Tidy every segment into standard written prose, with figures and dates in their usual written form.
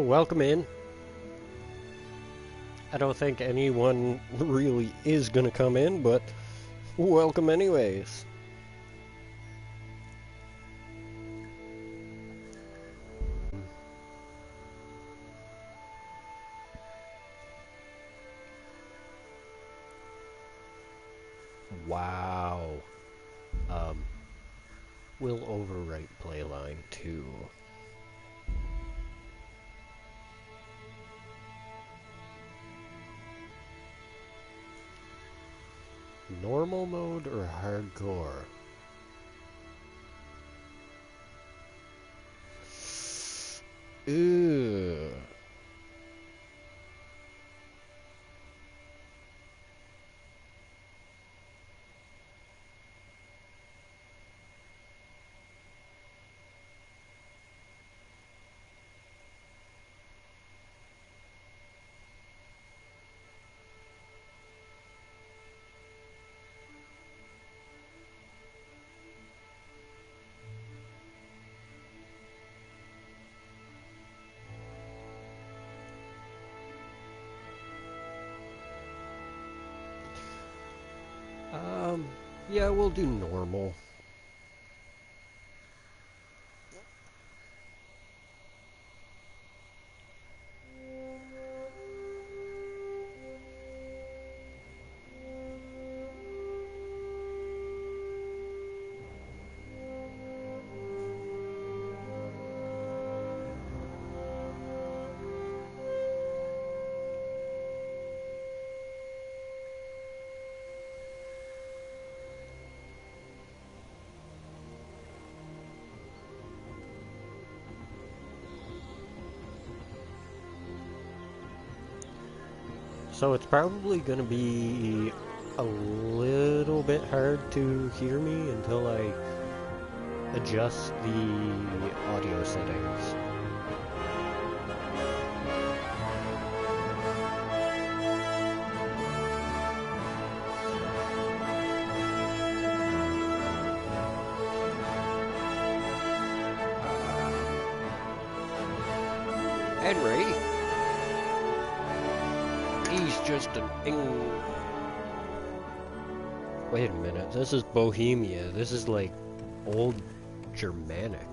So, welcome in. I don't think anyone really is gonna come in, but welcome anyways. Wow. Um, we'll overwrite playline 2. Normal mode or hardcore? Ew. Yeah, we'll do normal. So it's probably gonna be a little bit hard to hear me until I adjust the audio settings. Henry, he's just an Wait a minute, this is Bohemia. This is like old Germanic.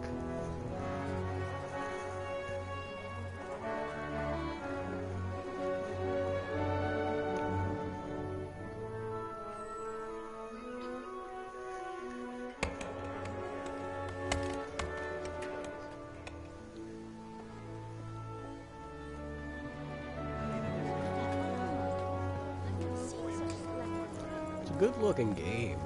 It's a good looking game.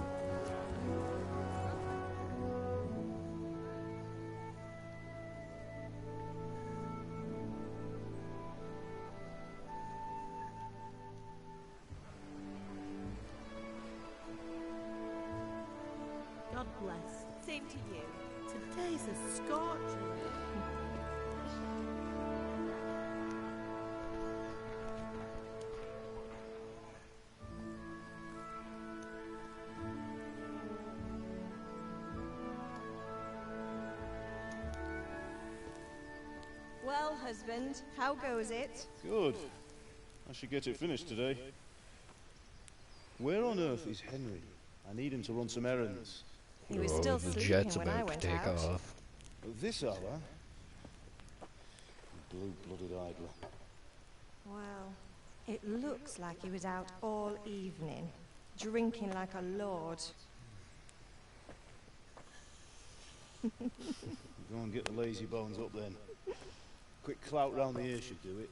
God bless. Same to you. Today's a scorcher. Well, husband, how goes it? Good. I should get it finished today. Where on earth is Henry? I need him to run some errands. He was still the sleeping jet's when I about to went take out. off. At this hour? Blue-blooded idler. Well, it looks like he was out all evening, drinking like a lord. Go and get the lazy bones up then. Quick clout round the ear should do it.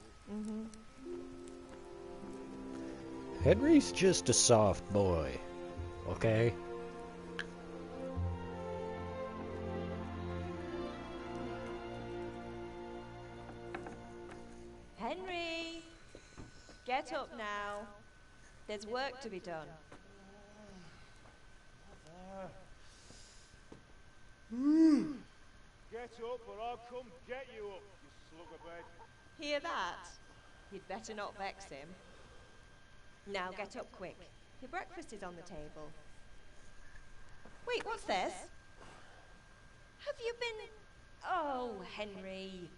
Henry's just a soft boy, okay? Henry! Get up now. There's work to be done. Get up or I'll come get you up, you slug of bed. Hear that? You'd better not vex him. Now get up quick. Your breakfast is on the table. Wait, what's this? Have you been... Oh, Henry.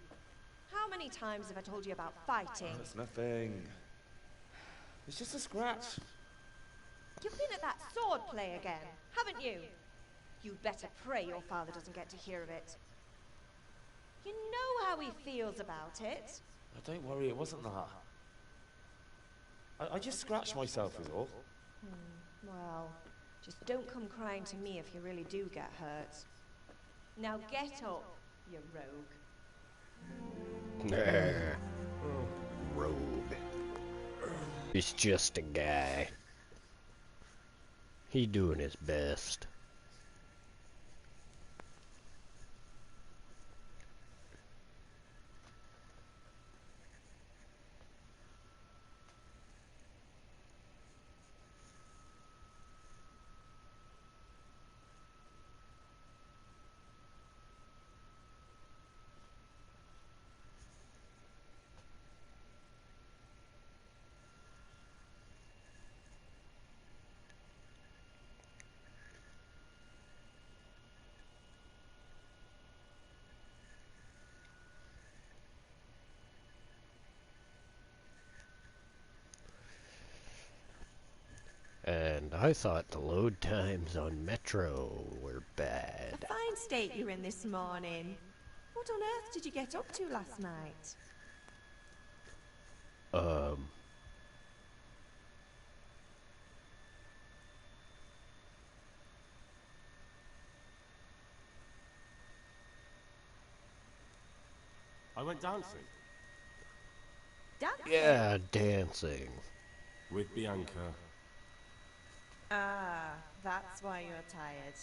How How many times have I told you about fighting? It's nothing. It's just a scratch. You've been at that sword play again, haven't you? You'd better pray your father doesn't get to hear of it. You know how he feels about it. Oh, don't worry, it wasn't that. I just scratched myself is all. Well, just don't come crying to me if you really do get hurt. Now get up, you rogue. Nah. Rogue. He's just a guy. He doing his best. And I thought the load times on Metro were bad. A fine state you're in this morning. What on earth did you get up to last night? I went dancing Dancing? Yeah, dancing. with Bianca. Ah, that's why you're tired.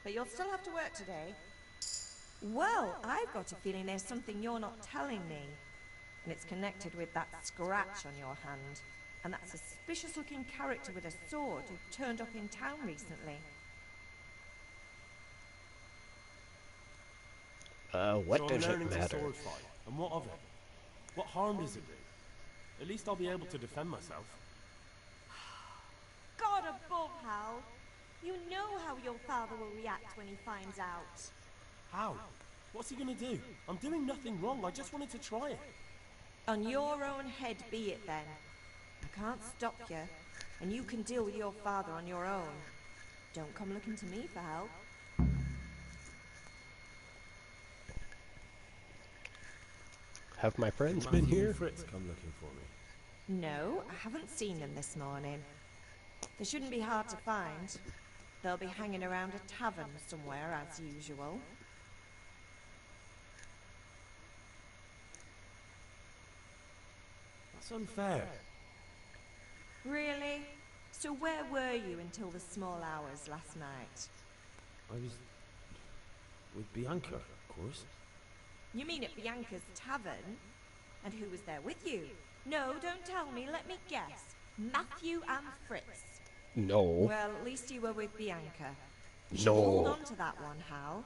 But you'll still have to work today. Well, I've got a feeling there's something you're not telling me. And it's connected with that scratch on your hand. And that suspicious-looking character with a sword who turned up in town recently. What So does I'm it learning to matter? sword fight. And what of it? What harm does it do? At least I'll be able to defend myself. God above, Hal! You know how your father will react when he finds out. How? What's he gonna do? I'm doing nothing wrong. I just wanted to try it. On your own head be it then. I can't stop you, and you can deal with your father on your own. Don't come looking to me for help. Have my friends Did been Matthew here? and Fritz come looking for me? No, I haven't seen them this morning. They shouldn't be hard to find. They'll be hanging around a tavern somewhere, as usual. That's unfair. Really? So where were you until the small hours last night? I was with Bianca, of course. You mean at Bianca's tavern? And who was there with you? No, don't tell me, let me guess. Matthew and Fritz. No. Well, at least you were with Bianca. You should No. hold on to that one, Hal.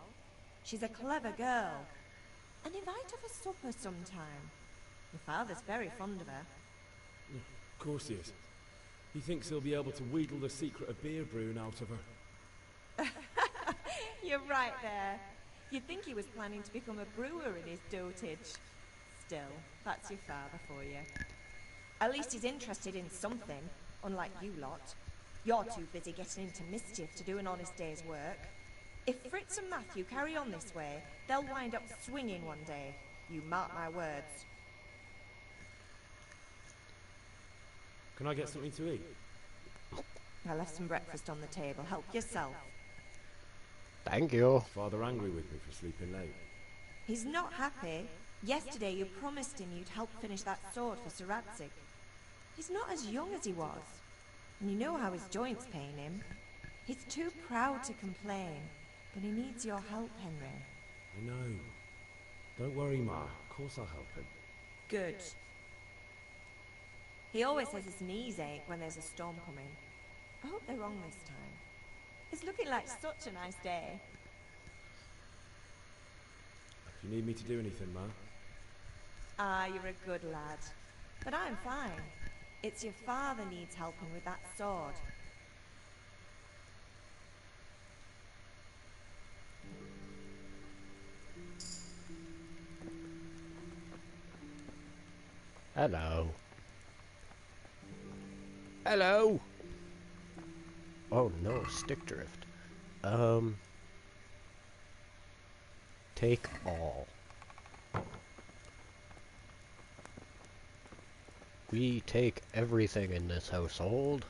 She's a clever girl. And invite her for supper sometime. Your father's very fond of her. Of course he is. He thinks he'll be able to wheedle the secret of beer brewing out of her. You're right there. You'd think he was planning to become a brewer in his dotage. Still, that's your father for you. At least he's interested in something, unlike you lot. You're too busy getting into mischief to do an honest day's work. If Fritz and Matthew carry on this way, they'll wind up swinging one day. You mark my words. Can I get something to eat? I left some breakfast on the table. Help yourself. Thank you. Is Father angry with me for sleeping late? He's not happy. Yesterday you promised him you'd help finish that sword for Sir Radzig. He's not as young as he was. And you know how his joint's pain him. He's too proud to complain, but he needs your help, Henry. I know. Don't worry, Ma. Of course I'll help him. Good. He always says his knees ache when there's a storm coming. I hope they're wrong this time. It's looking like such a nice day. If you need me to do anything, Ma. Ah, you're a good lad. But I'm fine. It's your father needs helping with that sword. Hello. Hello. Oh no, stick drift. Take all. We take everything in this household.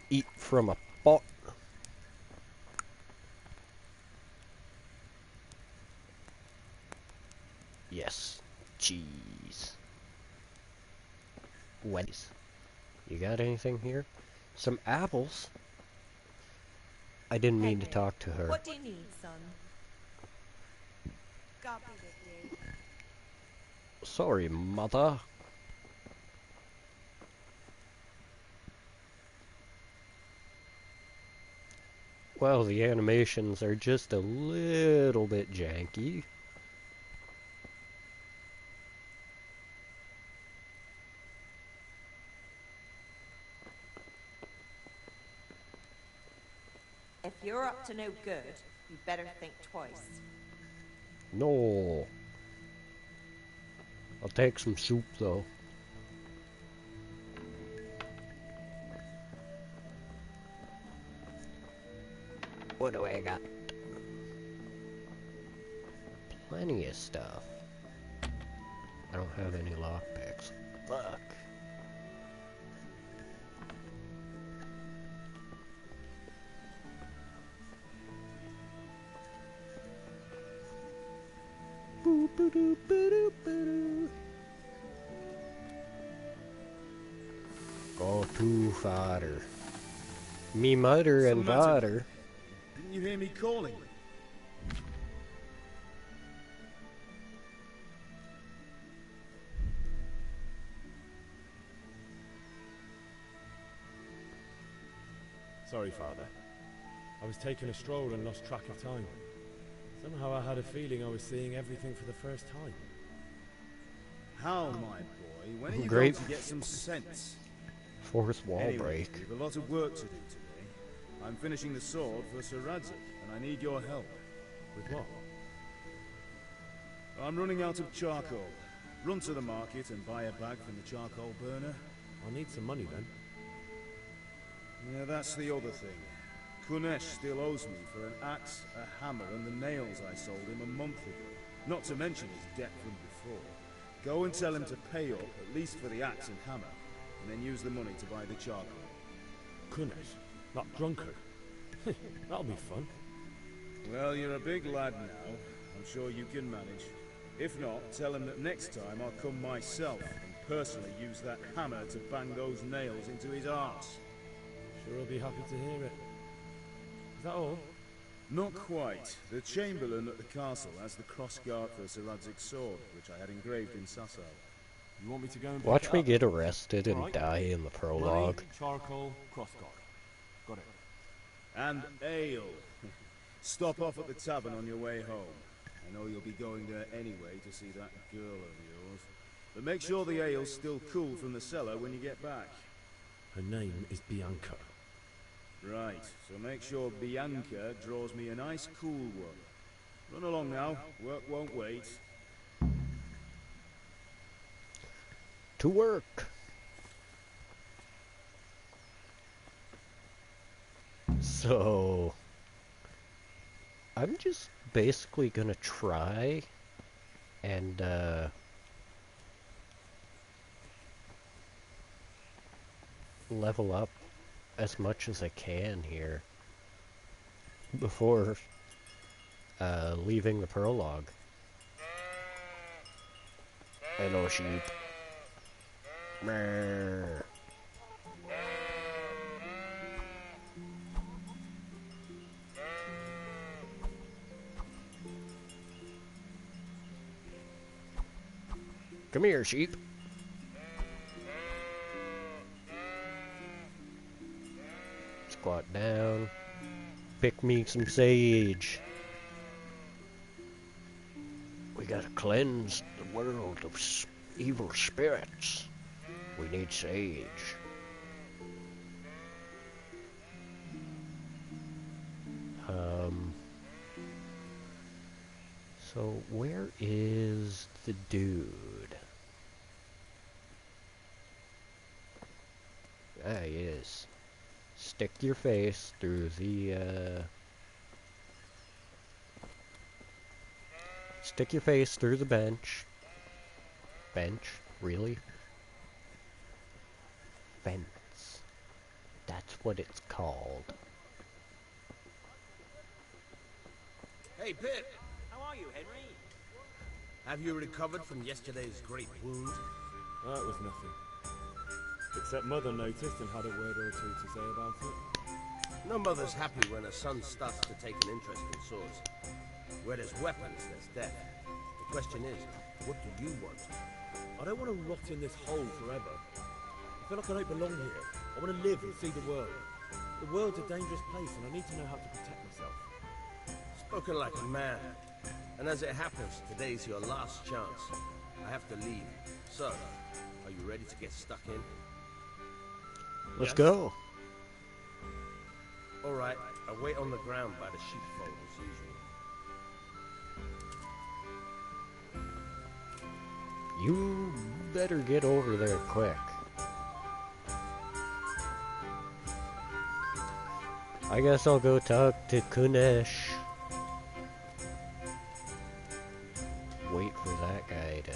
Eat from a pot. Yes. Cheese. Wendy's. You got anything here? Some apples? I didn't mean to Henry, talk to her. what do you need, son? God be with you. Sorry, mother. Well, the animations are just a little bit janky. If you're up to no good, you better think twice. No. I'll take some soup, though. What do I got? Plenty of stuff. I don't have any lockpicks. Fuck. Go too far. Me mother and father. Didn't you hear me calling? Sorry, Father. I was taking a stroll and lost track of time. Somehow I had a feeling I was seeing everything for the first time. How, my boy? When are you Great. going to get some sense? Fourth wall Anyway, break. we've a lot of work to do today. I'm finishing the sword for Sir Radzig, and I need your help. With what? I'm running out of charcoal. Run to the market and buy a bag from the charcoal burner. I'll need some money then. Yeah, that's the other thing. Kunesh still owes me for an axe, a hammer, and the nails I sold him a month ago. Not to mention his debt from before. Go and tell him to pay up, at least for the axe and hammer, and then use the money to buy the charcoal. Kunesh? That drunkard? That'll be fun. Well, you're a big lad now. I'm sure you can manage. If not, tell him that next time I'll come myself and personally use that hammer to bang those nails into his arse. Sure, I'll be happy to hear it. Is that all? Not quite. The Chamberlain at the castle has the crossguard for Sir Radzig's sword, which I had engraved in Sasau. You want me to go and Watch pick me it up? get arrested and Alright. die in the prologue. Money, charcoal, crossguard. Got it. And ale. Stop off at the tavern on your way home. I know you'll be going there anyway to see that girl of yours. But make sure the ale's still cool from the cellar when you get back. Her name is Bianca. Right, so make sure Bianca draws me a nice cool one. Run along now, work won't wait. To work. So I'm just basically gonna try and level up as much as I can here before leaving the prologue. Hello, sheep. Brr. Come here, sheep. Squat down. Pick me some sage. We gotta cleanse the world of evil spirits. We need sage. So, where is the dude? Ah, he is. Stick your face through the, Stick your face through the bench. Bench? Really? Fence. That's what it's called. Hey, Pip! How are you, Henry? Have you recovered from yesterday's great wound? That was nothing. Except Mother noticed and had a word or two to say about it. No mother's happy when her son starts to take an interest in swords. Where there's weapons, there's death. The question is, what do you want? I don't want to rot in this hole forever. I feel like I don't belong here. I want to live and see the world. The world's a dangerous place and I need to know how to protect myself. Spoken like a man. And as it happens, today's your last chance. I have to leave. So, are you ready to get stuck in? Let's go. Alright, I'll wait on the ground by the sheepfold as usual. You better get over there quick. I guess I'll go talk to Kunesh. Wait for that guy to...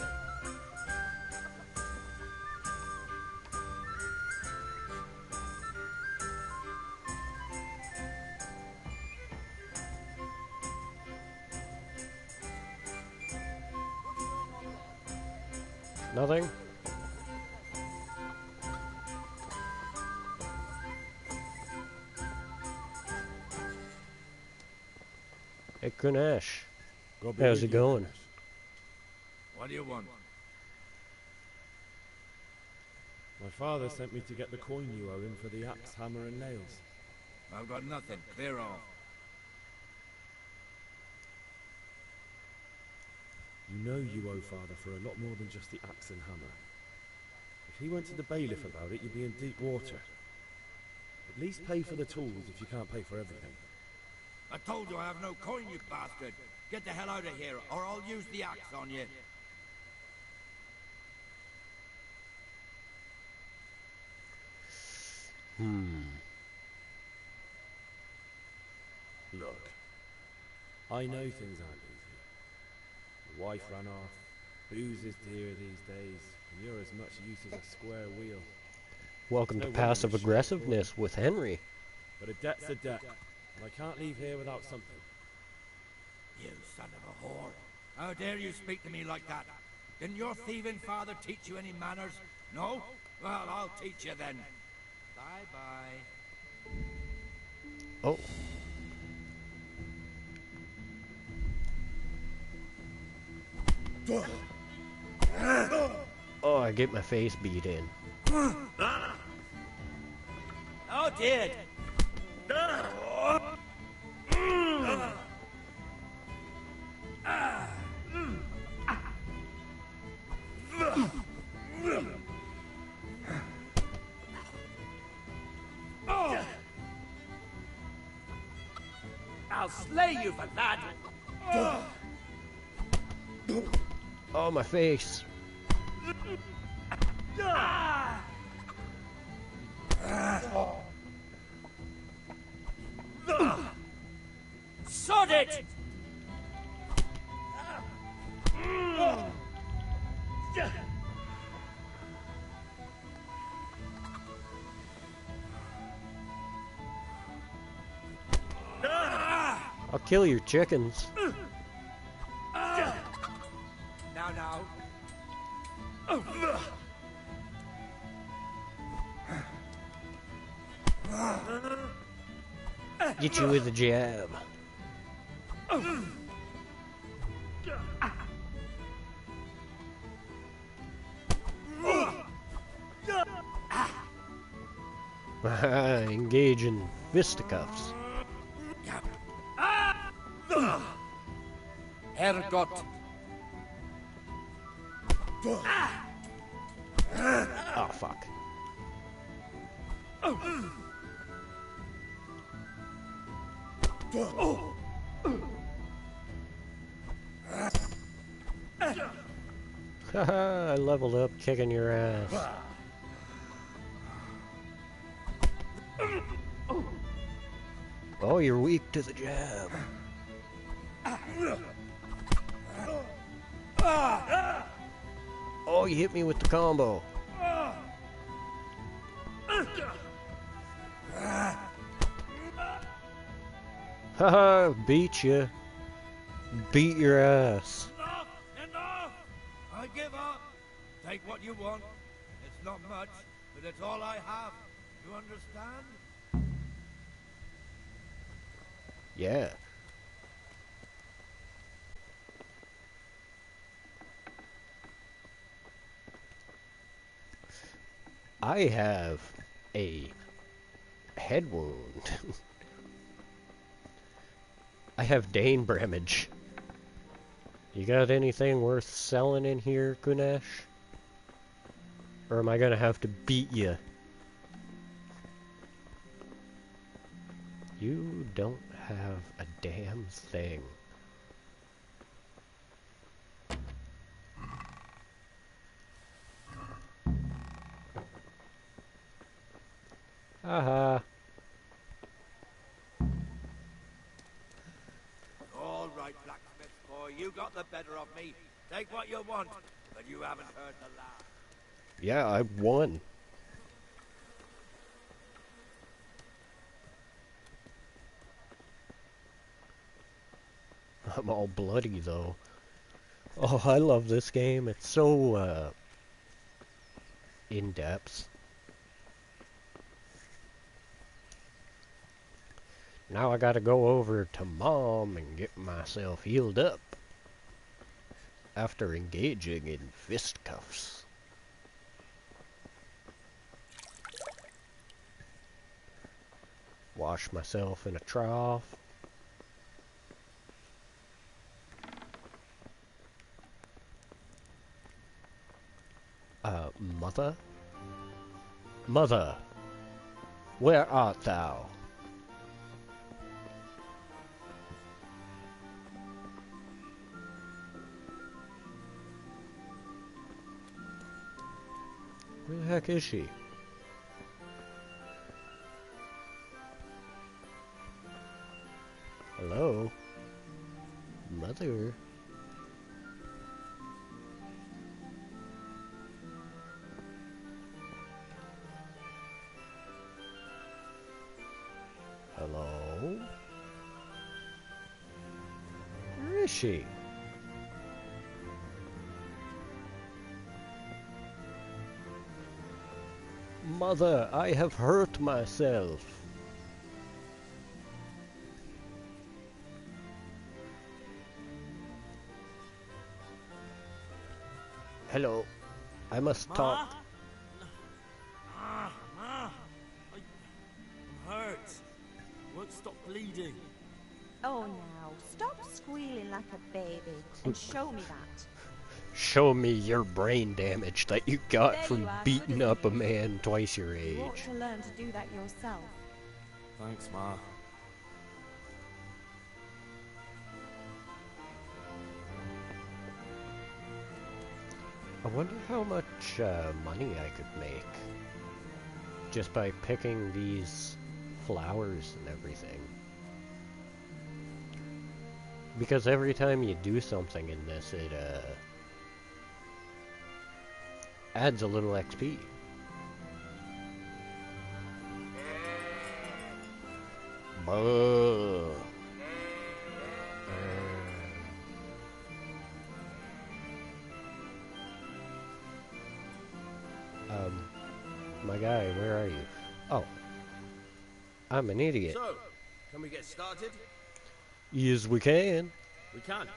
Nothing? Hey, Kunesh. How's it going? What do you want? My father sent me to get the coin you owe him for the axe, hammer and nails. I've got nothing. Clear off. You know you owe father for a lot more than just the axe and hammer. If he went to the bailiff about it, you'd be in deep water. At least pay for the tools if you can't pay for everything. I told you I have no coin, you bastard. Get the hell out of here, or I'll use the axe on you. Look, I know things aren't easy. The wife ran off, booze is dear these days, and you're as much use as a square wheel. Welcome No to wonder Passive we share Aggressiveness with Henry. But a debt's a debt, and I can't leave here without something. You son of a whore. How dare you speak to me like that? Didn't your thieving father teach you any manners? No? Well, I'll teach you then. Bye-bye. Oh. Oh, I get my face beat in. Oh, did. I'll slay you for that. Oh, my face. Sod it! I'll kill your chickens. Now. Get you with a jab. Engage in fisticuffs. Herrgott. Oh, fuck. Haha, I leveled up kicking your ass. Oh, you're weak to the jab. Oh, you hit me with the combo. Haha, beat you. Beat your ass. Enough! Enough! I give up. Take what you want. It's not much, but it's all I have. You understand? Yeah. I have a head wound. I have Dane Bramage. You got anything worth selling in here, Kunesh? Or am I gonna have to beat you? You don't have a damn thing. Haha. All right, blacksmith boy, you got the better of me. Take what you want, but you haven't heard the last. Yeah, I won. I'm all bloody though. Oh, I love this game. It's so in-depth. Now I gotta go over to Mom and get myself healed up after engaging in fisticuffs. Wash myself in a trough. Mother? Mother, where art thou? Where the heck is she? Hello? Mother? Hello? Where is she? Mother, I have hurt myself. Hello. I must talk. Ma! I'm hurt. Won't stop bleeding. Oh, now, stop squealing like a baby and show me that. Show me your brain damage that you got There from you are, beating good up a as new. man twice your You ought age. to learn to do that yourself. Thanks, Ma. I wonder how much money I could make just by picking these flowers and everything. Because every time you do something in this, it adds a little XP. Buh. My guy, where are you? Oh. I'm an idiot. So, can we get started? Yes, we can. We can.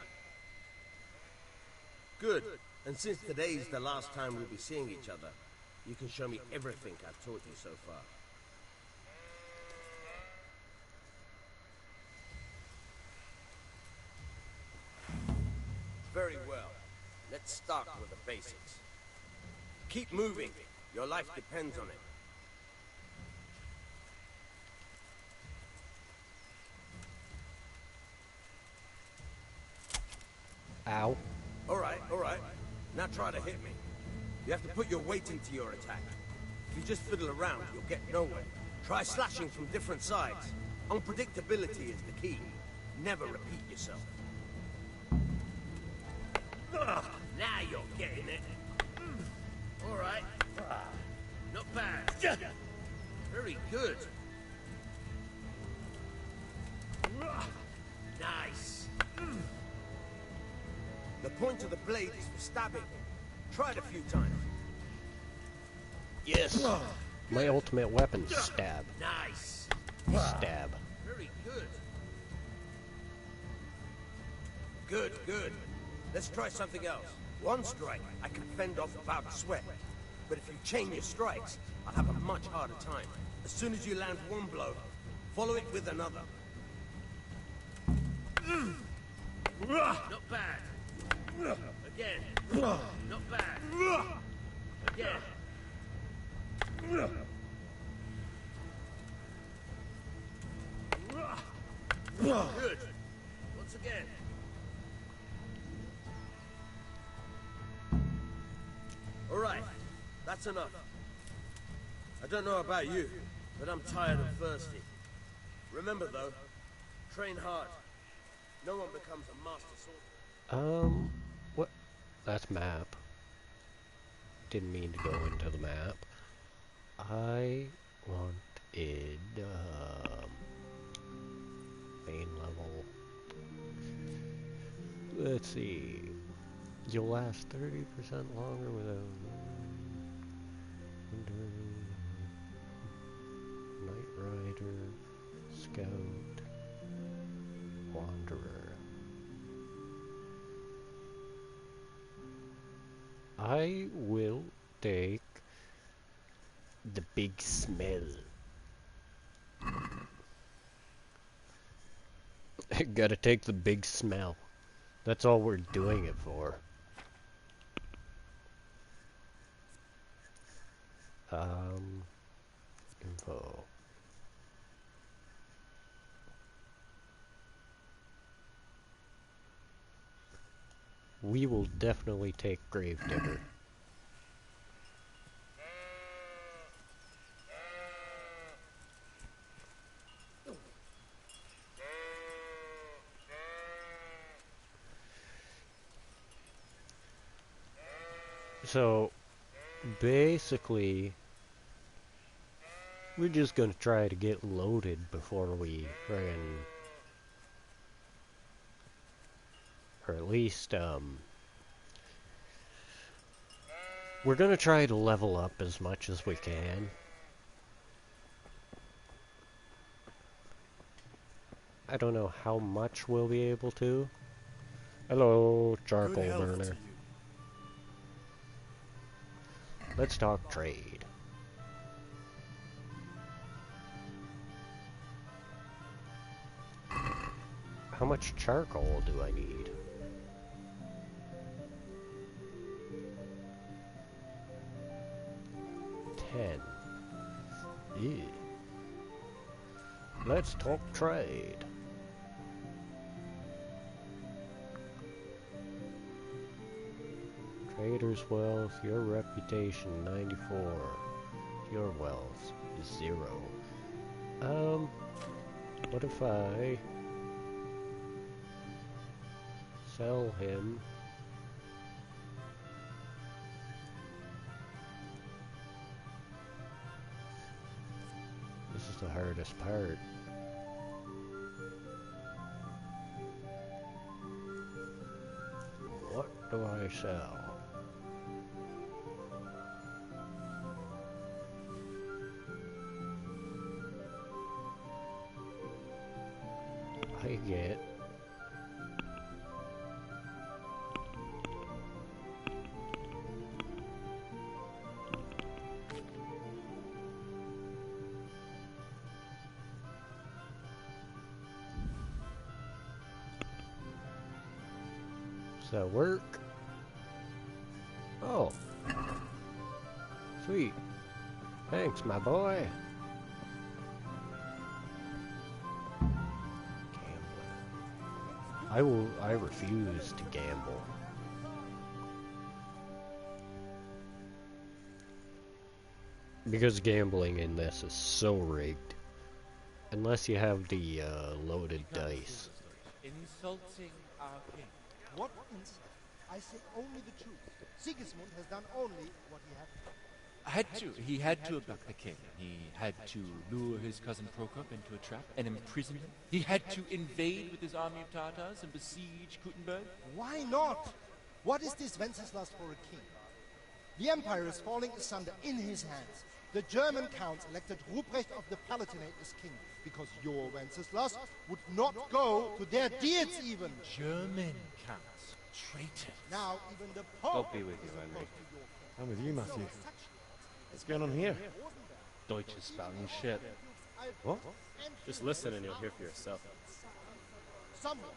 Good. And since today's the last time we'll be seeing each other, you can show me everything I've taught you so far. Very well. Let's start with the basics. Keep moving. Your life depends on it. Ow. Alright, alright. Now try to hit me. You have to put your weight into your attack. If you just fiddle around, you'll get nowhere. Try slashing from different sides. Unpredictability is the key. Never repeat yourself. Ugh, now you're getting it. Alright. Not bad. Very good. Nice. The point of the blade is for stabbing. Try it a few times. Yes. My ultimate weapon, stab. Nice. Stab. Very good. Good, good. Let's try something else. One strike, I can fend off without a sweat. But if you chain your strikes, I'll have a much harder time. As soon as you land one blow, follow it with another. Not bad. Again. Not bad. Again. Good. Once again. All right. That's enough. I don't know about you, but I'm tired and thirsty. Remember, though, train hard. No one becomes a master swordsman. What? That's map. Didn't mean to go into the map. I wanted, main level. Let's see. You'll last 30% longer without... Knight Rider, Scout, Wanderer. I will take the big smell. Gotta take the big smell. That's all we're doing it for. Info. We will definitely take Gravedigger. So, basically, we're just gonna try to get loaded before we friggin'... Or at least, we're gonna try to level up as much as we can. I don't know how much we'll be able to. Hello, charcoal burner. Let's talk trade. How much charcoal do I need? 10. Ew. Let's talk trade. Trader's wealth, your reputation 94. Your wealth is 0. What if I sell him this is the hardest part. What do I sell? I get does that work? Oh, sweet. Thanks, my boy. I refuse to gamble. Because gambling in this is so rigged. Unless you have the loaded dice. Insulting our king. What insult? I say only the truth. Sigismund has done only what he had to. He had to abduct the king. He had to lure his cousin Prokop into a trap and imprison him. He had to invade with his army of Tatars and besiege Kuttenberg. Why not? What is this Wenceslas for a king? The empire is falling asunder in his hands. The German counts elected Ruprecht of the Palatinate as king, because your Wenceslas would not go to their deeds even. German counts. Traitors. Now even the Pope God be with you, Henry. I'm with you, Matthew. What's going on here? Deutsch is spouting shit. What? Just listen and you'll hear for yourself. Someone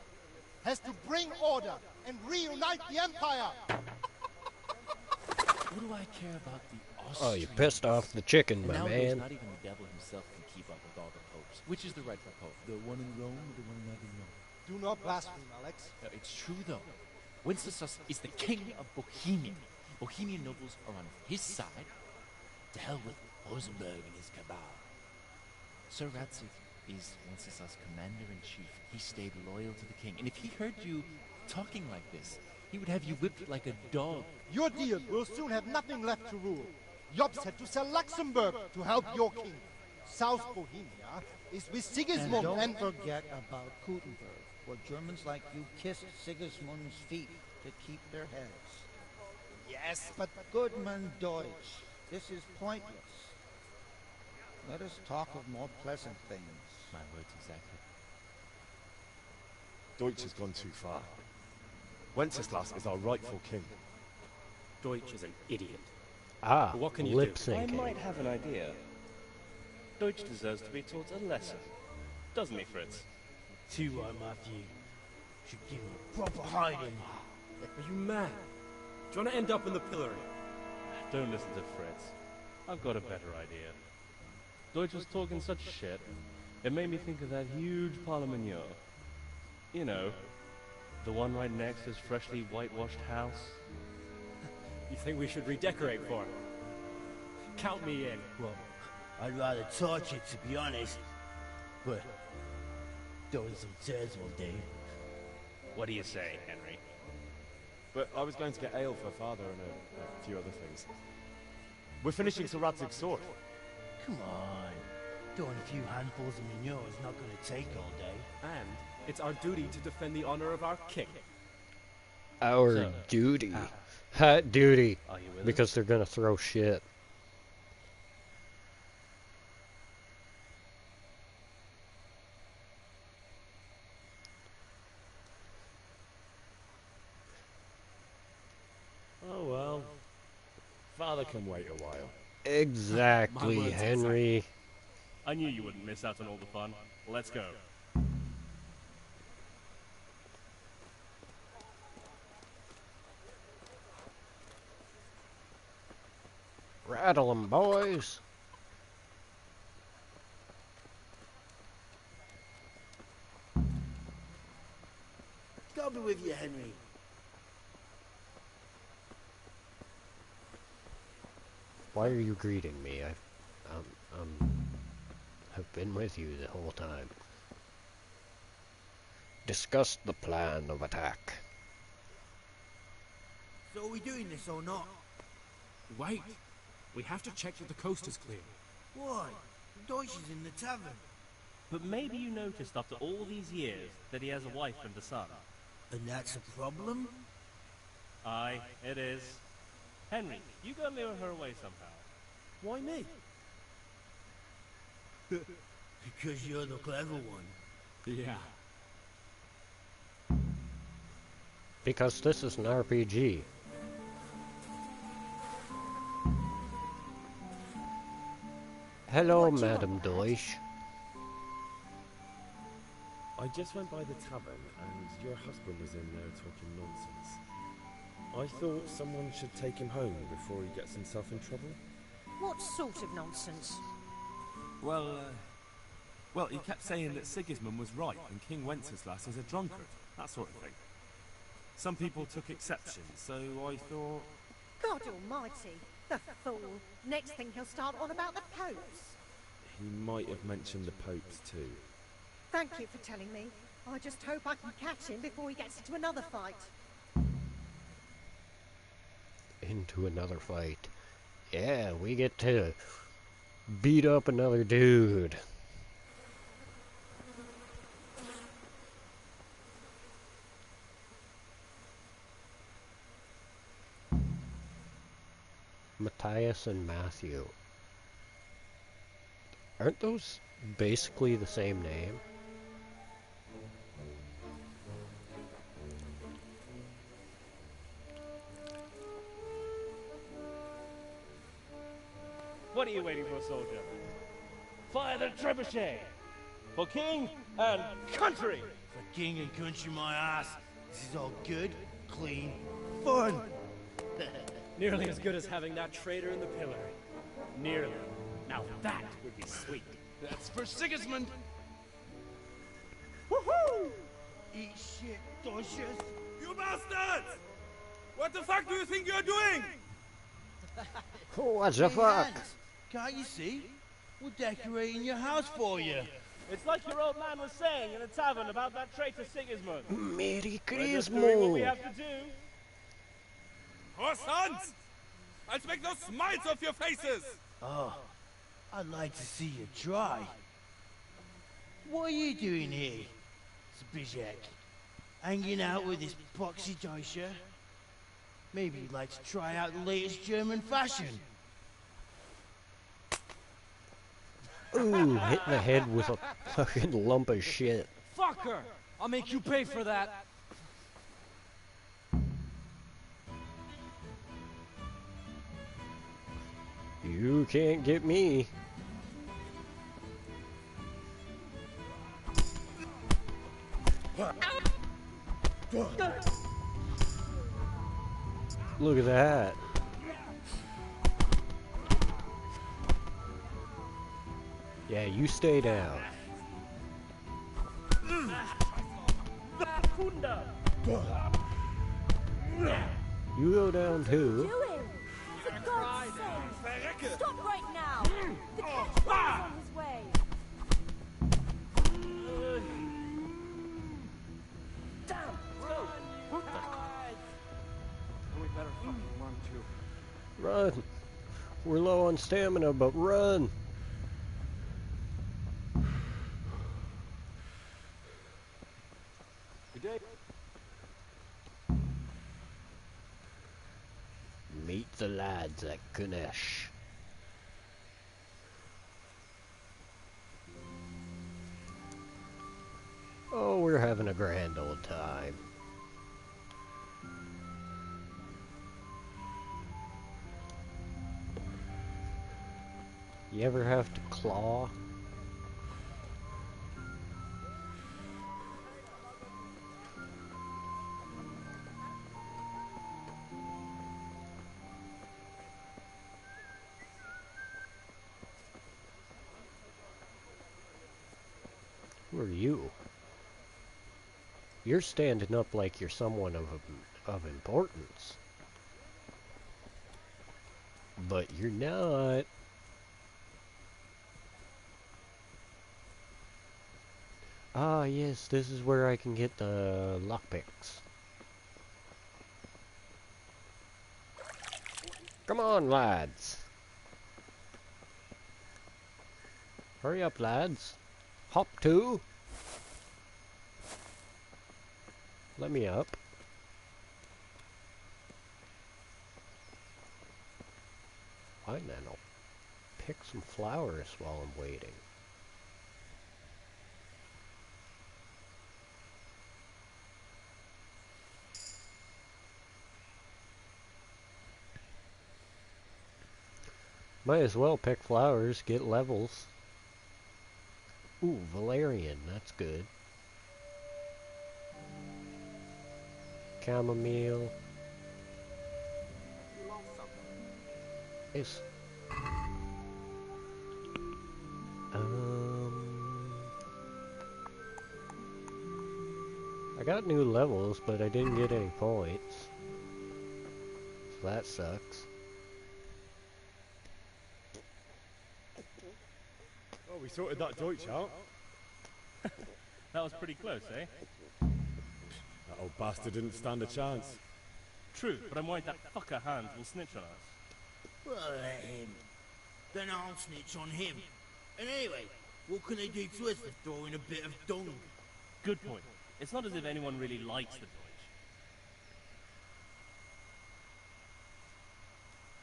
has to bring order and reunite the empire. What do I care about the Austrians? Oh, you pissed off the chicken, And my nowadays, man. not even the devil himself can keep up with all the popes. Which is the rightful pope? The one in Rome or the one not in Rome? Do not blaspheme, Alex. It's true, though. Wenceslas is the king of Bohemia. Bohemian nobles are on his side. To hell with Rosenberg and his cabal. Sir Radzic is Wenceslas' commander-in-chief. He stayed loyal to the king. And if he heard you talking like this, he would have you whipped like a dog. Your deal will soon have nothing left to rule. Jobs had to sell Luxembourg to help your king. South Bohemia is with Sigismund And don't forget about Kuttenberg, where Germans like you kissed Sigismund's feet to keep their heads. Yes, but Goodman Deutsch, this is pointless. Let us talk of more pleasant things. My words exactly. Deutsch has gone too far. Wenceslas is our rightful king. Deutsch is an idiot. Ah, But what can you lip do? I syncing. might have an idea. Deutsch deserves to be taught a lesson. Doesn't he, Fritz? Too right, Matthew. Should give him a proper hiding. Are you mad? Do you want to end up in the pillory? Don't listen to Fritz. I've got a better idea. Deutsch was talking such shit, it made me think of that huge Parlement. You know, the one right next to his freshly whitewashed house. You think we should redecorate for him? Count me in. Well, I'd rather torch it, to be honest. But throwing some chairs will do. What do you say, Henry? But I was going to get ale for father and a few other things. We're finishing Sir Radzig's sword. Come on. Throwing a few handfuls of manure is not going to take all day. And it's our duty to defend the honor of our king. Our So, duty. Hot duty. Are you with Because us? they're gonna throw shit. Oh well. Father can wait a while. Exactly, My words Henry. I knew you wouldn't miss out on all the fun. Let's go. Rattle 'em, boys. God be with you, Henry. Why are you greeting me? I've been with you the whole time. Discuss the plan of attack. So are we doing this or not? Wait. We have to check that the coast is clear. Why? Deutsch is in the tavern. But maybe you noticed after all these years that he has a wife and a son. And that's a problem? Aye, it is. Henry, you go lure her away somehow. Why me? Because you're the clever one. Yeah. Because this is an RPG. Hello, Madam Deutsch. I just went by the tavern and your husband was in there talking nonsense. I thought someone should take him home before he gets himself in trouble. What sort of nonsense? Well, he kept saying that Sigismund was right and King Wenceslas is a drunkard. that sort of thing. Some people took exception, so I thought... God almighty, the fool. Next thing he'll start on about the popes. He might have mentioned the popes too. Thank you for telling me. I just hope I can catch him before he gets into another fight. Into another fight. Yeah, we get to beat up another dude. Matthias and Matthew. Aren't those basically the same name? What are you waiting for, soldier? Fire the trebuchet! For king and country! For king and country, my ass. This is all good, clean, fun. Nearly as good as having that traitor in the pillory. Nearly. Now that would be sweet. That's for Sigismund. Woohoo! Eat shit, dodgers. You bastards! What the fuck do you think you're doing? What the fuck? Hands, can't you see? We're decorating your house for you. It's like your old man was saying in the tavern about that traitor Sigismund. Merry We're just doing what we Christmas! have to do. Oh, sons! I'll make those smiles off your faces! Oh, I'd like to see you try. What are you doing here, Zbizek? Hanging out with this boxy Deutscher? Maybe you'd like to try out the latest German fashion. Ooh, hit the head with a fucking lump of shit. Fuck her! I'll make you pay for that. You can't get me. Look at that. Yeah, you stay down. You go down too. Doing? For God's sake! Stop right now! The catch is on his way! Damn! What the? We better fucking run too. Run. We're low on stamina, but run. Good day. Meet the lads at Ganesh. Oh, we're having a grand old time. You ever have to claw? Who are you? You're standing up like you're someone of importance. But you're not. Ah, yes, this is where I can get the lockpicks. Come on, lads. Hurry up, lads. Hop to. Let me up. Fine then, I'll pick some flowers while I'm waiting. Might as well pick flowers, get levels. Ooh, valerian, that's good. Chamomile. Yes. I got new levels, but I didn't get any points. So that sucks. Oh, we sorted that Deutsch out. That was pretty close, eh? That old bastard didn't stand a chance. True, but I'm worried that fucker Hans will snitch on us. Well, let him. Then I'll snitch on him. And anyway, what can they do to us for throwing a bit of dung? Good point. It's not as if anyone really likes the Deutsch.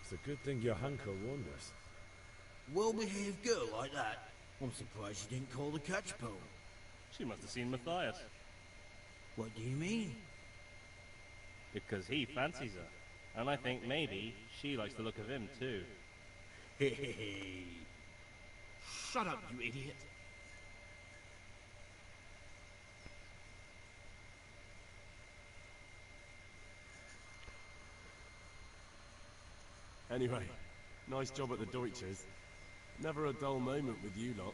It's a good thing your Hanko warned us. Well-behaved girl like that. I'm surprised she didn't call the catch pole. She must have seen Matthias. What do you mean? Because he fancies her. And I think maybe she likes the look of him too. Hey. Shut up, you idiot. Anyway, nice job at the Deutsches. Never a dull moment with you lot.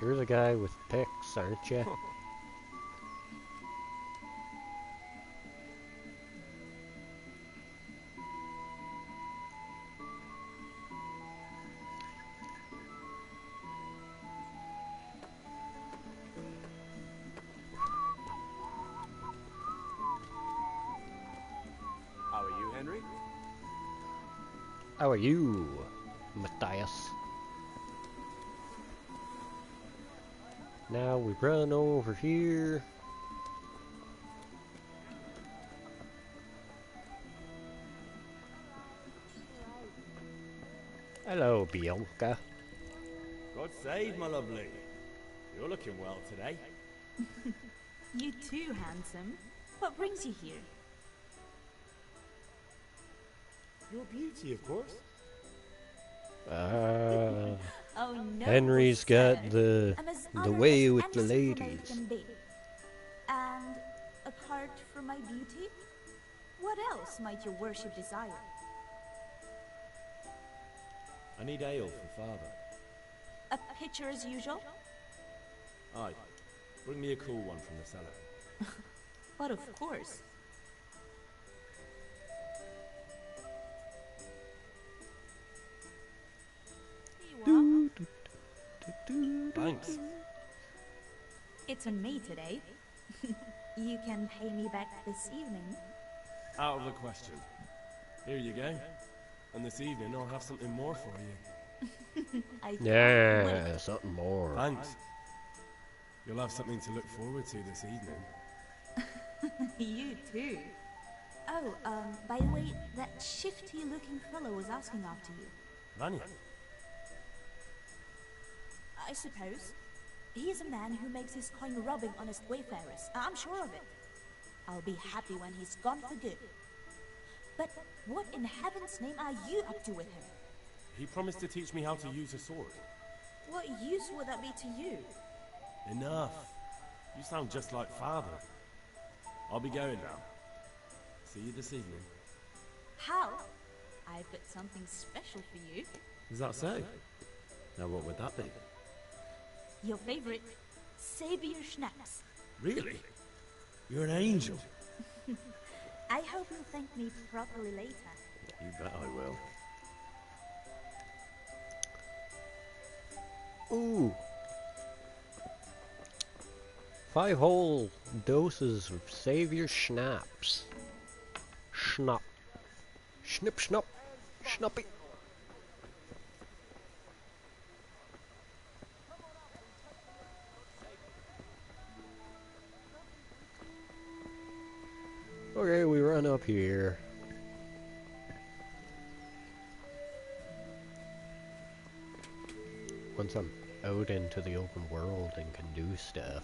You're the guy with picks, aren't you? How are you, Henry? How are you, Matthias? Now we run over here. Hello, Bianca. God save, my lovely. You're looking well today. You too, handsome. What brings you here? Your beauty, of course. Oh no, Henry's got sir. the way with And the as simple ladies. as can be. And apart from my beauty, what else might your worship desire? I need ale for father. A pitcher as usual? Aye. Bring me a cool one from the cellar. But of course. Thanks. It's on me today. You can pay me back this evening. Out of the question. Here you go. And this evening I'll have something more for you. I can't Yeah, wait. something more. Thanks. You'll have something to look forward to this evening. You too. Oh, by the way, that shifty-looking fellow was asking after you. Vanya. I suppose. He is a man who makes his coin robbing honest wayfarers. I'm sure of it. I'll be happy when he's gone for good. But what in heaven's name are you up to with him? He promised to teach me how to use a sword. What use would that be to you? Enough. You sound just like father. I'll be going now. See you this evening. How? I've got something special for you. Is that so? Now what would that be? Your favorite Savior Schnapps. Really? You're an angel. I hope you'll thank me properly later. You bet I will. Ooh. 5 whole doses of Savior Schnapps. Schnapp. Schnipp, schnapp. Schnappy. Okay, we run up here. Once I'm out into the open world and can do stuff.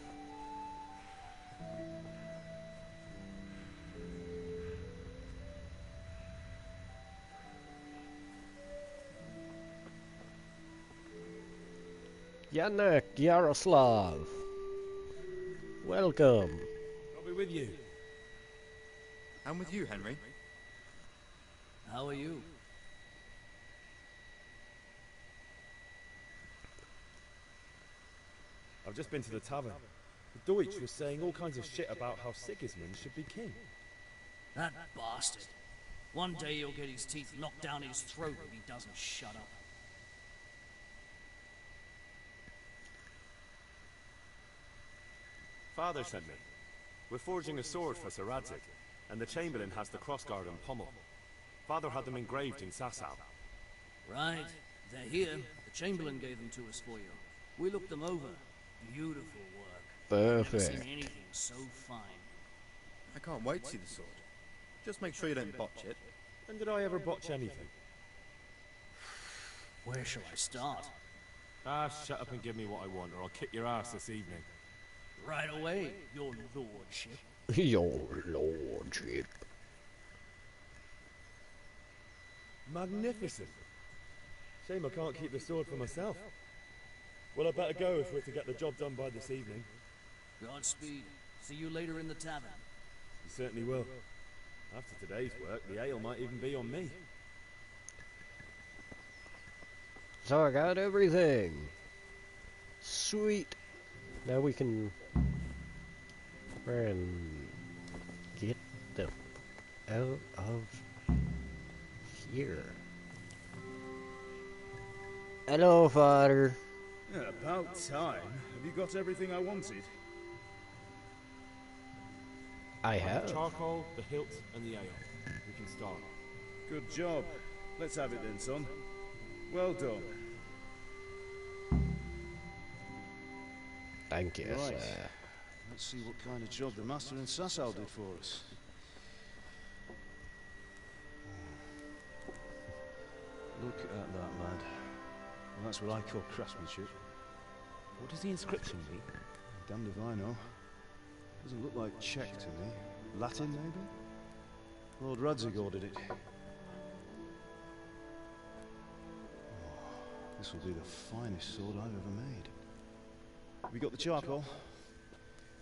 Yannick Yaroslav. Welcome. I'll be with you. I'm with you, Henry. How are you? I've just been to the tavern. The Deutsch was saying all kinds of shit about how Sigismund should be king. That bastard. One day he'll get his teeth knocked down his throat if he doesn't shut up. Father sent me. We're forging a sword for Sir Radzig, and the Chamberlain has the crossguard and pommel. Father had them engraved in Sasau. Right. They're here. The Chamberlain gave them to us for you. We looked them over. Beautiful work. Never Perfect. seen anything so fine. I can't wait to see the sword. Just make sure you don't botch it. When did I ever botch anything? Where shall I start? Ah, shut up and give me what I want, or I'll kick your ass this evening. Right away, your lordship. Your lordship. Magnificent. Shame I can't keep the sword for myself. Well, I better go if we're to get the job done by this evening. Godspeed. See you later in the tavern. You certainly will. After today's work, the ale might even be on me. So I got everything. Sweet. Now we can try and get the out of here. Hello, Father. Yeah, about time. Have you got everything I wanted? I have. Charcoal, the hilt, and the ale. We can start. Good job. Let's have it then, son. Well done. Thank you, Right. sir. Let's see what kind of job the master in Sasau did for us. Look at that, lad. Well, that's what I call craftsmanship. What does the inscription mean? Damned if I know. Doesn't look like Czech to me. Latin, maybe? Lord Radzig ordered it. This will be the finest sword I've ever made. Have you got the charcoal?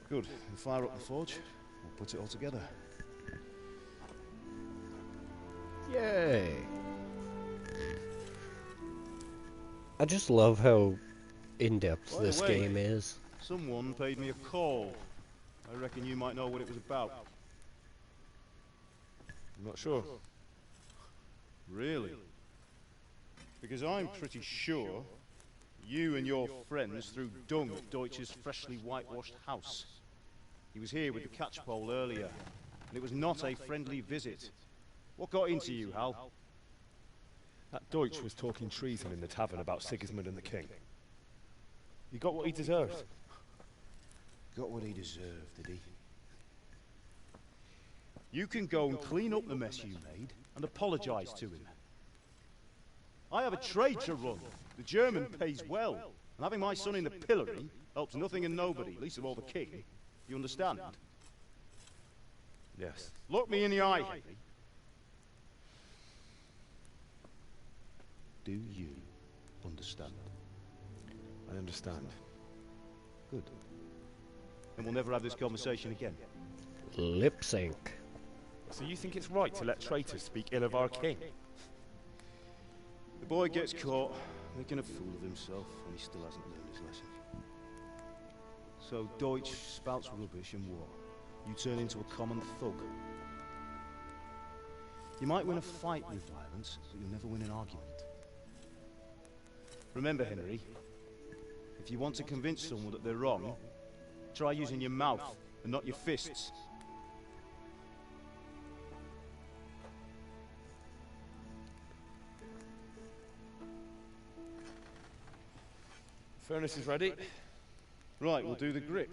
Good. We'll fire up the forge. We'll put it all together. Yay! I just love how in-depth By this the way, game is. Someone paid me a call. I reckon you might know what it was about. I'm not sure. Really? Because I'm pretty sure you and your friends threw dung at Deutsch's freshly whitewashed house. He was here with the catchpole earlier, and it was not a friendly visit. What got into you, Hal? That Deutsch was talking treason in the tavern about Sigismund and the king. He got what he deserved. Got what he deserved, did he? You can go and clean up the mess you made and apologize to him. I have a trade to run. The German pays well, and having my son in the pillory helps nothing and nobody, least of all the king. You understand? Yes. Look me in the eye, Henry. Do you understand? I understand. Good. Then we'll never have this conversation again. Lip sync. So you think it's right to let traitors speak ill of our king? The boy gets caught, making a fool of himself, and he still hasn't learned his lesson. So Deutsch spouts rubbish, and what? You turn into a common thug. You might win a fight with violence, but you'll never win an argument. Remember, Henry, if you want to convince someone that they're wrong, try using your mouth and not your fists. Furnace is ready. Right, we'll do the grip.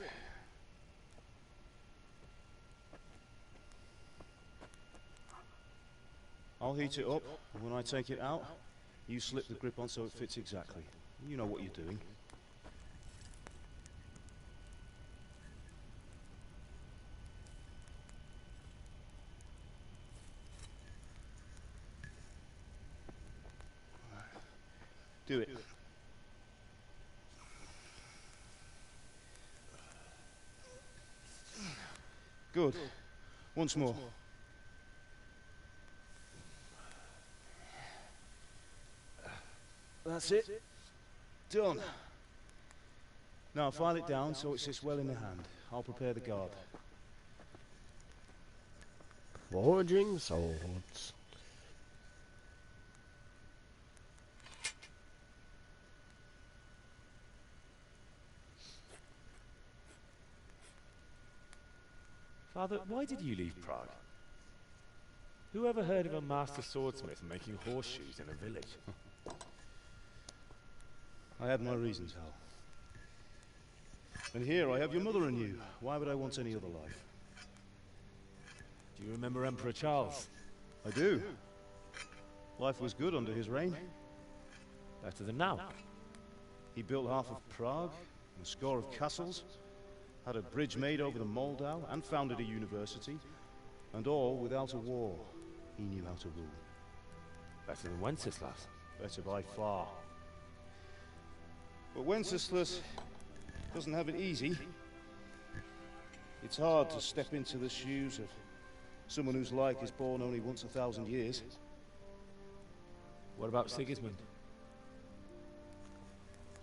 I'll heat it up, and when I take it out, you slip the grip on so it fits exactly. You know what you're doing. Do it. Good. Once more. That's it. Done. Now file it down so it sits well in the hand. I'll prepare the guard. Forging swords. Father, why did you leave Prague? Who ever heard of a master swordsmith making horseshoes in a village? I had my reasons, Hal. And here I have your mother and you. Why would I want any other life? Do you remember Emperor Charles? I do. Life was good under his reign. Better than now. He built half of Prague, and a score of castles, had a bridge made over the Moldau, and founded a university, and all without a war. He knew how to rule. Better than Wenceslas. Better by far. But Wenceslas doesn't have it easy. It's hard to step into the shoes of someone whose like is born only once 1,000 years. What about Sigismund?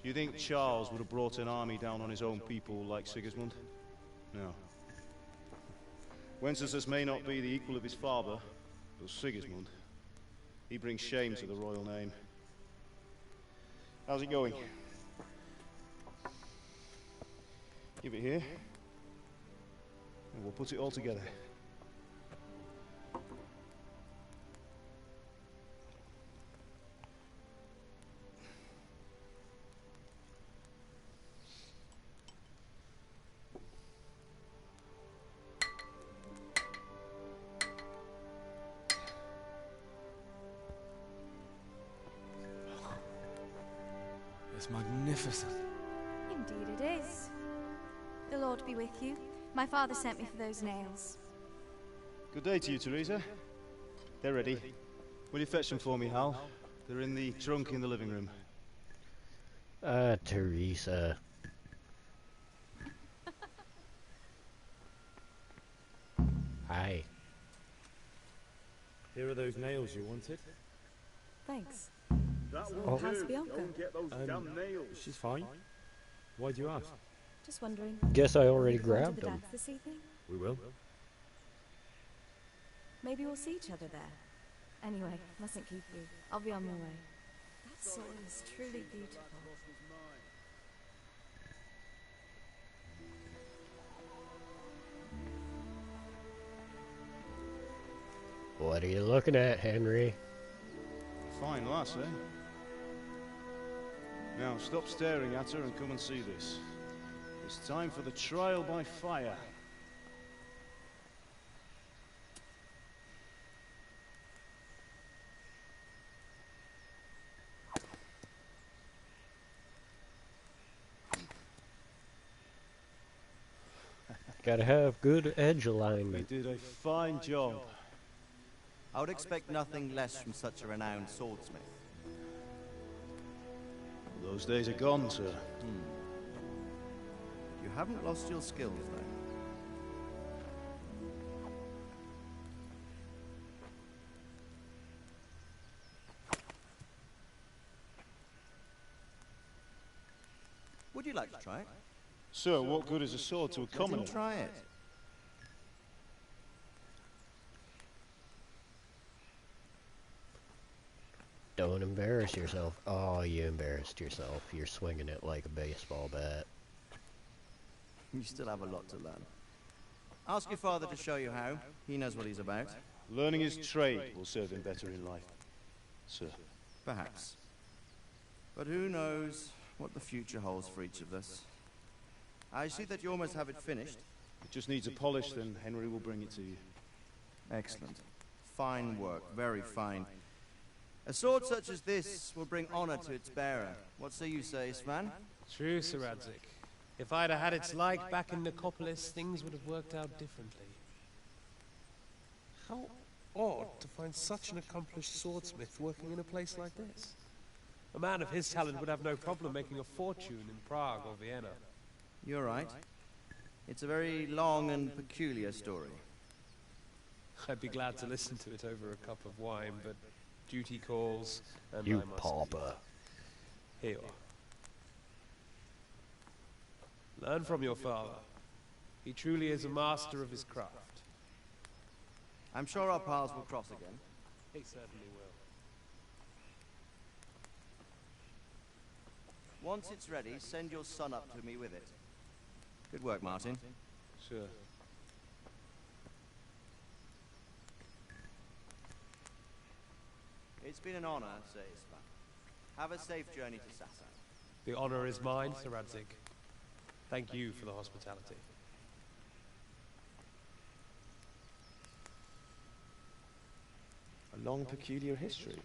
Do you think Charles would have brought an army down on his own people like Sigismund? No. Wenceslas may not be the equal of his father, but Sigismund, he brings shame to the royal name. How's it going? Give it here, and we'll put it all together. It's magnificent. Indeed it is. The Lord be with you. My father sent me for those nails. Good day to you, Teresa. They're ready. Will you fetch them for me, Hal? They're in the trunk in the living room. Teresa. Hi. Here are those nails you wanted. Thanks. How's Bianca? Don't get those damn nails. She's fine. Why do you ask? Just wondering. Guess I already Going to grabbed the them. dance this evening? We will. Maybe we'll see each other there. Anyway, mustn't keep you. I'll be on my way. That sword is truly beautiful. What are you looking at, Henry? Fine lass, eh? Now stop staring at her and come and see this. It's time for the trial by fire. Gotta have good edge They alignment. did a fine job. I would expect nothing less from such a renowned swordsmith. Those days are gone, sir. You haven't lost your skills, though. Would you like to try it? Sir, what good is a sword to a commoner? Then try it. Don't embarrass yourself. Oh, you embarrassed yourself. You're swinging it like a baseball bat. You still have a lot to learn. Ask your father to show you how. He knows what he's about. Learning his trade will serve him better in life, sir. Perhaps. But who knows what the future holds for each of us. I see that you almost have it finished. It just needs a polish, then Henry will bring it to you. Excellent. Fine work, very fine. A sword such as this will bring honor to its bearer. What say you, Svan? True, Sir Radzik. If I'd have had its like back in Nicopolis, things would have worked out differently. How odd to find such an accomplished swordsmith working in a place like this. A man of his talent would have no problem making a fortune in Prague or Vienna. You're right. It's a very long and peculiar story. I'd be glad to listen to it over a cup of wine, but duty calls, and You I must pauper. Here you are. Learn from your father. He truly is a master of his craft. I'm sure our paths will cross again. He certainly will. Once it's ready, send your son up to me with it. Good work, Martin. Sure. It's been an honor, Sir Isma. Have a safe journey to Sassa. The honor is mine, Sir Radzig. Thank you for the hospitality. A long, peculiar history.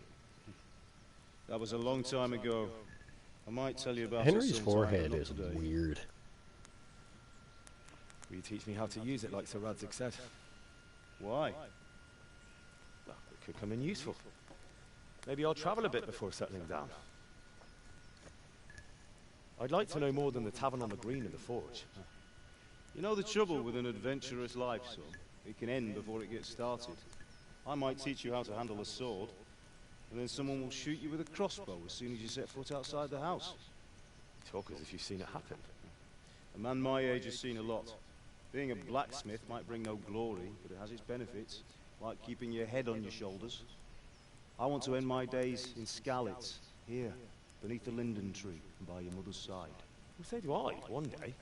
That was a long time ago. I might tell you about Henry's it sometime, forehead but not is today. weird. Will you teach me how to use it like Sir Radzig said? Why? Well, it could come in useful. Maybe I'll travel a bit before settling down. I'd like to know more than the tavern on the green and the forge. You know the trouble with an adventurous life, son? It can end before it gets started. I might teach you how to handle a sword, and then someone will shoot you with a crossbow as soon as you set foot outside the house. You talk as if you've seen it happen. A man my age has seen a lot. Being a blacksmith might bring no glory, but it has its benefits, like keeping your head on your shoulders. I want to end my days in Skalitz, here, beneath the linden tree, and by your mother's side. Well, so do I, one day.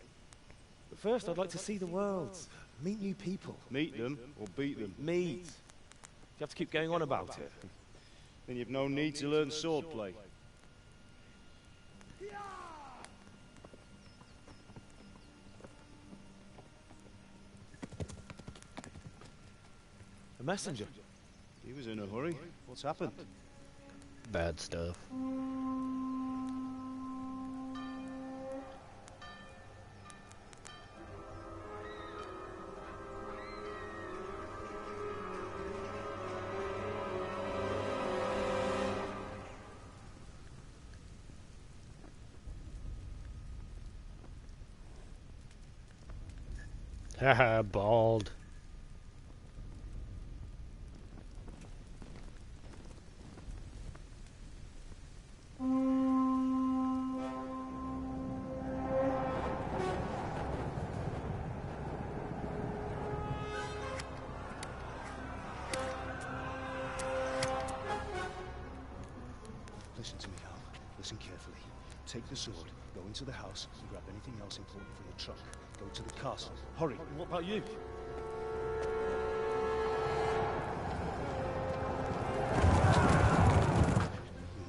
But first, I'd like to see the world, meet new people. Meet them, or beat them? Meet. You have to keep going on about it. Then you've no need to learn swordplay. A messenger. He was in a hurry. What's happened? Bad stuff. Haha, bald. Listen to me, Hal. Listen carefully. Take the sword, go into the house, and grab anything else important from the truck. Go to the castle. Hurry. What about you? Your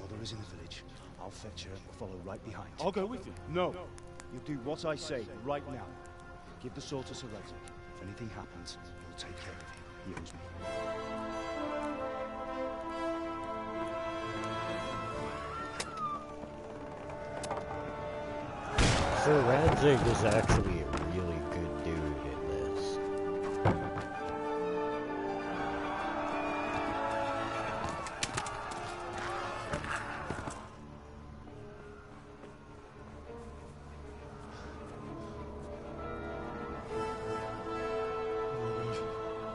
mother is in the village. I'll fetch her and we'll follow right behind. I'll go with you. No. You do what I say right now. Give the sword to Sir Radzig. If anything happens, he'll take care of you. He owes me. Sir Radzig is actually a really good dude in this.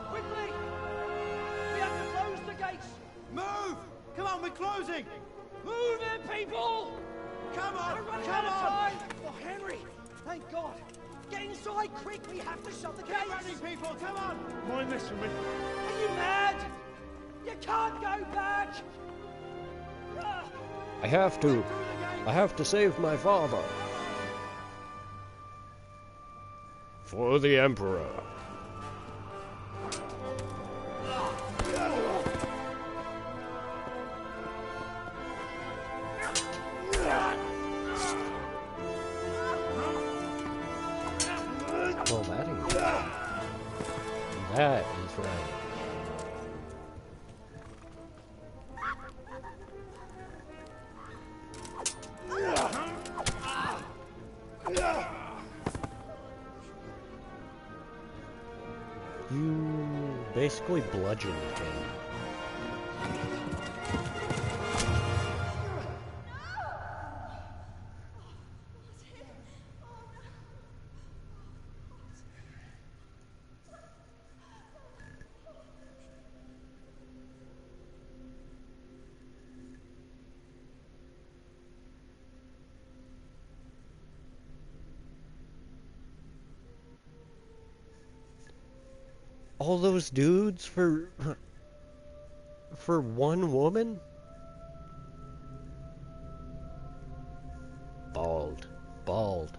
Quickly! We have to close the gates! Move! Come on, we're closing! Move it, people! Come on! We're running Come out of on! time! Oh, Henry! Thank God! Get inside quick! We have to shut the gates! Get running, people! Come on! Mind this for me. Are you mad? You can't go back! I have to save my father. For the Emperor. Well, that is right. You basically bludgeoned him. all those dudes for one woman? Bald. Bald.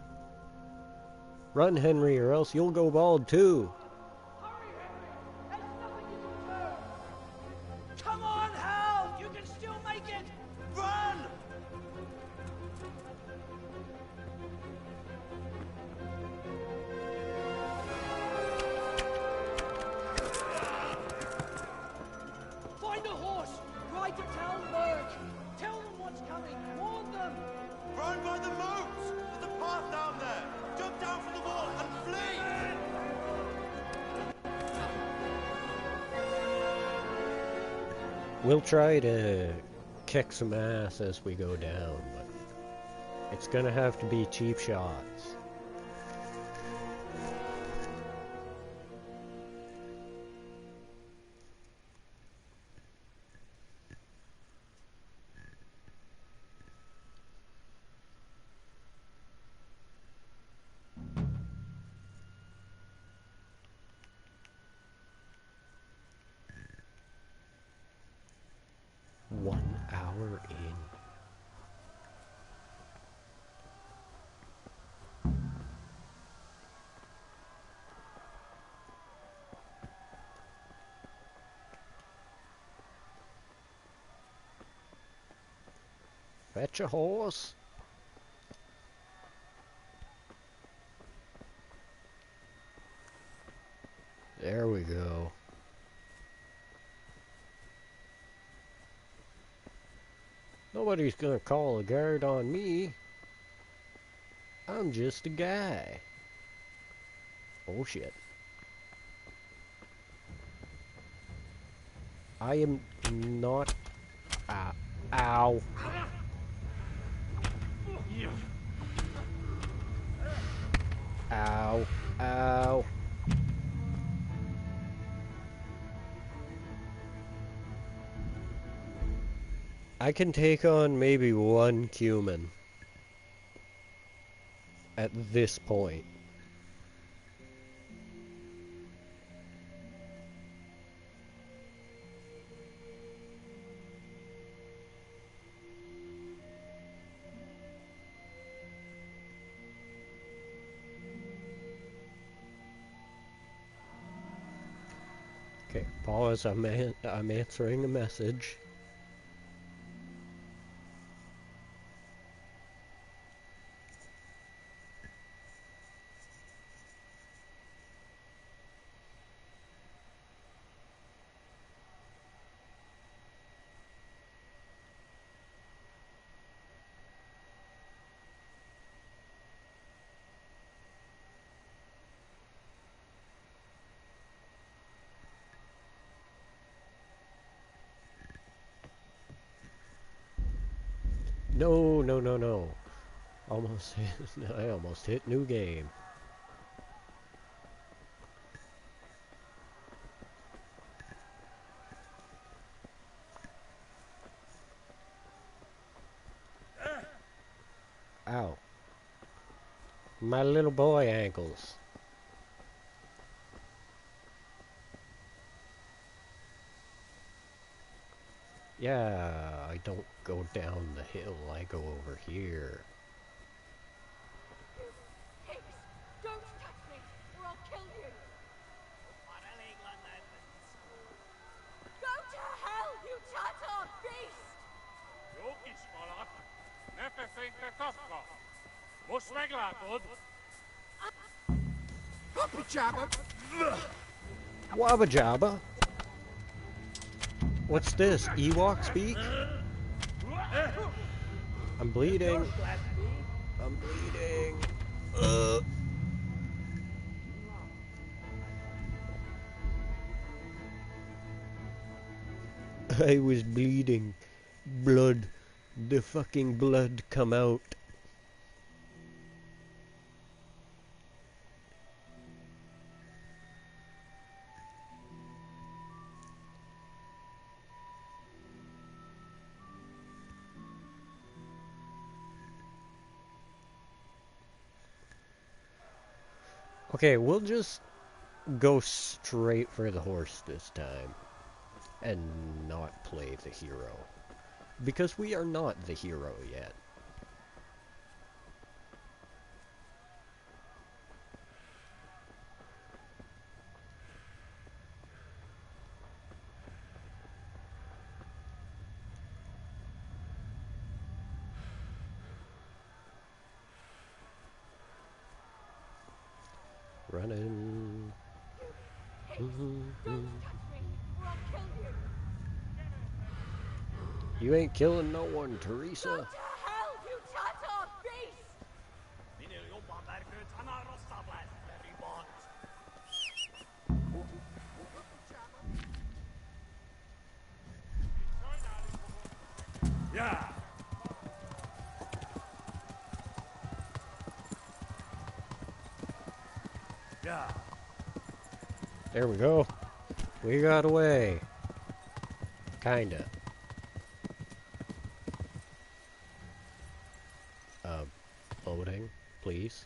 Run, Henry, or else you'll go bald too. Come on, Hal! You can still make it! Run! Find a horse! Ride to Talberg! Tell them what's coming! Warn them! Run by the moats! There's a path down there! Jump down from the wall and flee! We'll try to kick some ass as we go down, but it's gonna have to be cheap shots. Hour in. Fetch a horse. There we go. Nobody's gonna call a guard on me. I'm just a guy. Oh shit. I am not... Ow. Ow. Ow. I can take on maybe one human at this point. Okay, pause. I'm answering a message. No, no, no, no. Almost hit, I almost hit new game. Ow. My little boy ankles. Yeah, I don't go down the hill, I go over here. Pigs! Don't touch me, or I'll kill you! Go to hell, you Tatar beast! Joki smalak, nefefenke kafka. Musmegla bud. Puppy Jabba! Wabba Jabba? What's this? Ewok speak? I'm bleeding. I'm bleeding. I was bleeding. Blood. The fucking blood come out. Okay, we'll just go straight for the horse this time and not play the hero. Because we are not the hero yet. Running. You ain't killing no one, Teresa. Go to hell, you Tatar beast! Yeah. Yeah. There we go. We got away. Kinda. Loading, please.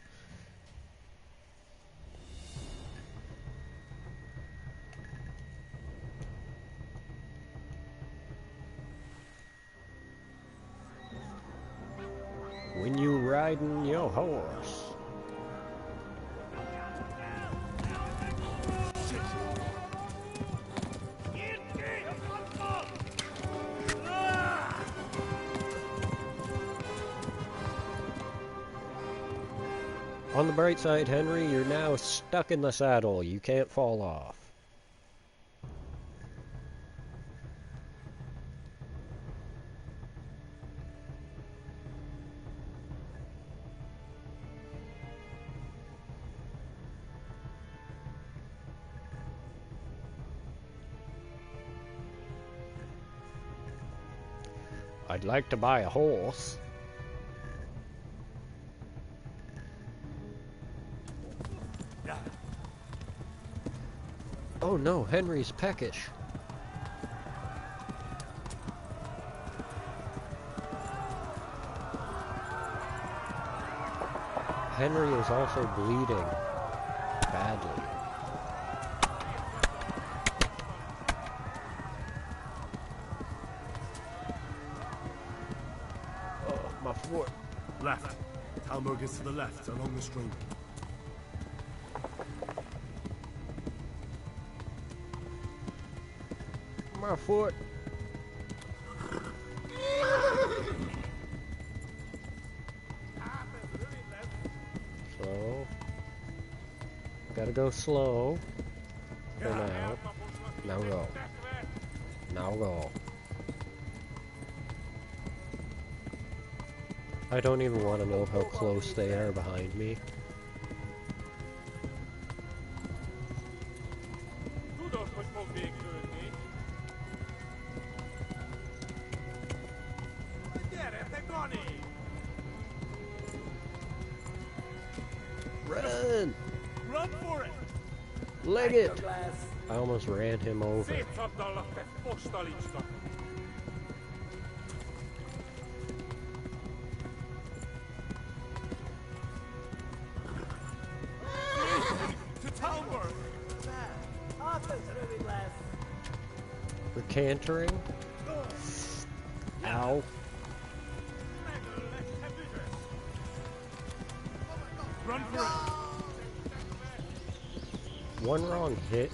When you riding your horse. On the bright side, Henry, you're now stuck in the saddle. You can't fall off. I'd like to buy a horse. Oh no, Henry's peckish. Henry is also bleeding badly. Oh, my foot. Left. Talmberg is to the left, along the stream. My foot. Slow. Gotta go slow. For now. Now go. Now go. I don't even want to know how close they are behind me. Run! Run for it! Leg it! I almost ran him over. We're cantering. Ow. Run for it! One wrong hit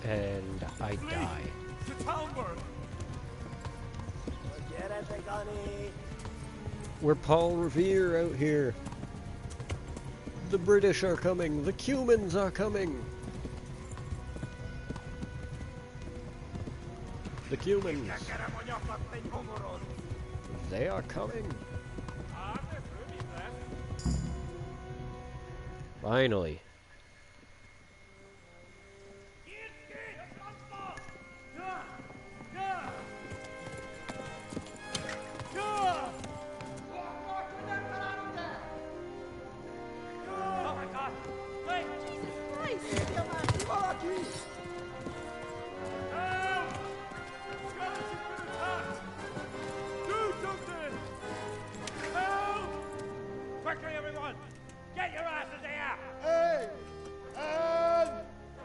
and I die. To Talmberg! We're Paul Revere out here. The British are coming. The Cumans are coming. The Cumans. They are coming. Finally.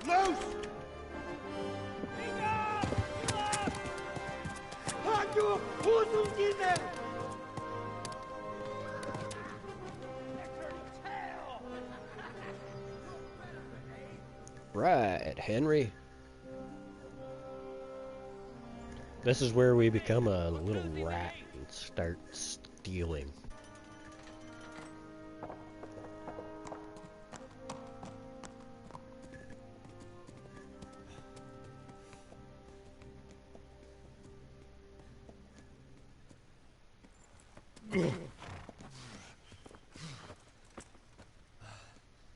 Loose! Hanno Hosungine! Right, Henry. This is where we become a little rat and start stealing.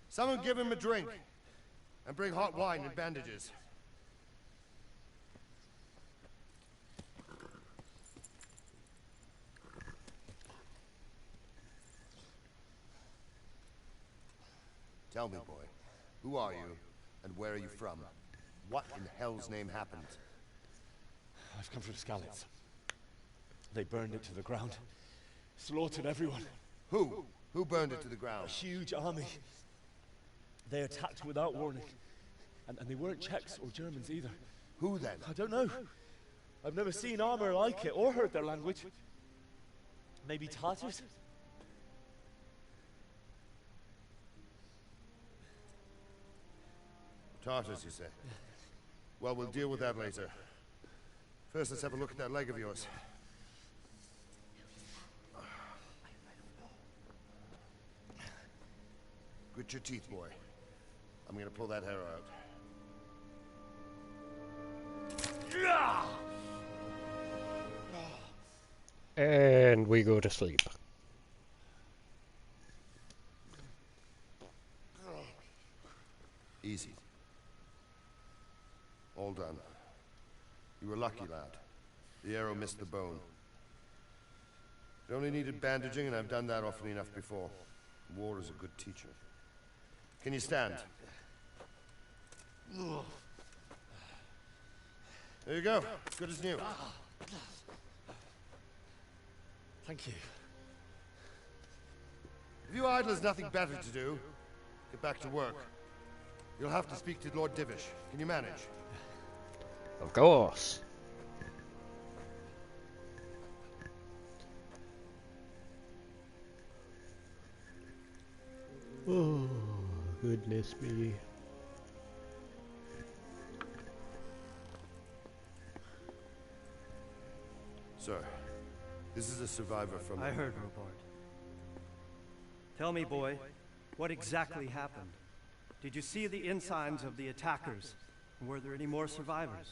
Someone give him a drink. And bring hot wine and bandages. Tell me, boy, who are you, and where are you from? What in hell's name happened? I've come from Skalitz. They burned it to the ground. Slaughtered everyone. Who? Who burned it to the ground? A huge army. They attacked without warning. And they weren't Czechs or Germans either. Who then? I don't know. I've never seen armor like it or heard their language. Maybe Tartars? Tartars, you say? Well, we'll deal with that later. First, let's have a look at that leg of yours. Grit your teeth, boy. I'm gonna pull that hair out. And we go to sleep. Easy. All done. You were lucky, lad. The arrow missed the bone. It only needed bandaging, and I've done that often enough before. War is a good teacher. Can you stand? There you go. Good as new. Thank you. If you idlers nothing better to do, get back to work. You'll have to speak to Lord Divish. Can you manage? Of course. Oh, goodness me. Sir, this is a survivor from... I heard, Robard. Tell me, boy, what exactly happened? Did you see the ensigns of the attackers? And were there any more survivors?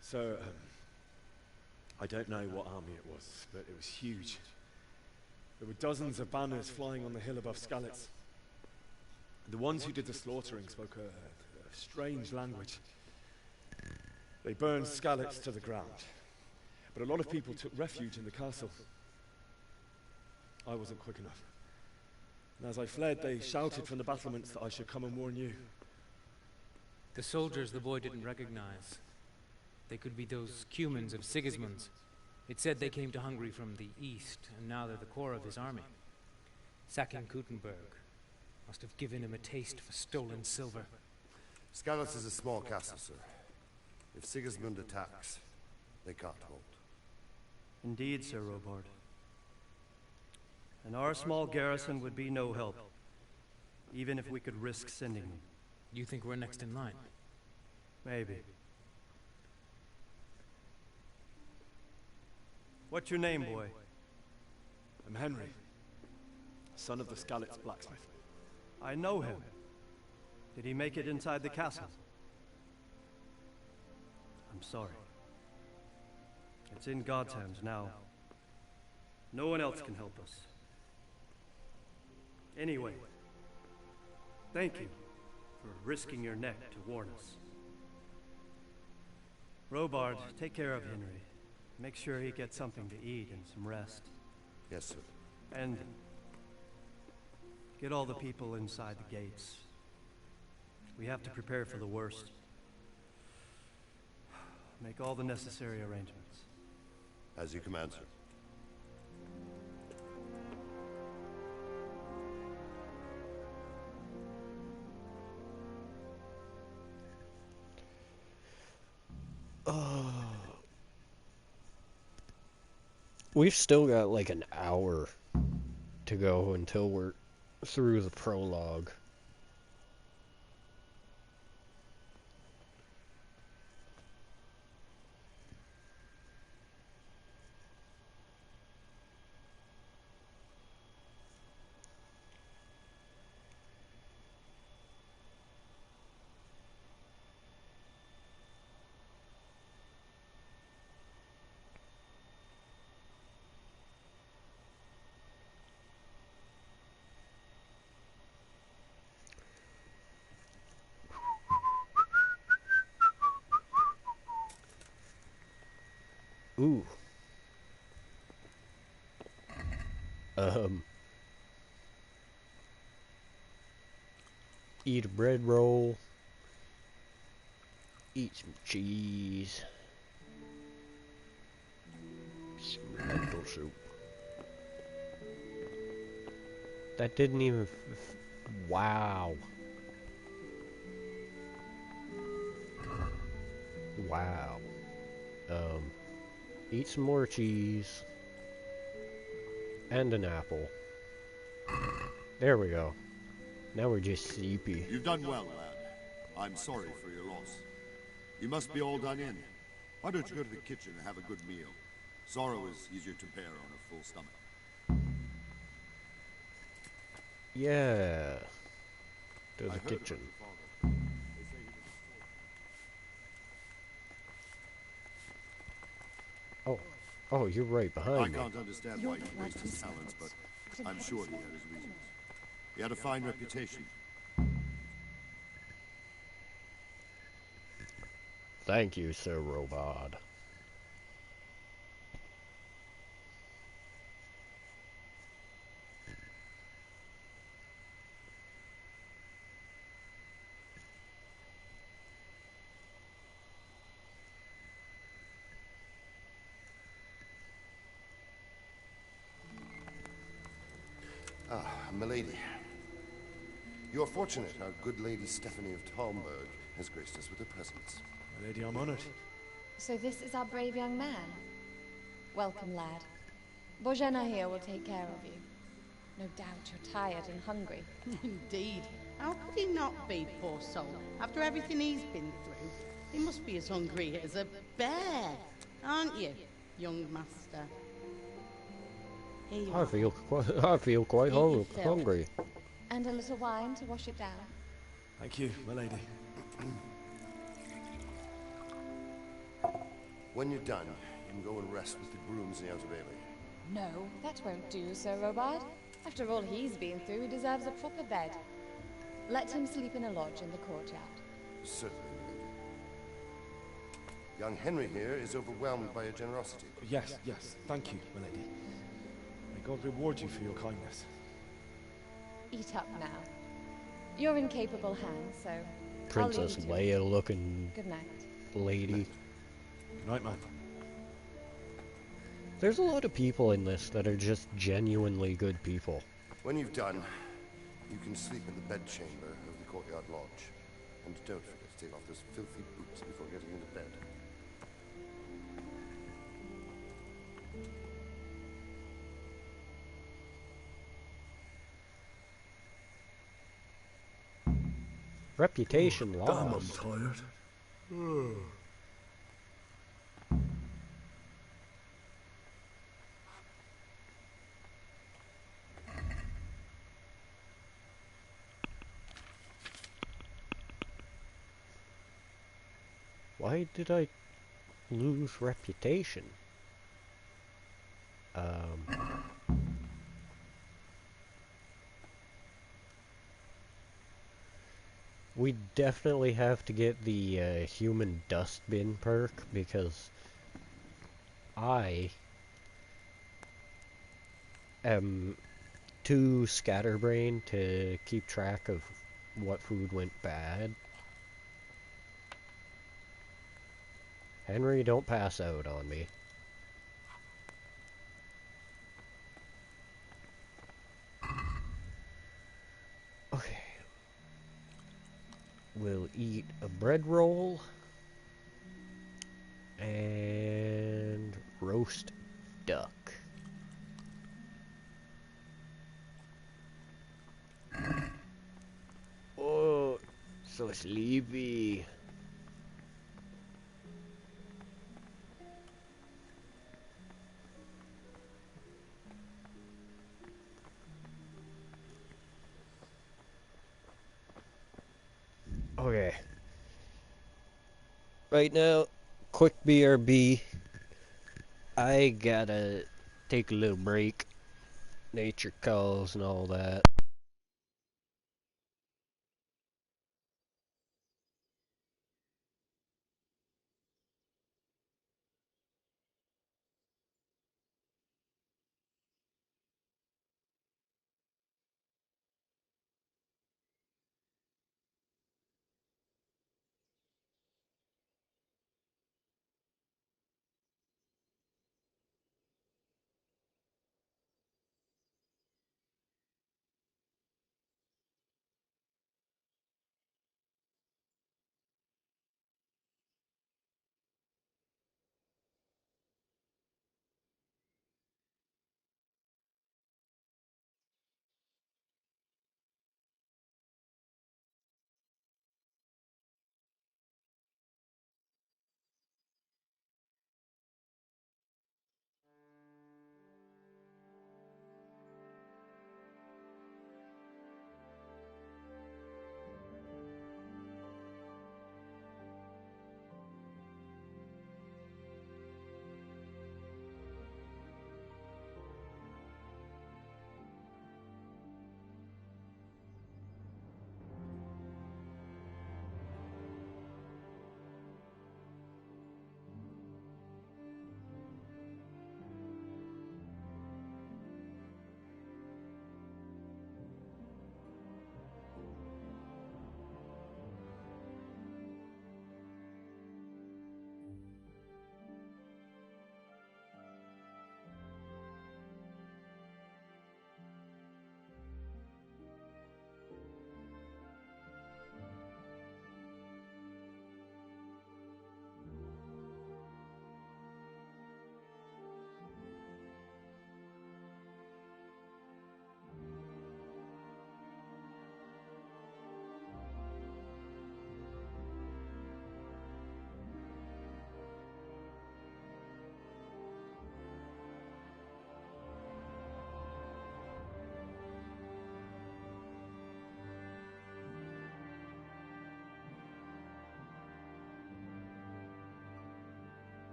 So, I don't know what army it was, but it was huge. There were dozens of banners flying on the hill above Skalitz. The ones who did the slaughtering spoke a strange language. They burned Skalitz to the ground. But a lot of people took refuge in the castle. I wasn't quick enough. And as I fled, they shouted from the battlements that I should come and warn you. The soldiers the boy didn't recognize. They could be those Cumans of Sigismund's. It said they came to Hungary from the east, and now they're the core of his army. Sacking Kuttenberg must have given him a taste for stolen silver. Skalitz is a small castle, sir. If Sigismund attacks, they can't hold. Indeed, Sir Robard. And our small garrison would be no help, even if we could risk sending them. You think we're next in line? Maybe. What's your name, boy? I'm Henry, son of the Skalitz blacksmith. I know him. Did he make it inside the castle? I'm sorry. It's in God's hands now. No one else can help us. Anyway, thank you for risking your neck to warn us. Robard, take care of Henry. Make sure he gets something to eat and some rest. Yes, sir. And get all the people inside the gates. We have to prepare for the worst. Make all the necessary arrangements. As you command, sir. We've still got like an hour to go until we're through the prologue. Ooh. Eat a bread roll. Eat some cheese. Some lentil soup. That didn't even... wow. Wow. Eat some more cheese. And an apple. There we go. Now we're just sleepy. You've done well, lad. I'm sorry for your loss. You must be all done in. Why don't you go to the kitchen and have a good meal? Sorrow is easier to bear on a full stomach. Yeah. To the kitchen. Oh. Oh, you're right behind me. I can't understand why he wasted his talents, but I'm sure he had his reasons. He had a fine reputation. Thank you, Sir Robot. Ah, milady. You are fortunate our good lady Stephanie of Talmberg has graced us with her presence. My lady, I'm honored. So this is our brave young man? Welcome, lad. Bojana here will take care of you. No doubt you're tired and hungry. Indeed. How could he not be, poor soul? After everything he's been through, he must be as hungry as a bear, aren't you, young master? Here you are. I feel quite hungry. And a little wine to wash it down. Thank you, my lady. When you're done, you can go and rest with the grooms in the outer bailey. No, that won't do, Sir Robard. After all he's been through, he deserves a proper bed. Let him sleep in a lodge in the courtyard. Certainly, milady. Young Henry here is overwhelmed by your generosity. Yes, yes. Thank you, my lady. May God reward you for your kindness. Eat up now. You're in capable hands, so Princess Leia looking good night. Lady. Good night, man. There's a lot of people in this that are just genuinely good people. When you've done, you can sleep in the bedchamber of the courtyard lodge. And don't forget to take off those filthy boots before getting into bed. Reputation Damn, lost. I'm tired. Why did I lose reputation? We definitely have to get the human dustbin perk because I am too scatterbrained to keep track of what food went bad. Henry, don't pass out on me. Okay. We'll eat a bread roll and roast duck. So sleepy. Okay. Right now, quick BRB. I gotta take a little break. Nature calls and all that.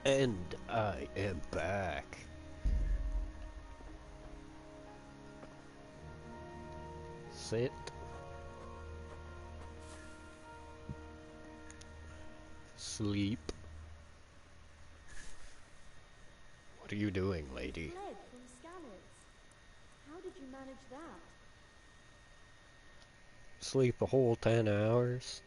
And I am back. Sit. Sleep. What are you doing, lady? Fled from Scanners. How did you manage that? Sleep a whole 10 hours.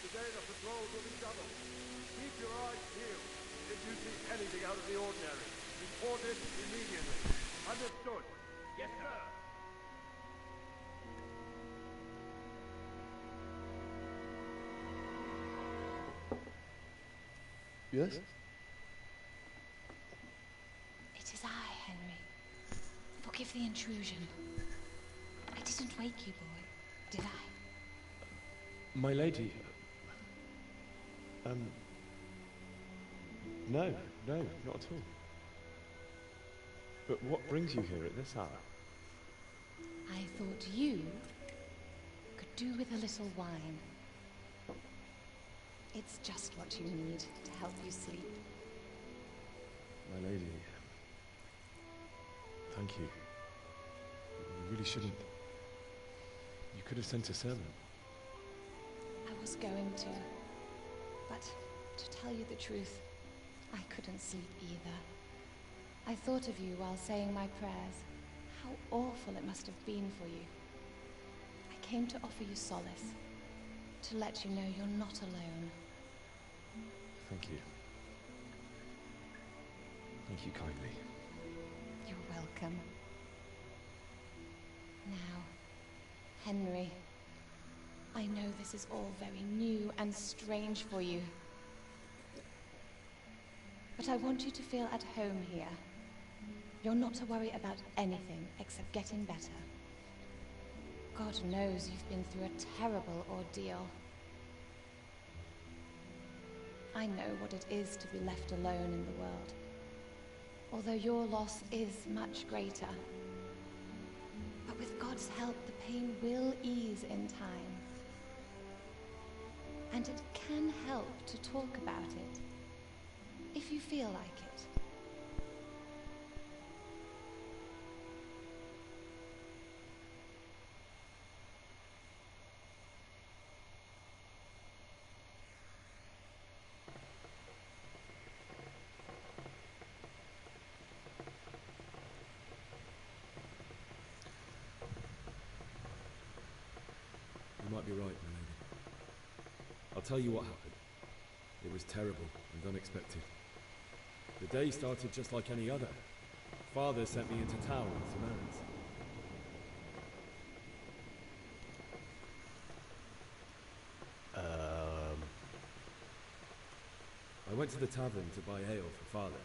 Today the patrols will be doubled. Keep your eyes peeled. If you see anything out of the ordinary, report it immediately. Understood? Yes, sir. Yes? It is I, Henry. Forgive the intrusion. I didn't wake you, boy, did I? My lady... No, not at all. But what brings you here at this hour? I thought you could do with a little wine. It's just what you need to help you sleep. My lady... Thank you. You really shouldn't... You could have sent a servant. I was going to, but to tell you the truth, I couldn't sleep either. I thought of you while saying my prayers. How awful it must have been for you. I came to offer you solace, to let you know you're not alone. Thank you. Thank you kindly. You're welcome. Now, Henry, I know this is all very new and strange for you. But I want you to feel at home here. You're not to worry about anything except getting better. God knows you've been through a terrible ordeal. I know what it is to be left alone in the world. Although your loss is much greater. But with God's help, the pain will ease in time. And it can help to talk about it, if you feel like it. You might be right, my lady. I'll tell you what happened. It was terrible and unexpected. The day started just like any other. Father sent me into town with some errands. I went to the tavern to buy ale for Father.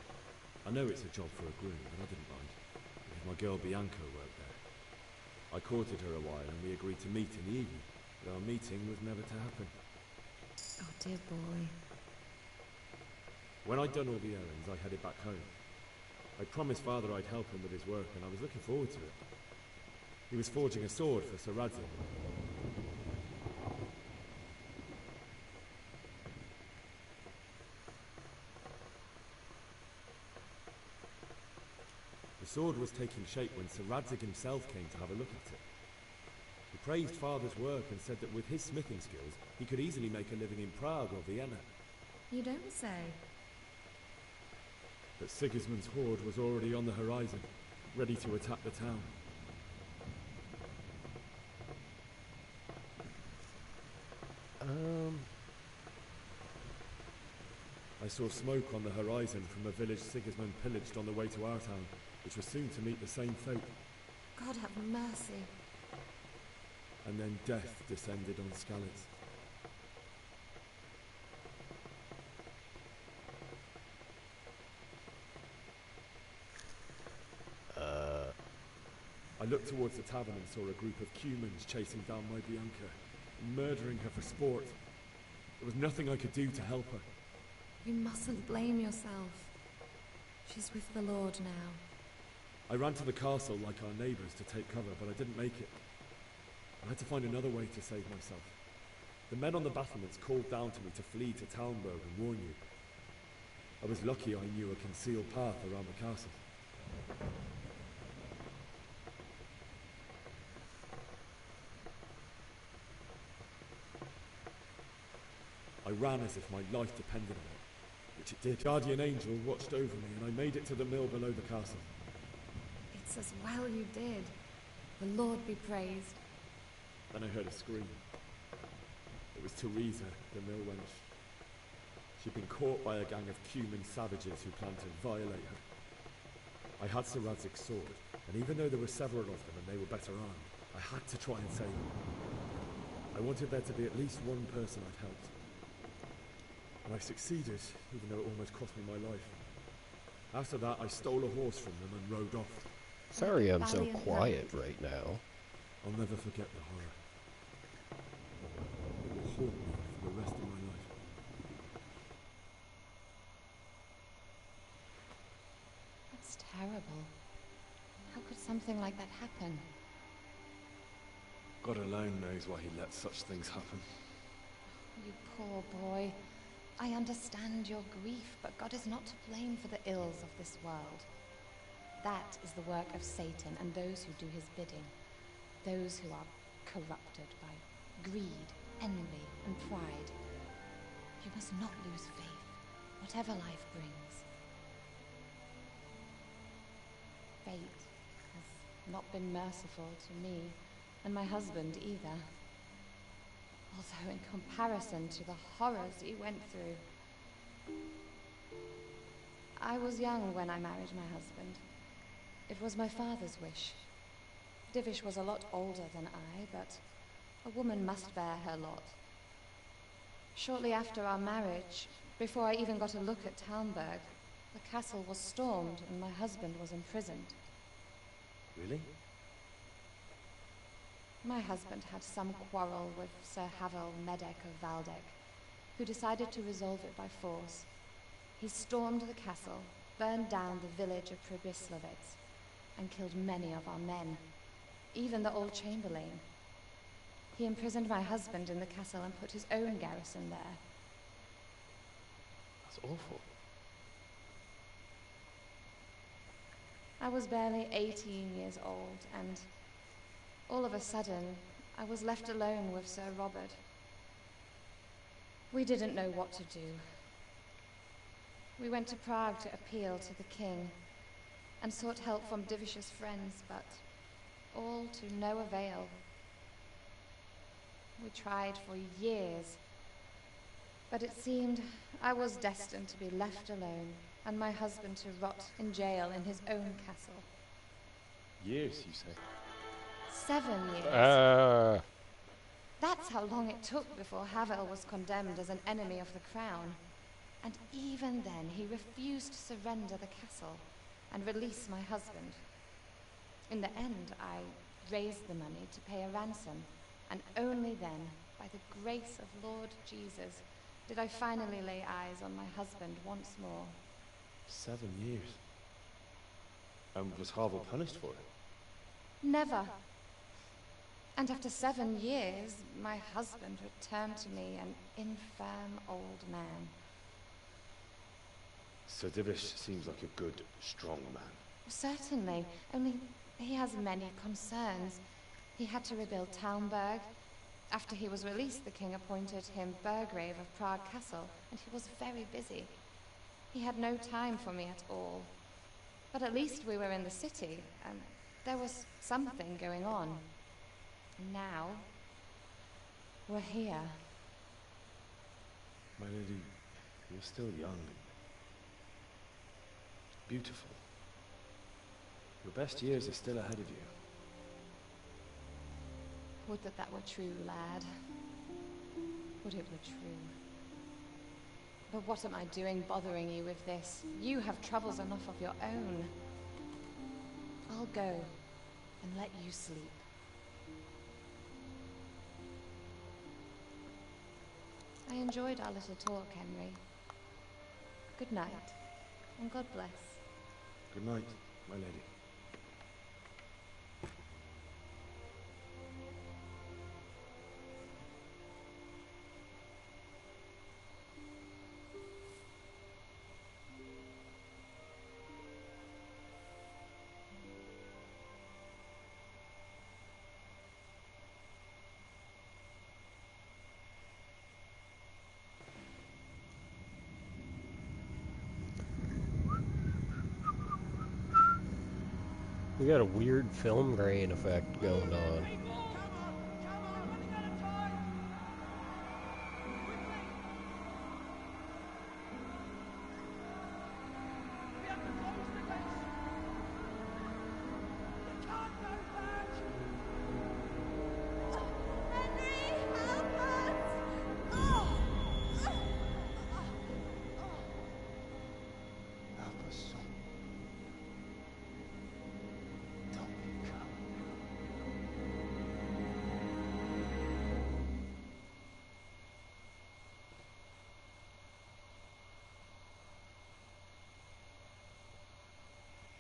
I know it's a job for a groom, but I didn't mind, because my girl Bianca worked there. I courted her a while and we agreed to meet in the evening, but our meeting was never to happen. Oh, dear boy. When I'd done all the errands, I headed back home. I promised Father I'd help him with his work, and I was looking forward to it. He was forging a sword for Sir Radzig. The sword was taking shape when Sir Radzig himself came to have a look at it. He praised Father's work and said that with his smithing skills, he could easily make a living in Prague or Vienna. You don't say. But Sigismund's horde was already on the horizon, ready to attack the town. I saw smoke on the horizon from a village Sigismund pillaged on the way to our town, which was soon to meet the same fate. God have mercy. And then death descended on Skalitz. I looked towards the tavern and saw a group of humans chasing down my Bianca, and murdering her for sport. There was nothing I could do to help her. You mustn't blame yourself. She's with the Lord now. I ran to the castle like our neighbours to take cover, but I didn't make it. I had to find another way to save myself. The men on the battlements called down to me to flee to Talmberg and warn you. I was lucky I knew a concealed path around the castle. I ran as if my life depended on it, which it did. Guardian Angel watched over me, and I made it to the mill below the castle. It's as well you did. The Lord be praised. Then I heard a scream. It was Teresa, the mill wench. She'd been caught by a gang of Cuman savages who planned to violate her. I had Sir Radzig's sword, and even though there were several of them and they were better armed, I had to try and save them. I wanted there to be at least one person I'd helped. And I succeeded, even though it almost cost me my life. After that, I stole a horse from them and rode off. Sorry I'm so quiet right now. I'll never forget the horror. It will haunt me for the rest of my life. That's terrible. How could something like that happen? God alone knows why he lets such things happen. You poor boy. I understand your grief, but God is not to blame for the ills of this world. That is the work of Satan and those who do his bidding. Those who are corrupted by greed, envy, and pride. You must not lose faith, whatever life brings. Fate has not been merciful to me, and my husband either. Although in comparison to the horrors he went through. I was young when I married my husband. It was my father's wish. Divish was a lot older than I, but a woman must bear her lot. Shortly after our marriage, before I even got a look at Talmberg, the castle was stormed and my husband was imprisoned. Really? My husband had some quarrel with Sir Havel Medek of Valdek, who decided to resolve it by force. He stormed the castle, burned down the village of Pribyslavitz, and killed many of our men, even the old chamberlain. He imprisoned my husband in the castle and put his own garrison there. That's awful. I was barely 18 years old, and all of a sudden, I was left alone with Sir Robert. We didn't know what to do. We went to Prague to appeal to the king, and sought help from Divish's friends, but all to no avail. We tried for years, but it seemed I was destined to be left alone, and my husband to rot in jail in his own castle. Years, you say? 7 years. That's how long it took before Havel was condemned as an enemy of the crown. And even then, he refused to surrender the castle and release my husband. In the end, I raised the money to pay a ransom, and only then, by the grace of Lord Jesus, did I finally lay eyes on my husband once more. 7 years? And was Havel punished for it? Never. And after 7 years, my husband returned to me an infirm old man. Sir Divish seems like a good, strong man. Certainly, only he has many concerns. He had to rebuild Talmberg. After he was released, the king appointed him Burgrave of Prague Castle, and he was very busy. He had no time for me at all. But at least we were in the city, and there was something going on. Now, we're here. My lady, you're still young. Beautiful. Your best years are still ahead of you. Would that that were true, lad. Would it were true. But what am I doing bothering you with this? You have troubles enough of your own. I'll go. and let you sleep. I enjoyed our little talk, Henry. Good night, and God bless. Good night, my lady. We got a weird film grain effect going on.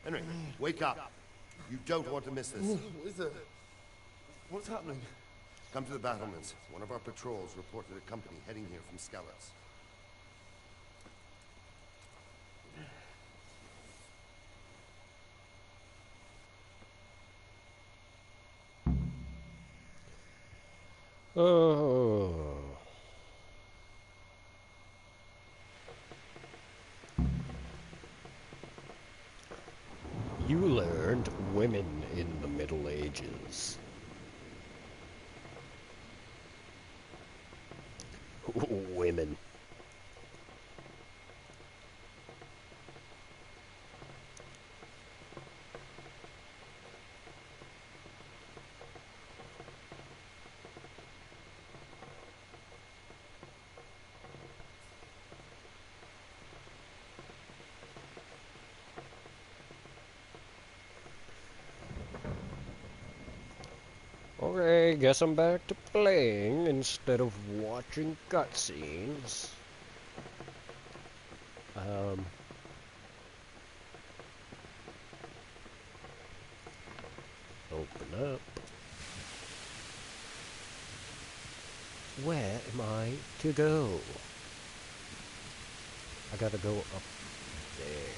Henry, wake up. You don't want to miss this. What is it? What's happening? Come to the battlements. One of our patrols reported a company heading here from Skalitz. Oh. You learned women in the Middle Ages. Women. Okay, guess I'm back to playing instead of watching cutscenes. Open up. Where am I to go? I gotta go up there.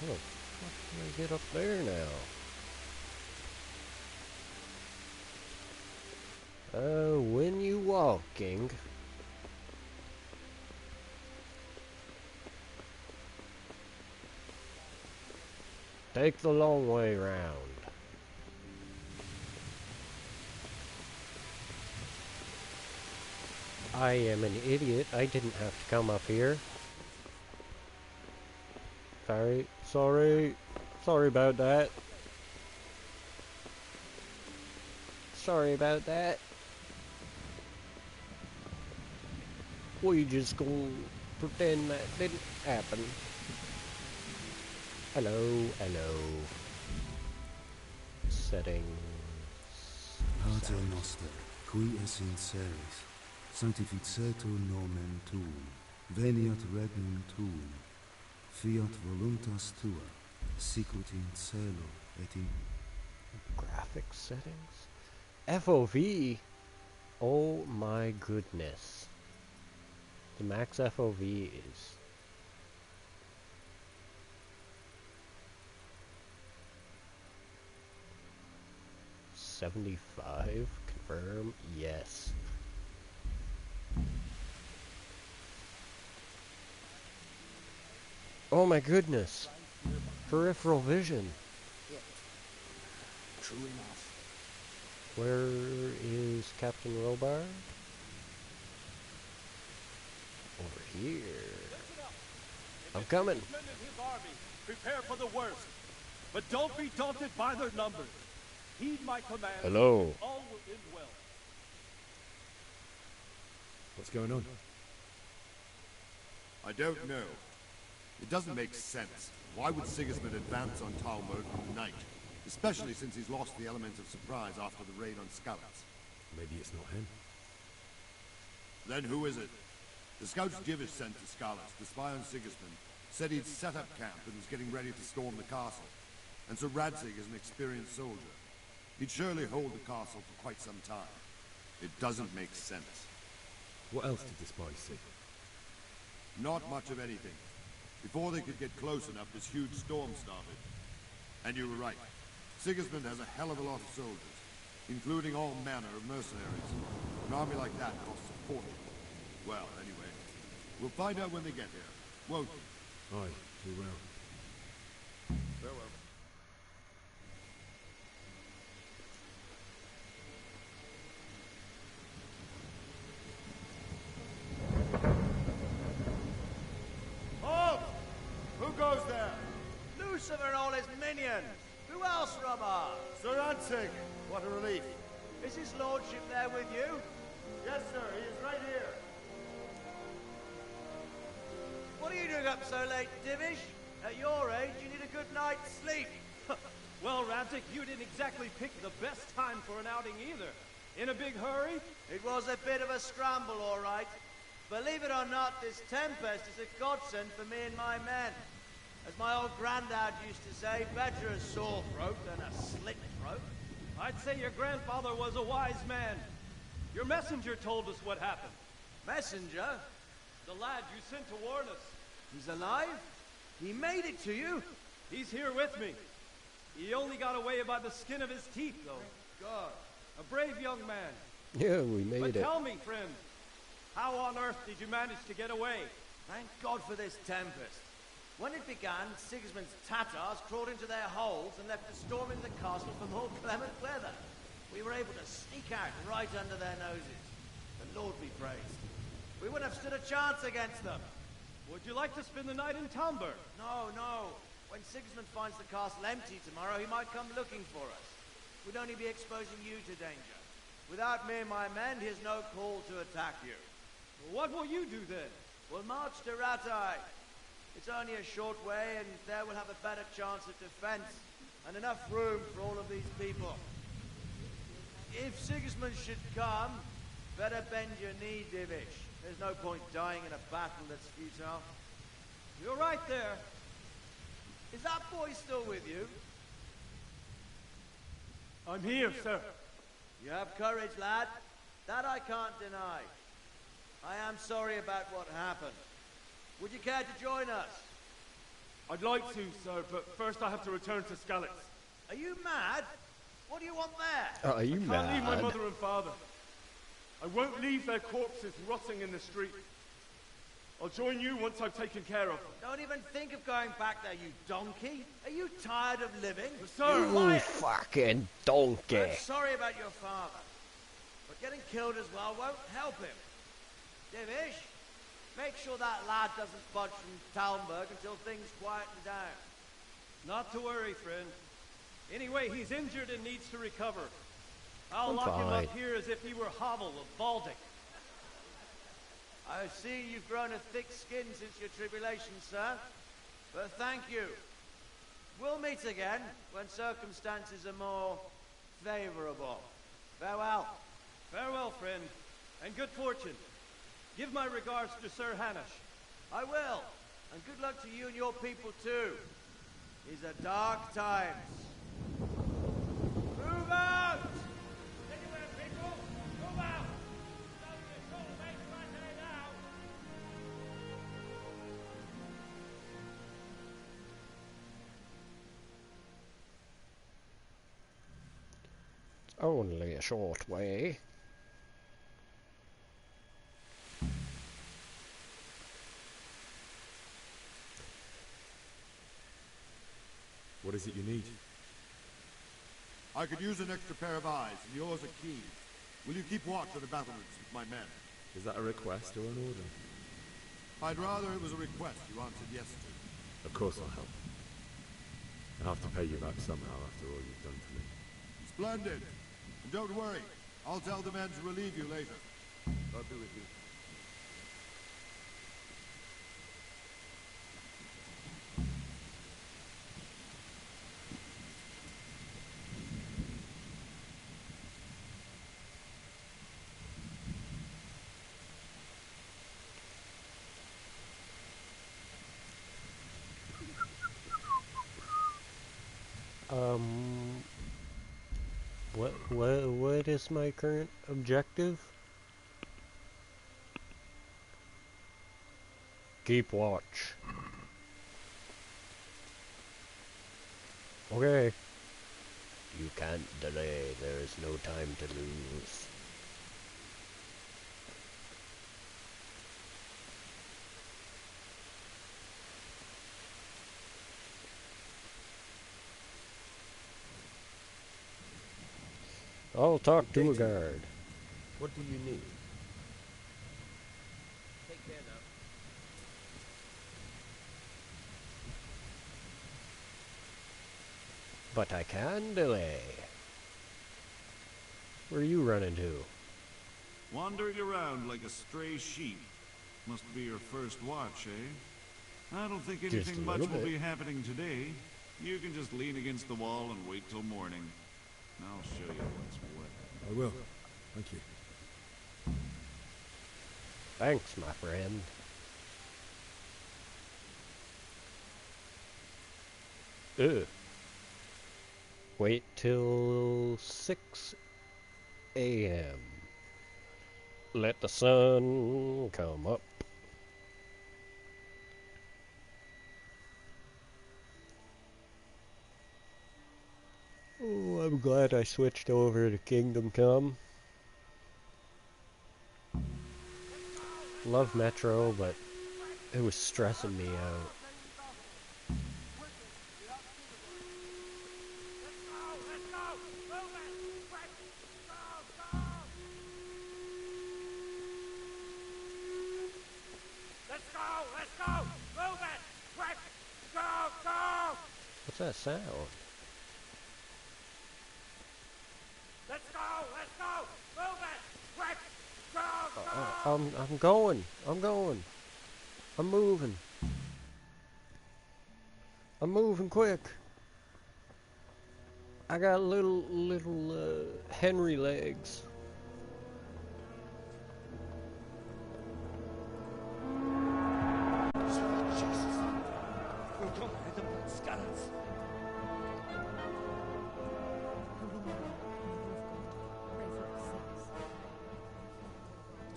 Oh, how can I get up there now? When you walking, take the long way round. I am an idiot. I didn't have to come up here. Sorry about that. Sorry about that. We just gonna pretend that didn't happen. Hello. Settings. Pater noster, qui es in celis, sanctificetur nomen tuum, veniat regnum tuum, fiat voluntas tua, sicut in cielo et in... Graphics settings? FOV? Oh my goodness. The max FOV is... $75? Confirm? Yes. Oh my goodness. Peripheral vision. True enough. Where is Captain Robar? Over here. I'm coming. Men in his army, prepare for the worst. But don't be daunted by their numbers. Heed my command. Hello. All will end well. What's going on? I don't know. It doesn't make sense. Why would Sigismund advance on Talmud in the night? Especially since he's lost the element of surprise after the raid on Skalitz. Maybe it's not him. Then who is it? The scouts Divish sent to Skalitz to spy on Sigismund said he'd set up camp and was getting ready to storm the castle. And so Radzig is an experienced soldier. He'd surely hold the castle for quite some time. It doesn't make sense. What else did the spies see? Not much of anything. Before they could get close enough, this huge storm started. And you were right. Sigismund has a hell of a lot of soldiers, including all manner of mercenaries. An army like that costs a fortune. Well, anyway, we'll find out when they get here, won't we? Aye, we will. Farewell. Halt! Who goes there? Lucifer and all his minions. Who else, Robber? Sir Radzig, what a relief. Is his lordship there with you? Yes, sir, he is right here. What are you doing up so late, Divish? At your age, you need a good night's sleep. Well, Radzig, you didn't exactly pick the best time for an outing either. In a big hurry? It was a bit of a scramble, all right. Believe it or not, this tempest is a godsend for me and my men. As my old granddad used to say, better a sore throat than a slit throat. I'd say your grandfather was a wise man. Your messenger told us what happened. Messenger? The lad you sent to warn us. He's alive? He made it to you? He's here with me. He only got away by the skin of his teeth, though. God. A brave young man. Yeah, we made But it. tell me, friend, how on earth did you manage to get away? Thank God for this tempest. When it began, Sigismund's Tatars crawled into their holes and left us storming the castle for more clement weather. We were able to sneak out right under their noses. The Lord be praised. We wouldn't have stood a chance against them. Would you like to spend the night in Talmberg? No, no. When Sigismund finds the castle empty tomorrow, he might come looking for us. We'd only be exposing you to danger. Without me and my men, he has no call to attack you. Well, what will you do then? We'll march to Ratai. It's only a short way, and there we'll have a better chance of defense, and enough room for all of these people. If Sigismund should come, better bend your knee, Divish. There's no point dying in a battle that's futile. You're right there. Is that boy still with you? I'm here, sir. You have courage, lad. That I can't deny. I am sorry about what happened. Would you care to join us? I'd like to, sir, but first I have to return to Skalitz. Are you mad? What do you want there? Are you I can't leave my mad? mother and father. I won't leave their corpses rotting in the street. I'll join you once I've taken care of them. Don't even think of going back there, you donkey. Are you tired of living? Sir! You fucking donkey. I'm sorry about your father, but getting killed as well won't help him. Divish, make sure that lad doesn't budge from Talmberg until things quieten down. Not to worry, friend. Anyway, he's injured and needs to recover. I'll I'm lock him fine. up here as if he were Hovel of Baldic. I see you've grown a thick skin since your tribulation, sir. But thank you. We'll meet again when circumstances are more favorable. Farewell. Farewell, friend, and good fortune. Give my regards to Sir Hanush. I will. And good luck to you and your people, too. These are dark times. Move out! Anywhere, people! Move out! Don't be so late right there now! Only a short way. What is it you need? I could use an extra pair of eyes, and yours are keen. Will you keep watch of the battlements with my men? Is that a request or an order? I'd rather it was a request you answered yes to. Of course I'll help. I'll have to pay you back somehow after all you've done for me. Splendid. And don't worry, I'll tell the men to relieve you later. God be with you. What is my current objective? Keep watch. Okay. You can't delay. There is no time to lose. I'll talk to a guard. What do you need? Take care now. But I can delay. Where are you running to? Wandering around like a stray sheep. Must be your first watch, eh? I don't think anything much will be happening today. You can just lean against the wall and wait till morning. I'll show you what's what. I will. Thank you. Thanks, my friend. Ugh. Wait till 6 a.m. Let the sun come up. Oh, I'm glad I switched over to Kingdom Come. Love Metro, but it was stressing me out. What's that sound? Let's go, move it, quick, go. I'm going, I'm moving. I'm moving quick. I got little Henry legs.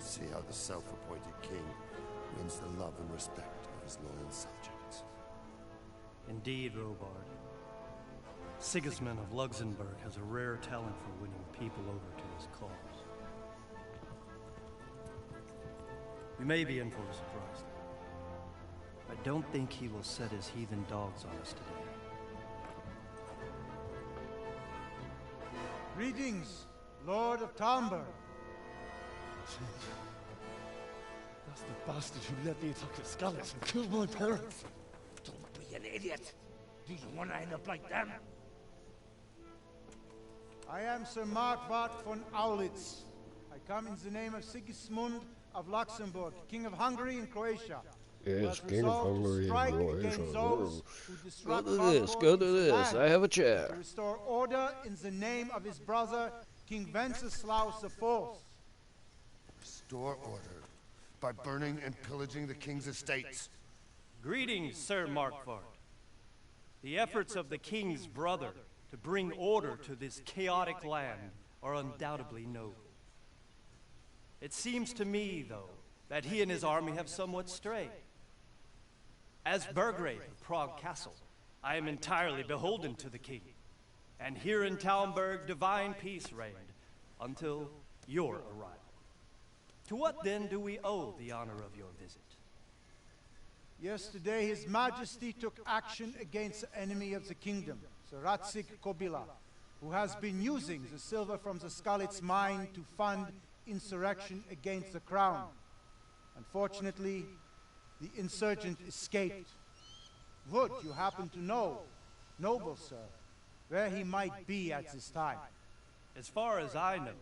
See how the self-appointed king wins the love and respect of his loyal subjects. Indeed, Robard. Sigismund of Luxembourg has a rare talent for winning people over to his cause. We may be in for a surprise. I don't think he will set his heathen dogs on us today. Greetings, Lord of Talmberg. That's the bastard who led the attack at Skalitz and killed my parents. Don't be an idiot. Do you want to end up like them? I am Sir Markwart von Aulitz. I come in the name of Sigismund of Luxembourg, King of Hungary and Croatia. Yes, King of Hungary and Croatia. Go Go to this. I have a chair. To restore order in the name of his brother, King Wenceslaus IV. Restore order by burning and pillaging the king's estates. Greetings, Sir Markwart. The efforts of the king's brother to bring order to this chaotic land are undoubtedly noble. It seems to me, though, that he and his army have somewhat strayed. As Burgrave of Prague Castle, I am entirely beholden to the king. And here in Talmberg, divine peace reigned until your arrival. To what then do we owe the honor of your visit? Yesterday, His Majesty took action against the enemy of the kingdom, Sir Radzik Kobila, who has been using the silver from the Skalitz mine to fund insurrection against the crown. Unfortunately, the insurgent escaped. Would you happen to know, noble sir, where he might be at this time? As far as I know,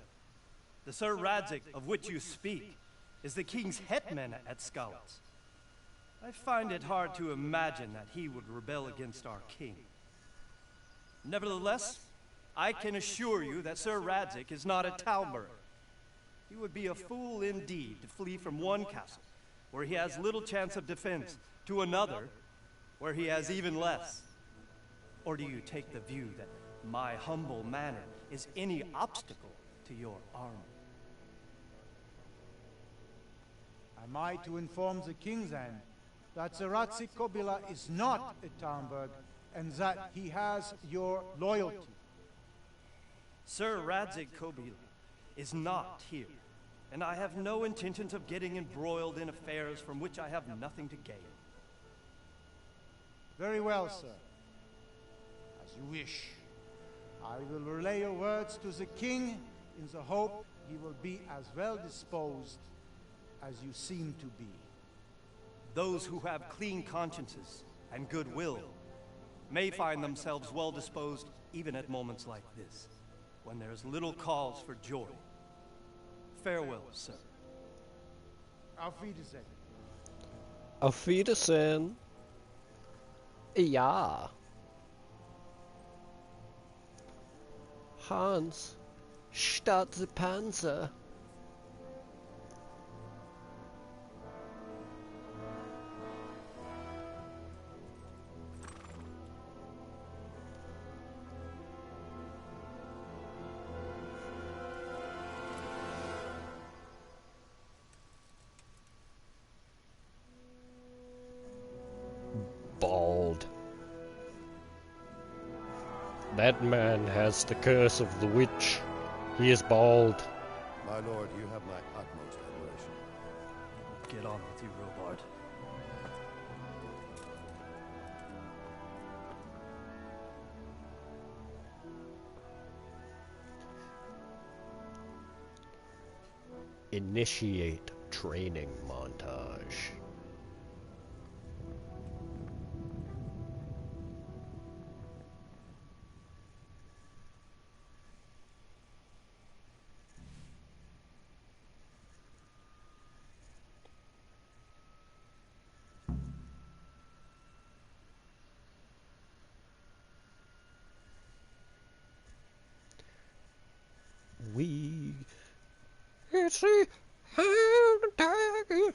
the Sir Radzik of which you speak is the king's hetman at Skalitz. I find it hard to imagine that he would rebel against our king. Nevertheless, I can assure you that Sir Radzik is not a Talmberg. He would be a fool indeed to flee from one castle, where he has little chance of defense, to another, where he has even less. Or do you take the view that my humble manner is any obstacle to your army? Am I to inform the king then that the Ratzik Kobila is not at Talmberg and that he has your loyalty? Sir Radzik Kobila is not here, and I have no intentions of getting embroiled in affairs from which I have nothing to gain. Very well, sir. As you wish. I will relay your words to the king in the hope he will be as well disposed as you seem to be. Those who have clean consciences and goodwill may find themselves well disposed even at moments like this, when there is little cause for joy. Farewell, sir. Auf Wiedersehen. Auf Wiedersehen. Ja. Hans, start the Panzer. Bald. That man has the curse of the witch. He is bald. My lord, you have my utmost admiration. Get on with you, Robard. Initiate training montage. We see how to tag it.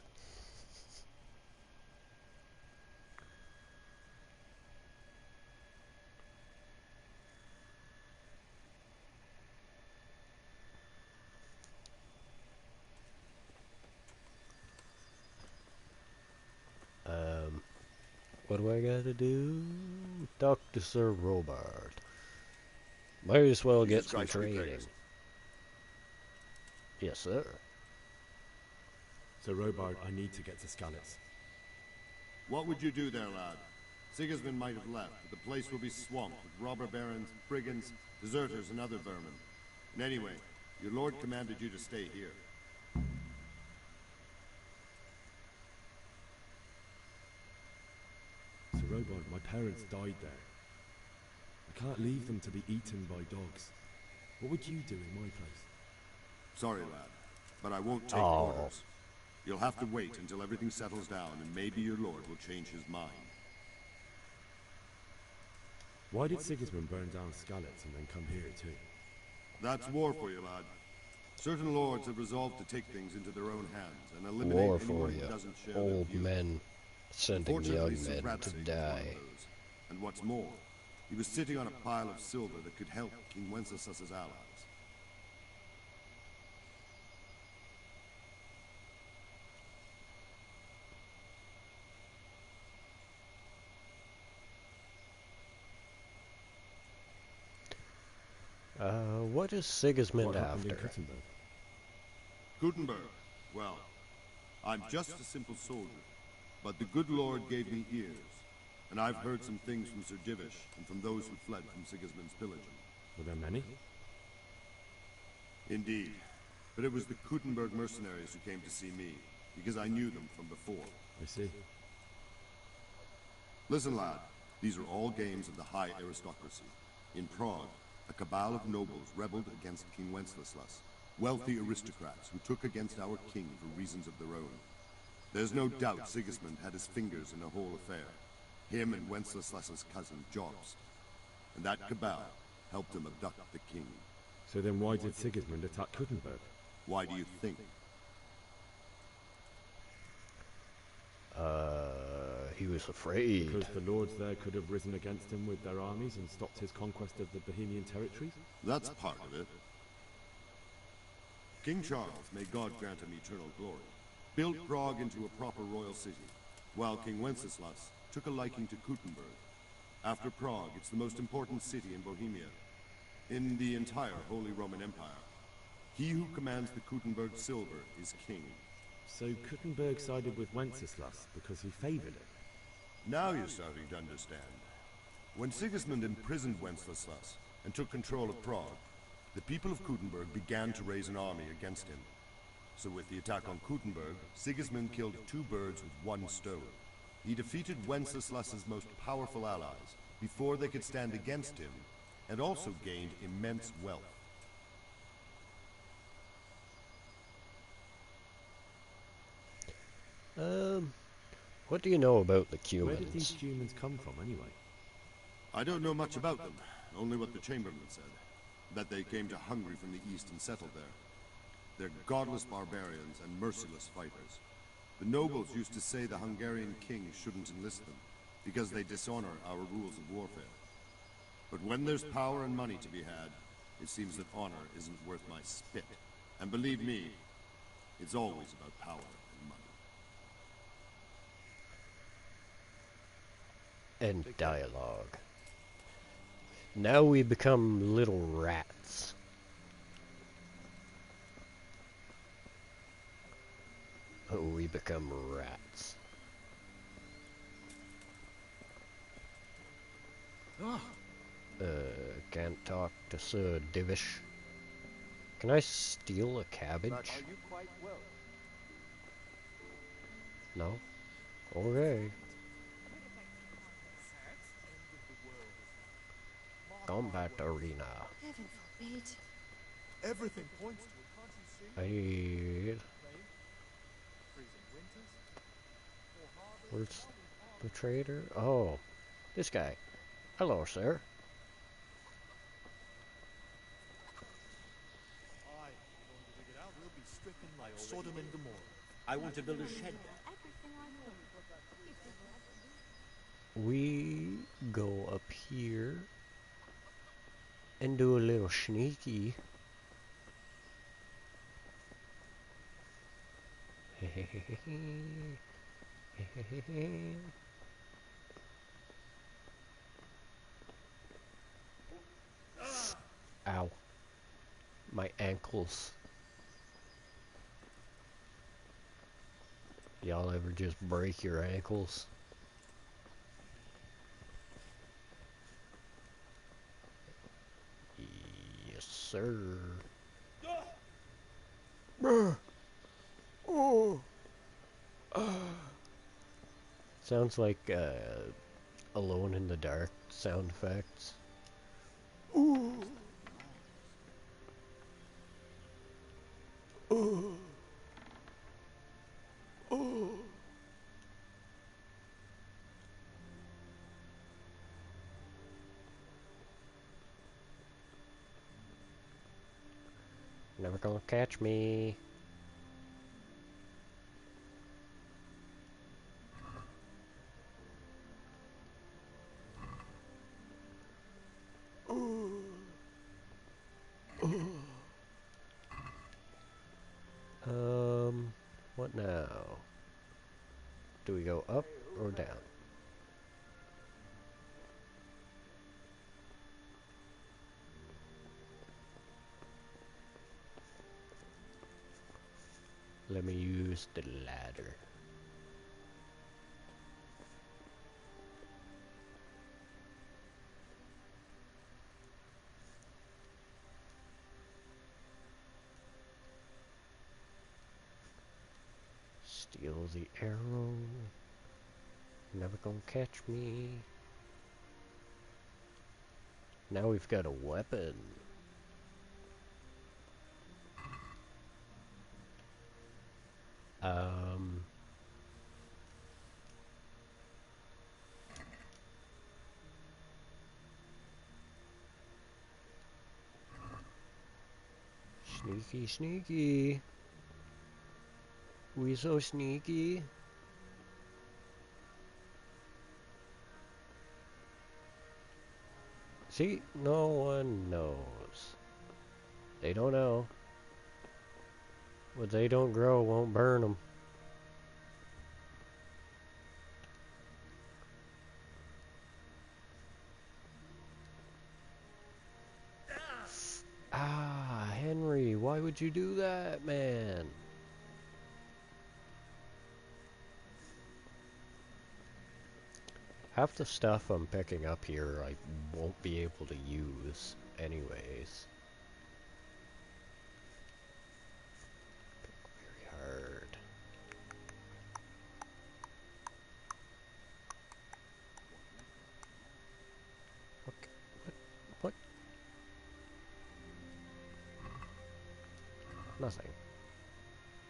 What do I gotta do? Talk to Sir Robard. Might as well get some training. Yes, sir. Sir Robard, I need to get to Skalitz. What would you do there, lad? Sigismund might have left, but the place will be swamped with robber barons, brigands, deserters, and other vermin. And anyway, your lord commanded you to stay here. Sir Robard, my parents died there. I can't leave them to be eaten by dogs. What would you do in my place? Sorry, lad, but I won't take Oh. orders. You'll have to wait until everything settles down, and maybe your lord will change his mind. Why did Sigismund burn down Skalitz and then come here too? That's war for you, lad. Certain lords have resolved to take things into their own hands and eliminate War for anyone you. who doesn't share their Old view. men sending Unfortunately, young Sir men to Radzik was one of die. those. And what's more, he was sitting on a pile of silver that could help King Wenceslas's allies. What is Sigismund What happened in after? Kuttenberg? Gutenberg, well, I'm just a simple soldier, but the good Lord gave me ears, and I've heard some things from Sir Divish and from those who fled from Sigismund's pillaging. Were there many? Indeed, but it was the Gutenberg mercenaries who came to see me, because I knew them from before. I see. Listen, lad, these are all games of the high aristocracy. In Prague, a cabal of nobles rebelled against King Wenceslas, wealthy aristocrats who took against our king for reasons of their own. There's no doubt Sigismund had his fingers in the whole affair. Him and Wenceslas's cousin, Jobst. And that cabal helped him abduct the king. So then why did Sigismund attack Kuttenberg? Why do you think? he was afraid. Because the lords there could have risen against him with their armies and stopped his conquest of the Bohemian territories? That's part of it. King Charles, may God grant him eternal glory, built Prague into a proper royal city, while King Wenceslas took a liking to Kuttenberg. After Prague, it's the most important city in Bohemia, in the entire Holy Roman Empire. He who commands the Kuttenberg silver is king. So Kuttenberg sided with Wenceslas because he favored it? Now you're starting to understand. When Sigismund imprisoned Wenceslas and took control of Prague, the people of Kuttenberg began to raise an army against him. So with the attack on Kuttenberg, Sigismund killed 2 birds with 1 stone. He defeated Wenceslas's most powerful allies before they could stand against him, and also gained immense wealth. What do you know about the Cumans? Where did these humans come from, anyway? I don't know much about them, only what the Chamberlain said. That they came to Hungary from the east and settled there. They're godless barbarians and merciless fighters. The nobles used to say the Hungarian king shouldn't enlist them, because they dishonor our rules of warfare. But when there's power and money to be had, it seems that honor isn't worth my spit. And believe me, it's always about power and money. And dialogue. Now we become little rats. Oh, we become rats. Can't talk to Sir Divish. Can I steal a cabbage? But are you quite well? No? Okay. Combat arena. Heaven forbid. Everything points to it, can't you see? I need... Where's the trader? Oh, this guy. Hello, sir. Sodom and Gomorrah. I want to build a shed. We go up here and do a little sneaky. Ow. My ankles. Y'all ever just break your ankles? Yes, sir. Oh. Sounds like Alone in the Dark sound effects. Ooh. Oh. Oh. Never gonna catch me. What now? Do we go up or down? Let me use the ladder. Steal the arrow. Never gonna catch me. Now we've got a weapon. Sneaky, sneaky. We so sneaky. See, no one knows. They don't know. What they don't grow won't burn them. Ah, Henry, why would you do that, man? Half the stuff I'm picking up here I won't be able to use anyways. Very hard. Okay, what? Nothing.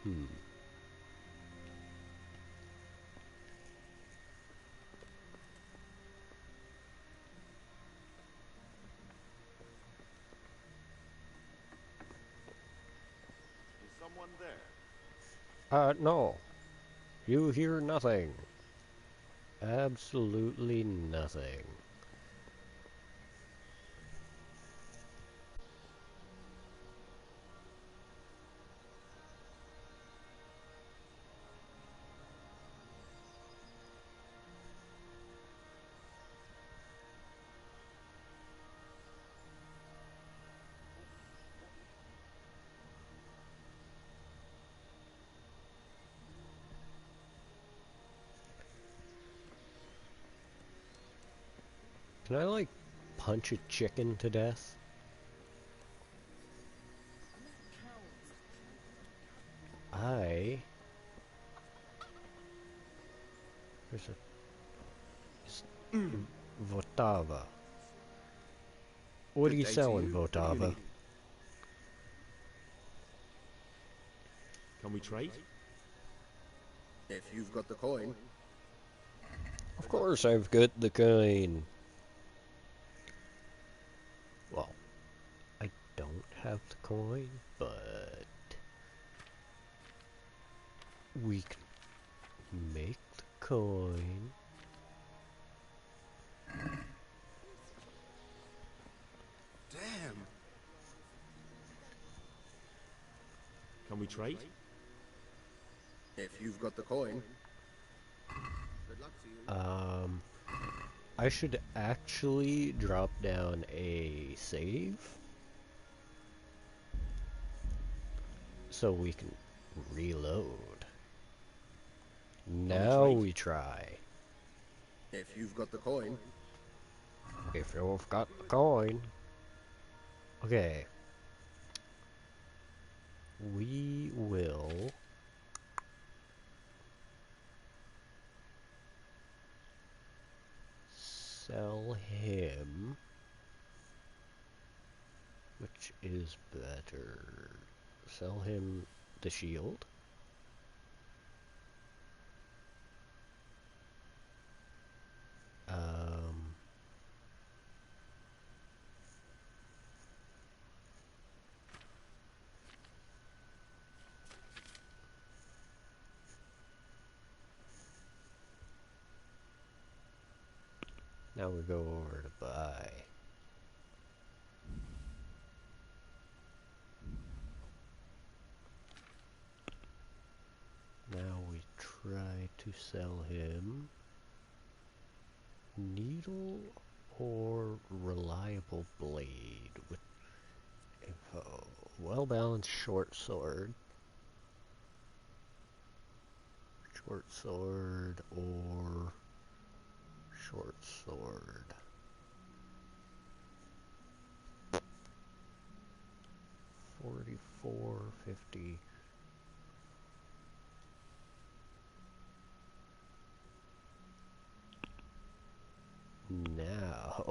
Is someone there? No. You hear nothing. Absolutely nothing. Can I, like, punch a chicken to death? There's a... Votava. What are you selling, Votava? Can we trade? If you've got the coin. Of course I've got the coin. Well, I don't have the coin, but we can make the coin. Damn. Can we trade? If you've got the coin. Good luck to you. I should actually drop down a save so we can reload. Now we try. If you've got the coin. If you've got the coin. Okay. We will sell him, which is better. Sell him the shield. Now we go over to buy. Now we try to sell him needle or reliable blade with info. Well-balanced short sword. Short sword or short sword. $44.50. Now,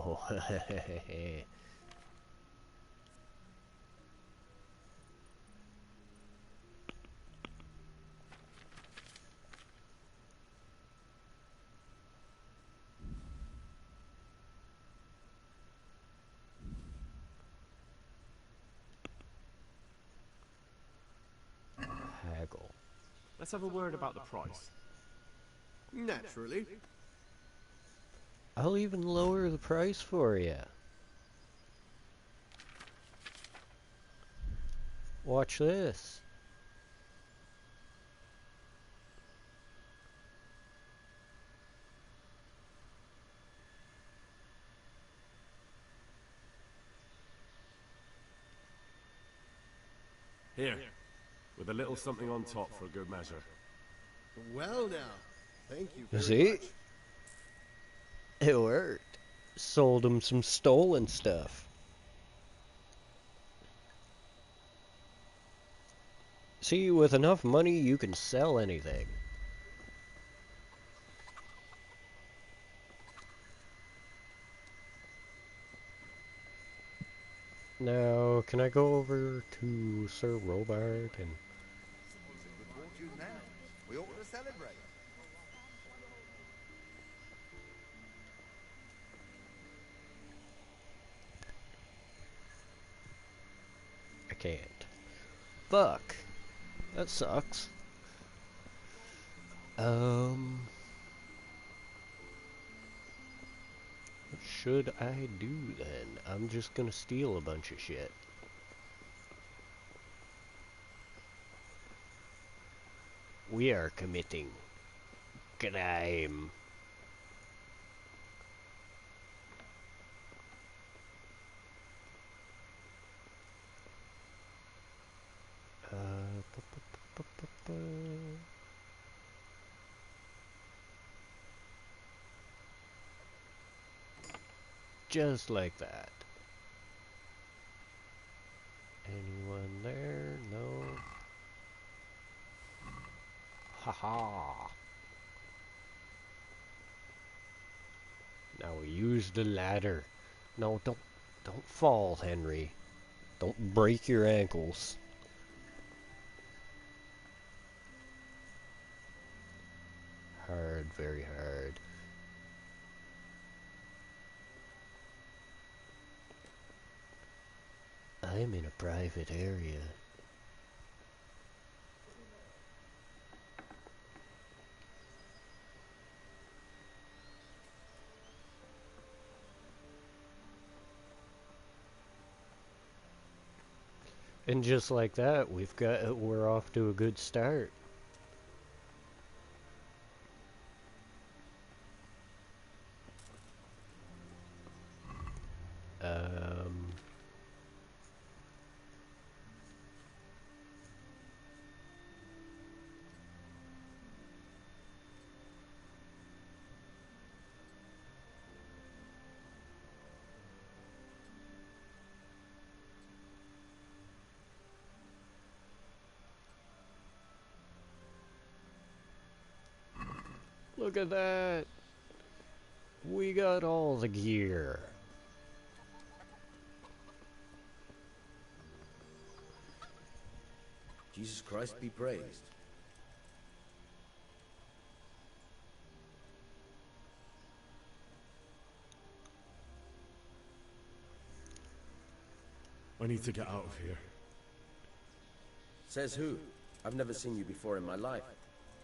haggle. Let's have a word about the price. Naturally. I'll even lower the price for you. Watch this. Here, with a little something on top for a good measure. Well now, thank you very See? much. It worked. Sold him some stolen stuff. See, with enough money, you can sell anything. Now, can I go over to Sir Robart and... Good fortune now. We ought to celebrate. I can't. Fuck. That sucks. What should I do then? I'm just gonna steal a bunch of shit. We are committing crime. Just like that. Anyone there? No. Haha. Now we use the ladder. No, don't fall, Henry. Don't break your ankles. Hard, very hard. I'm in a private area. And just like that, we're off to a good start. Look at that. We got all the gear. Jesus Christ be praised. I need to get out of here. Says who? I've never seen you before in my life.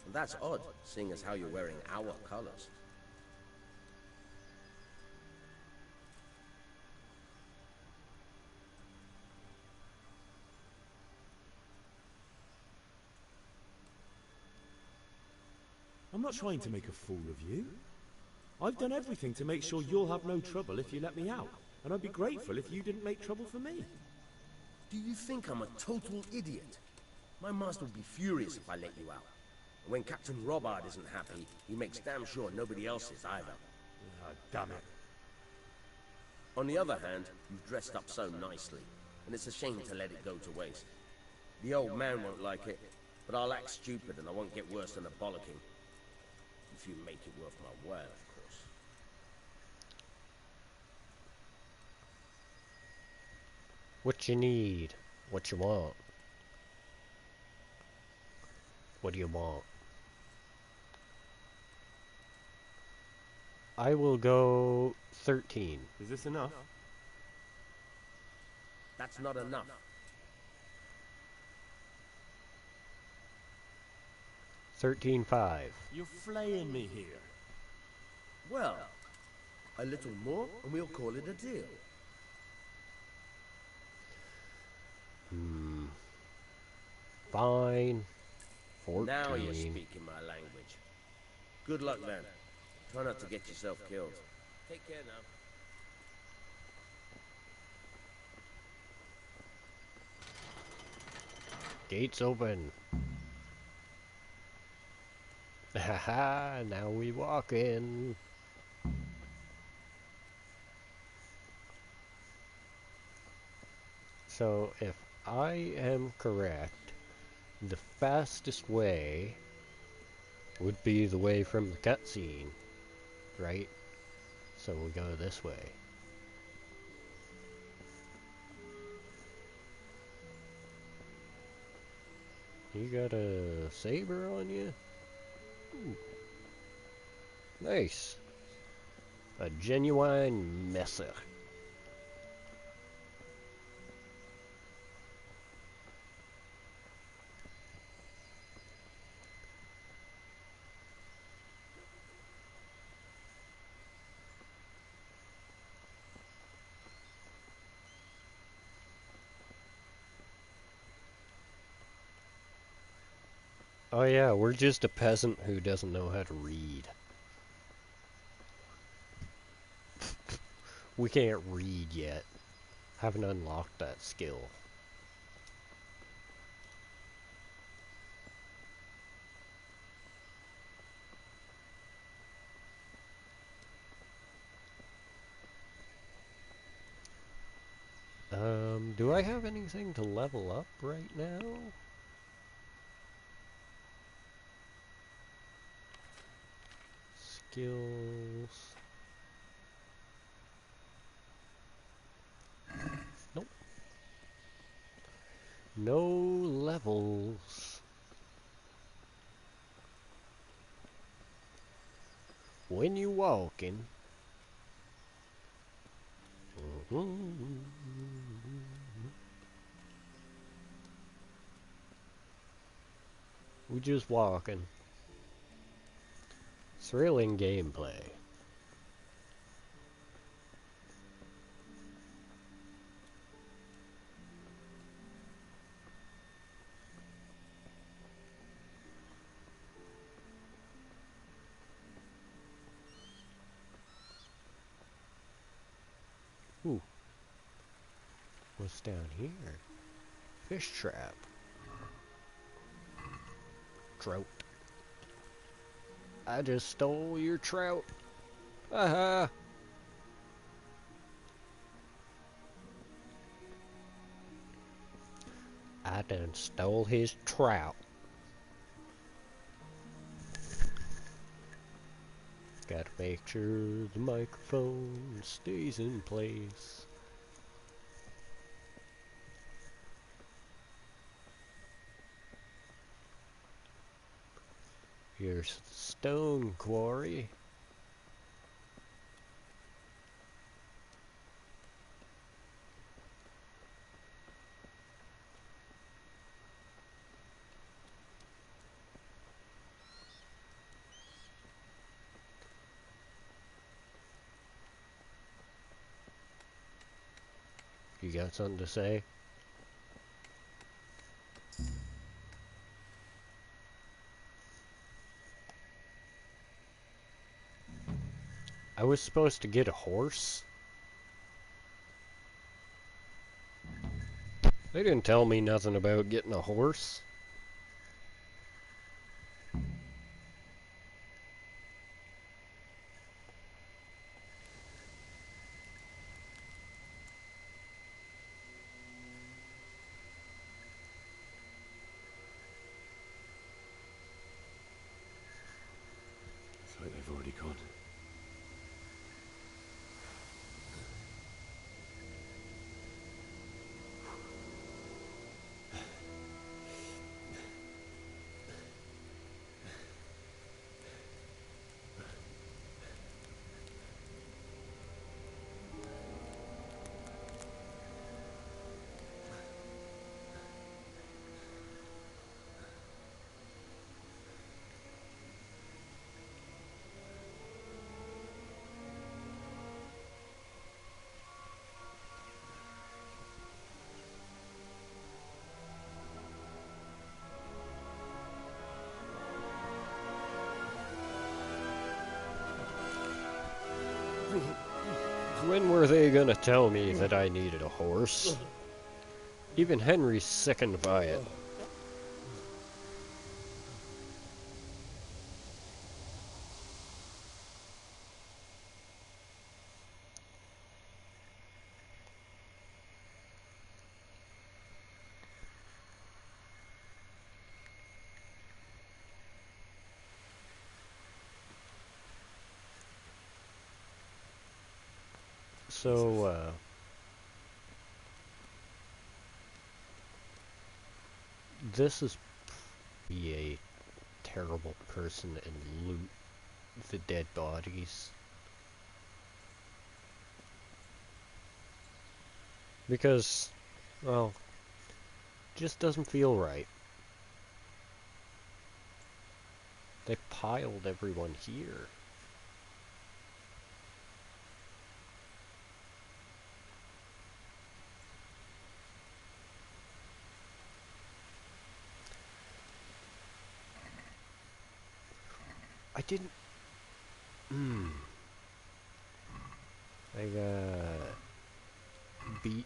And that's odd, seeing as how you're wearing our colors. I'm not trying to make a fool of you. I've done everything to make sure you'll have no trouble if you let me out. And I'd be grateful if you didn't make trouble for me. Do you think I'm a total idiot? My master would be furious if I let you out. And when Captain Robard isn't happy, he makes damn sure nobody else is either. Ah, damn it. On the other hand, you've dressed up so nicely, and it's a shame to let it go to waste. The old man won't like it, but I'll act stupid and I won't get worse than a bollocking. If you make it worth my while, of course. What you need? What you want? What do you want? I will go 13. Is this enough? That's not enough. 13.5. You're flaying me here. Well, a little more and we'll call it a deal. Fine. 14. Now you're speaking my language. Good luck then. Try not to get yourself killed. Take care now. Gates open. Haha, now we walk in. So, if I am correct, the fastest way would be the way from the cutscene, right? So we go this way. You got a saber on you? Ooh. Nice. A genuine messer. Oh yeah, we're just a peasant who doesn't know how to read. We can't read yet. Haven't unlocked that skill. Do I have anything to level up right now? Skills. Nope. No levels. When you walking. We just walking. Thrilling gameplay. Ooh. What's down here? Fish trap. Trout. I just stole your trout. Haha. I done stole his trout. Gotta make sure the microphone stays in place. Here's the stone quarry. You got something to say? I was supposed to get a horse? They didn't tell me nothing about getting a horse. It's like they've already gone. When were they gonna tell me that I needed a horse? Even Henry's sickened by it. So, this is be a terrible person and loot the dead bodies. Because, well, just doesn't feel right. They piled everyone here. I didn't... I got... beat.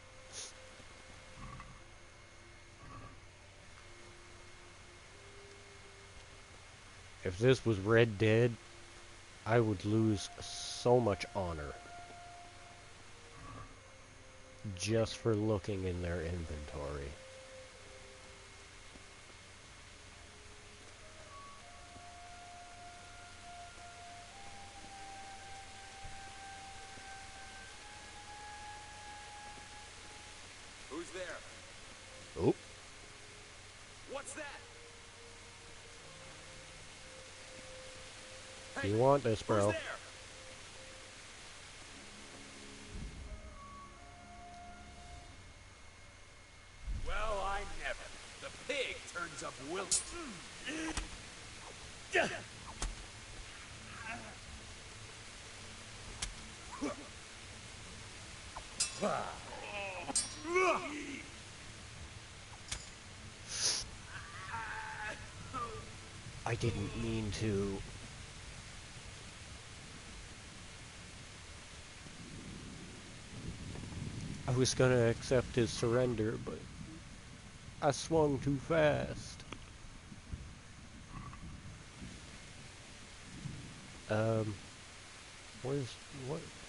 If this was Red Dead, I would lose so much honor. Just for looking in their inventory. Who's there? Oh. What's that? You want this, bro. Who's there? Well, I never. The pig turns up Will. I didn't mean to. I was gonna accept his surrender, but I swung too fast.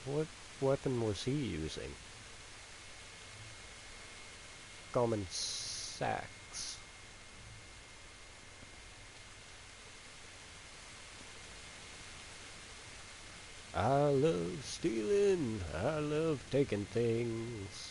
What weapon was he using? Common sacks. I love stealing. I love taking things.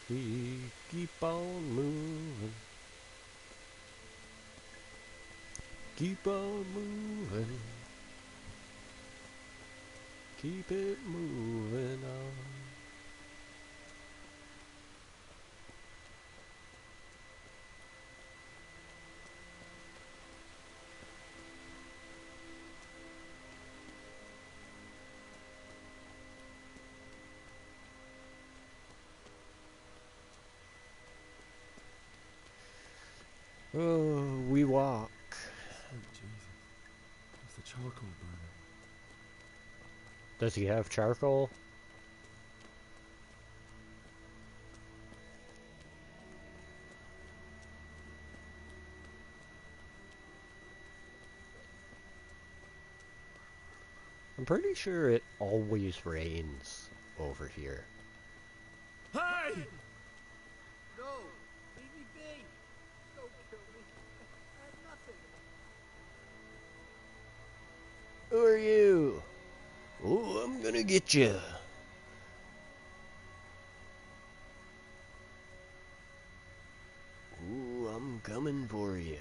We keep on moving. Keep on moving. Keep it moving on. Oh, we walk. Jesus. What's the charcoal burner? Does he have charcoal? I'm pretty sure it always rains over here. Hey! No! Leave me be! Don't kill me. I had nothing. Who are you? Oh, I'm gonna get you. Ooh, I'm coming for you.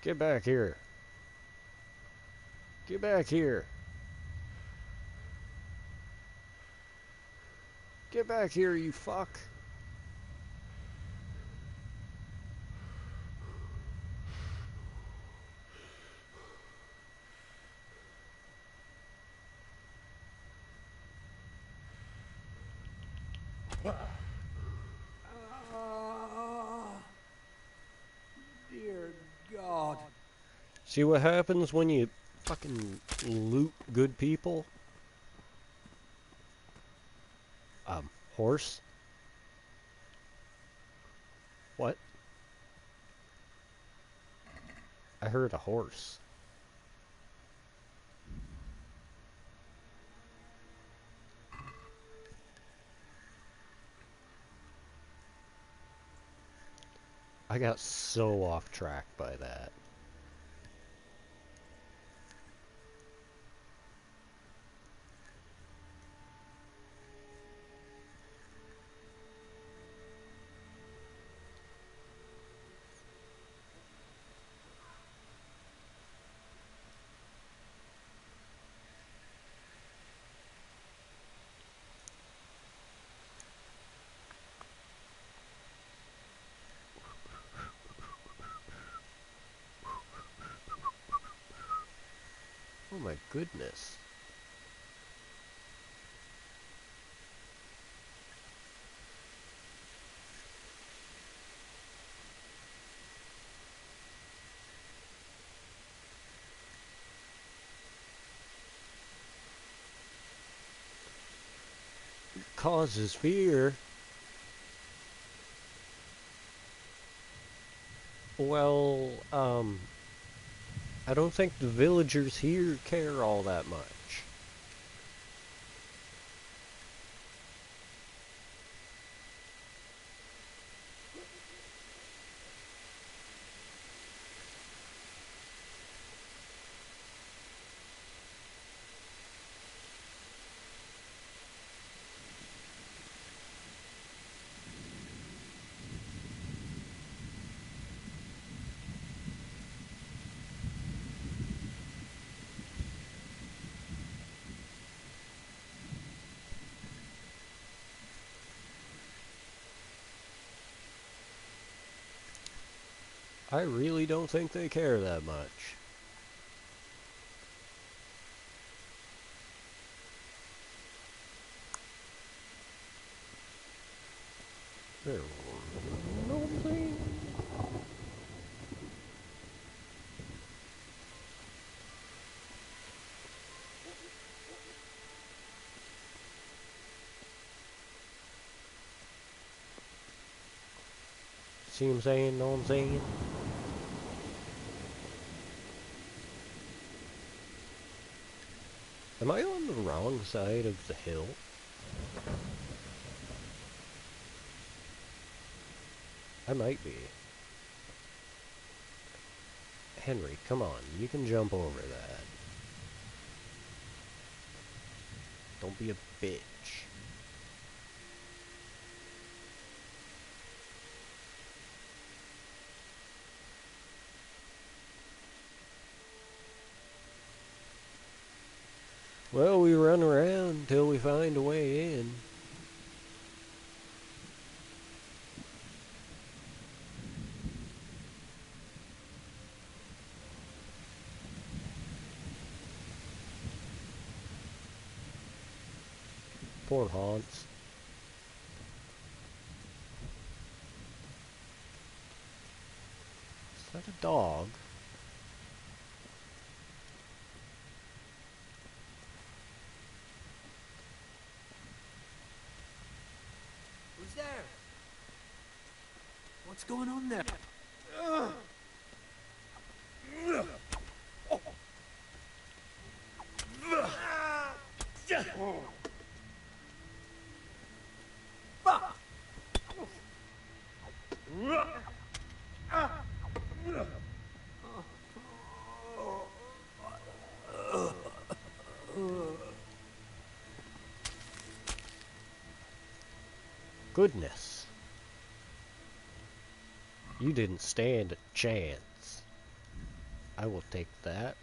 Get back here. Get back here. Get back here, you fuck. Dear God. See what happens when you fucking loot good people? Horse? What? I heard a horse. I got so off track by that. Oh my goodness. Causes fear. Well, I don't think the villagers here care all that much. I really don't think they care that much. There nothing. See what I'm saying? Know what I'm saying? Am I on the wrong side of the hill? I might be. Henry, come on. You can jump over that. Don't be a bitch. Well, we run around until we find a way in. Poor Hans. Is that a dog? Who's there? What's going on there? Goodness. You didn't stand a chance. I will take that.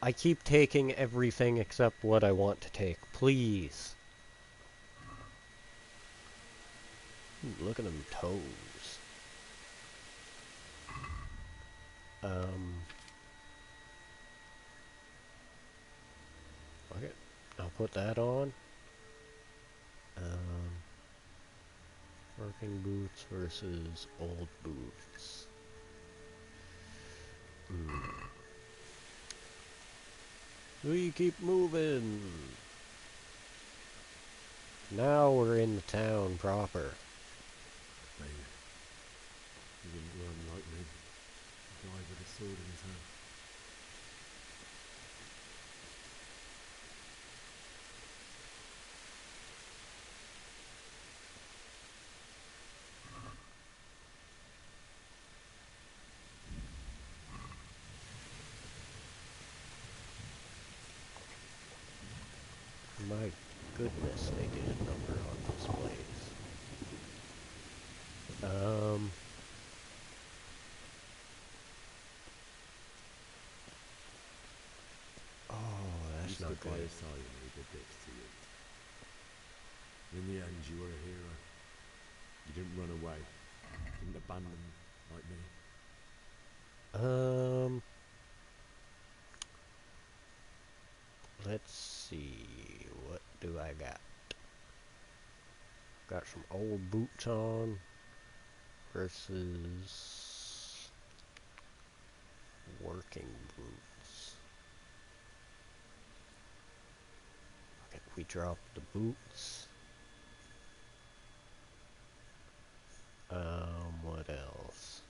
I keep taking everything except what I want to take. Please. Look at them toes. Okay. I'll put that on. Working boots versus old boots. We keep moving. Now we're in the town proper. Hey, you didn't run like me. The guy with a sword in his hand. My goodness, they did a number on this place. Oh, that's not good. You stood by his side when he did this to you. In the end, you were a hero. You didn't run away. Didn't abandon like me. Let's see. What do I got? Got some old boots on versus working boots. Okay, we drop the boots. What else?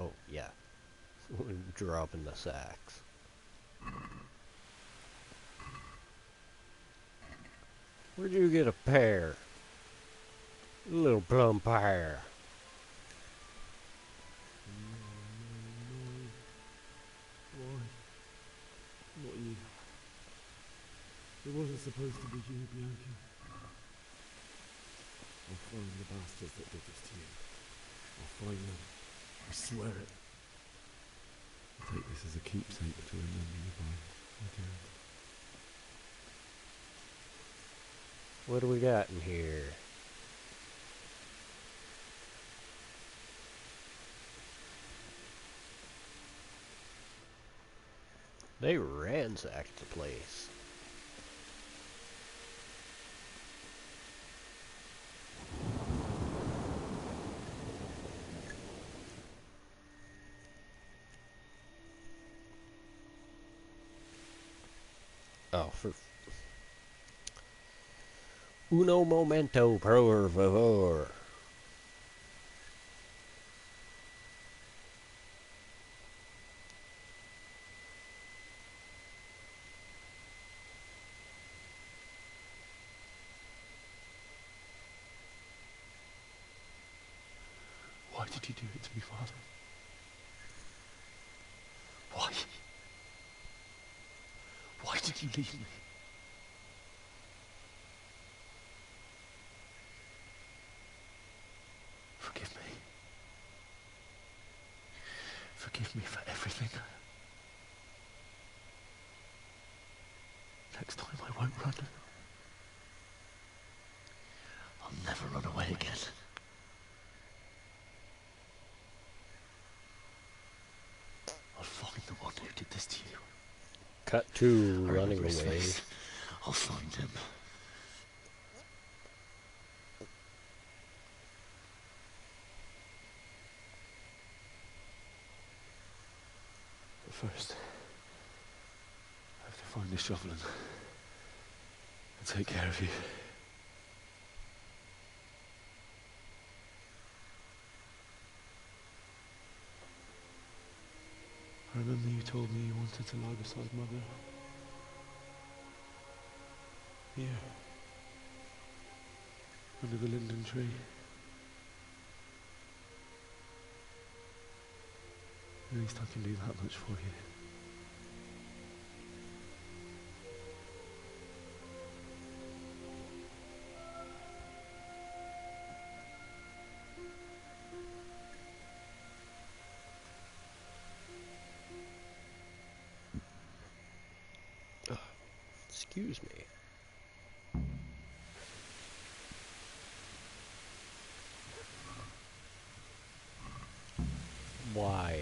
Oh, yeah. We're dropping the sacks. Where'd you get a pair? A little plum pair. Why? Not you. It wasn't supposed to be you, Bianca. I'll find the bastards that did this to you. I'll find them. I swear it. I'll take this as a keepsake to remember you by, my dear. What do we got in here? They ransacked the place. Oh, for uno momento, por favor. Why did you do it to me, Father? Why? Why did you leave me? Forgive me. Forgive me for everything. Next time I won't run. I'll never run away again. I'll find the one who did this to you. Cut to running away. Face. I'll find him. But first, I have to find this shovel and take care of you. I remember you told me you wanted to lie beside Mother. Here. Under the linden tree. At least I can do that much for you. Excuse me. Why?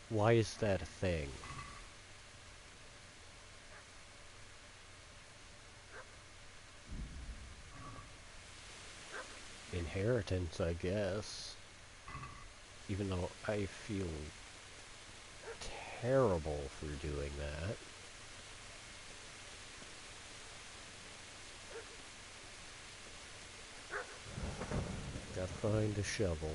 Why is that a thing? Inheritance, I guess. Even though I feel terrible for doing that. Gotta find a shovel.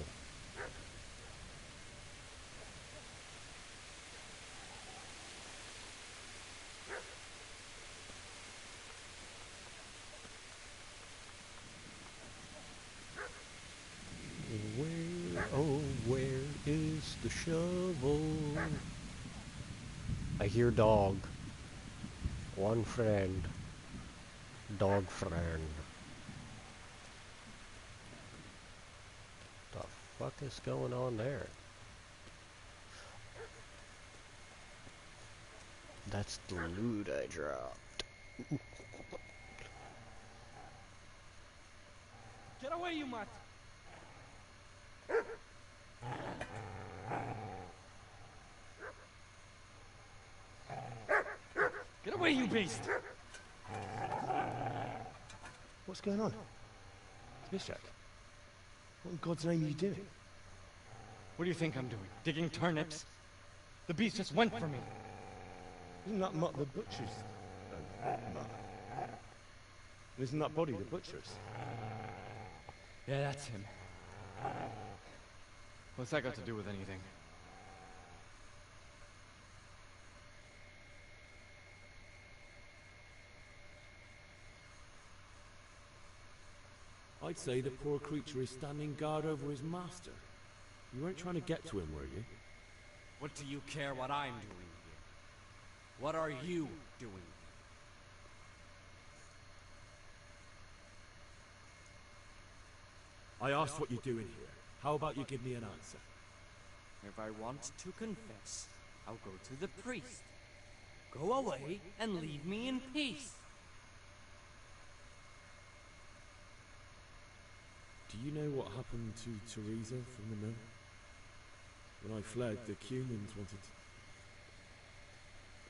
Where, oh, where is the shovel? I hear dog. One friend. Dog friend. The fuck is going on there? That's the loot I dropped. Get away, you mutt! Get away, you beast! What's going on? Zbyszek, what in God's name are you doing? What do you think I'm doing? Digging turnips? The beast just went for me. Isn't that Mutt the butcher's? Isn't that body the butcher's? Yeah, that's him. What's that got to do with anything? I'd say the poor creature is standing guard over his master. You weren't trying to get to him, were you? What do you care what I'm doing here? What are you doing? I asked what you're doing here. How about you give me an answer? If I want to confess, I'll go to the priest. Go away and leave me in peace. Do you know what happened to Teresa from the mill? When I fled, the Cumans wanted to...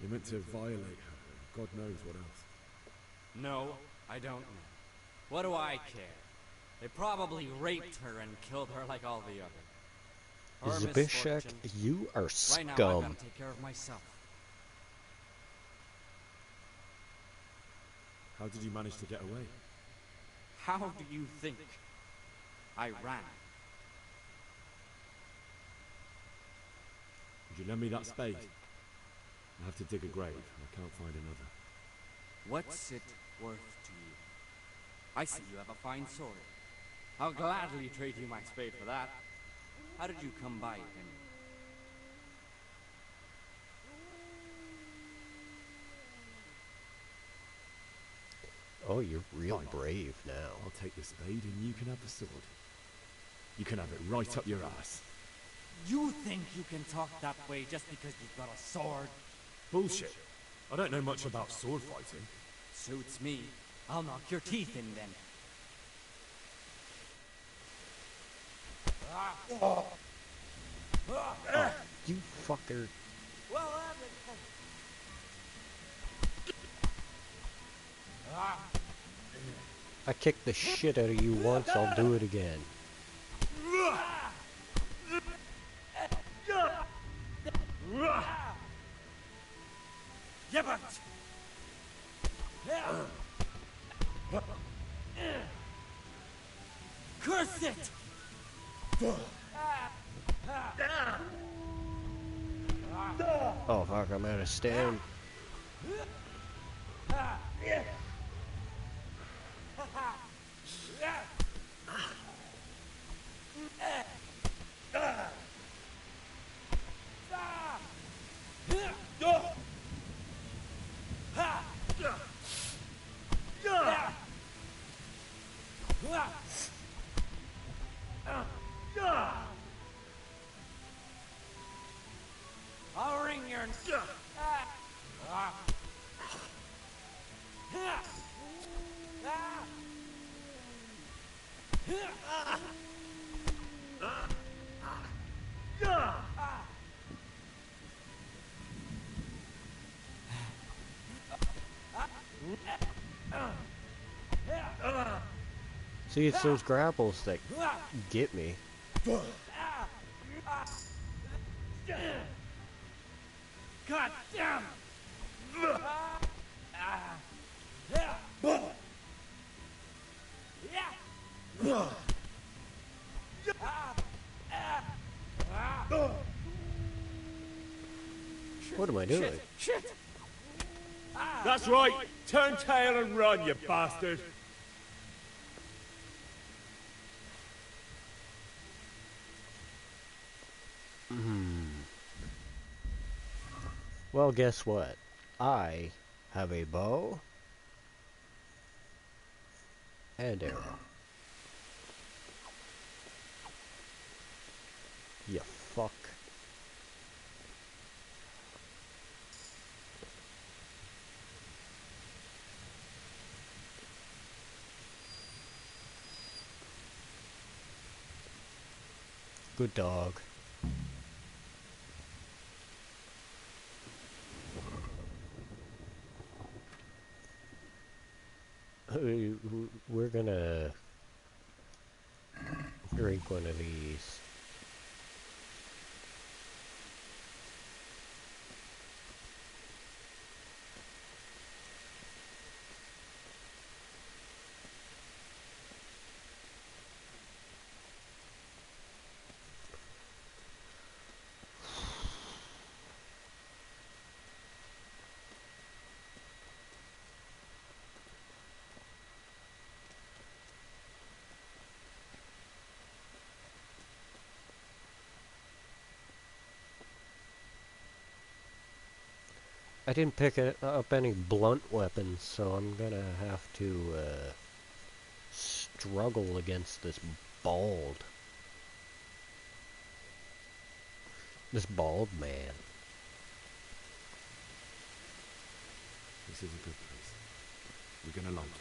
They meant to violate her, and God knows what else. No, I don't know. What do I care? They probably raped her and killed her like all the others. Zbyszek, you are Right now, I've scum. got to take care of myself. How did you manage to get away? How do you think I ran? Would you lend me that spade? I have to dig a grave. I can't find another. What's it worth to you? I see you have a fine sword. I'll gladly trade you my spade for that. How did you come by it anyway? Oh, you're real brave now. I'll take the spade and you can have the sword. You can have it right up your ass. You think you can talk that way just because you've got a sword? Bullshit. I don't know much about sword fighting. Suits me. I'll knock your teeth in then. Oh, you fucker. I kicked the shit out of you once, I'll do it again. Curse it! Oh fuck, I'm out of stamina. I'll wring your... See, it's those grapples that get me. God damn! What am I doing? Shit! That's right! Turn tail and run, you bastard! Well, guess what? I have a bow and arrow. You fuck. Good dog. We're gonna drink one of these. I didn't pick up any blunt weapons, so I'm gonna have to struggle against this bald man. This is a good place. We're gonna like it.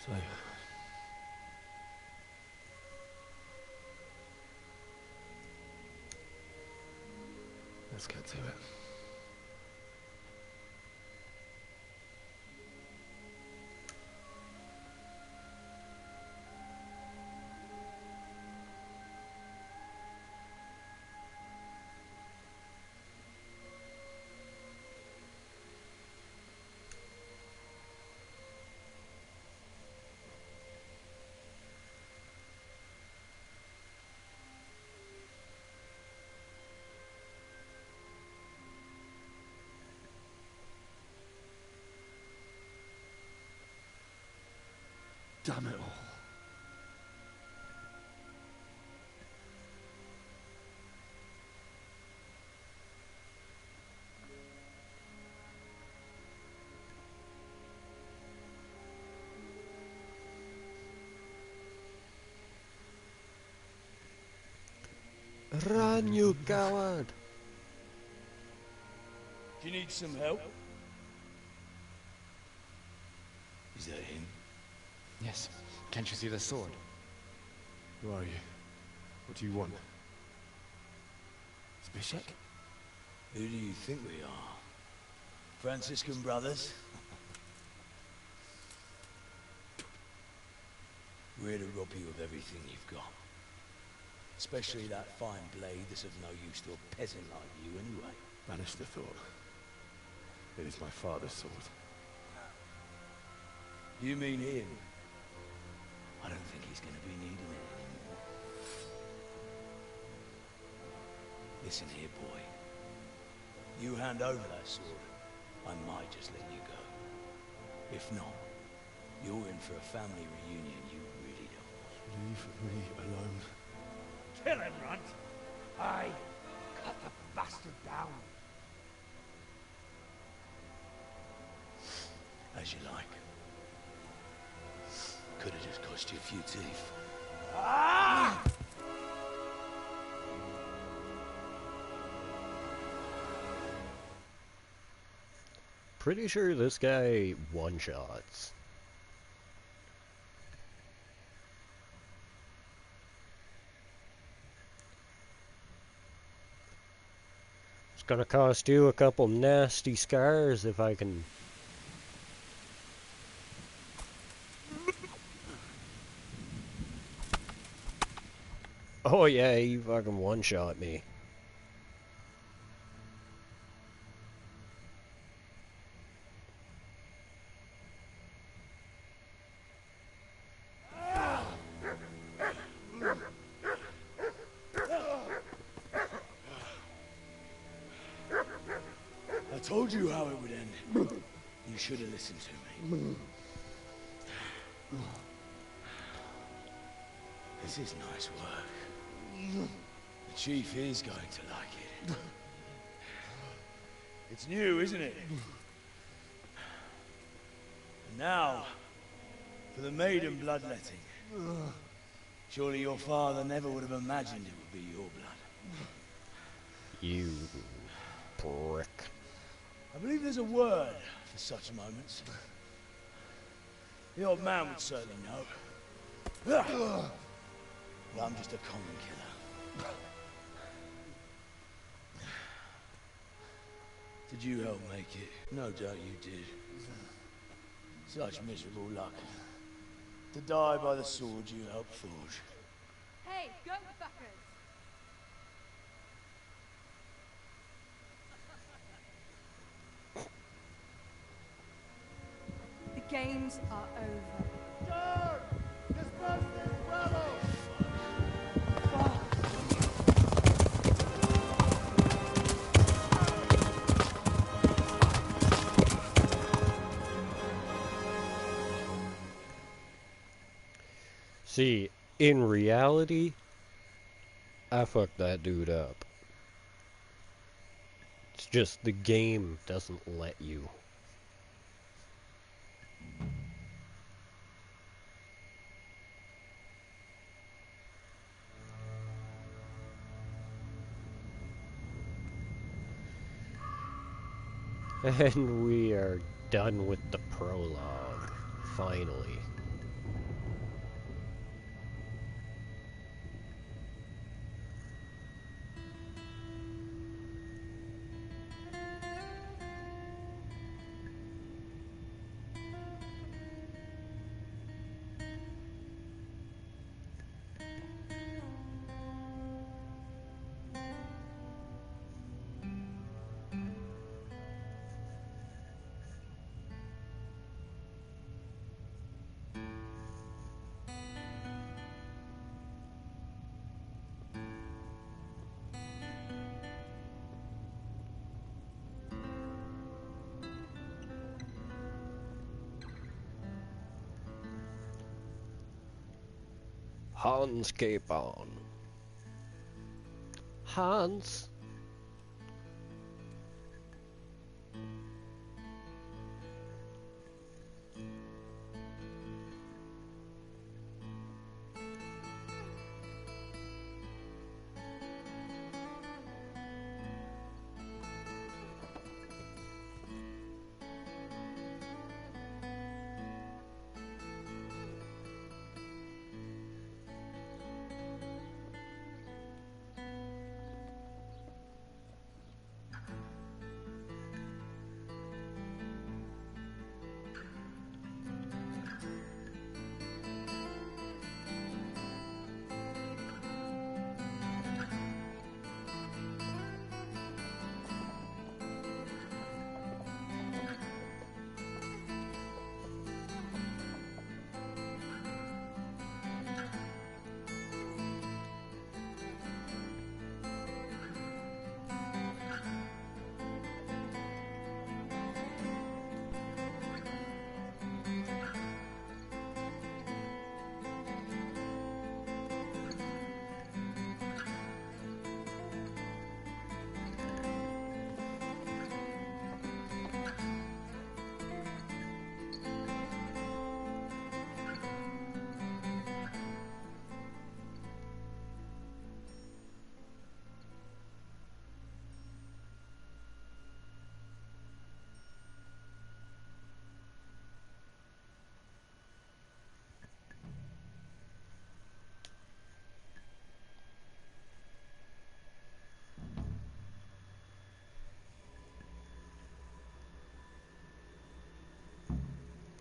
So, let's get to it. Damn it all. Run, you coward! Do you need some help? Is that him? Yes. Can't you see the sword? Who are you? What do you want? Zbyszek? Who do you think we are? Franciscan brothers? We're to rob you of everything you've got. Especially that fine blade that's of no use to a peasant like you anyway. Banish the thought. It is my father's sword. You mean him? I don't think he's going to be needing it anymore. Listen here, boy. You hand over that sword, I might just let you go. If not, you're in for a family reunion you really don't want. Leave me alone. Kill him, Runt! Aye, cut the bastard down. As you like. Could have just cost you a few teeth. Ah! Pretty sure this guy one-shots. It's gonna cost you a couple nasty scars if I can... Oh yeah, you fucking one-shot me. I told you how it would end. You should have listened to me. This is nice work. The chief is going to like it. It's new, isn't it? And now, for the maiden bloodletting. Surely your father never would have imagined it would be your blood. You prick. I believe there's a word for such moments. The old man would certainly know. But I'm just a common killer. Did you help make it? No doubt you did. Such miserable luck. To die by the sword you helped forge. Hey, goat fuckers! The games are over. Guard! Disperse this rebel! See, in reality, I fucked that dude up. It's just the game doesn't let you. And we are done with the prologue, finally. Hans cape on. Hans.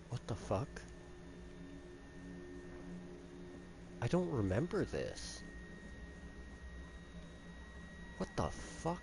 What the fuck? I don't remember this. What the fuck?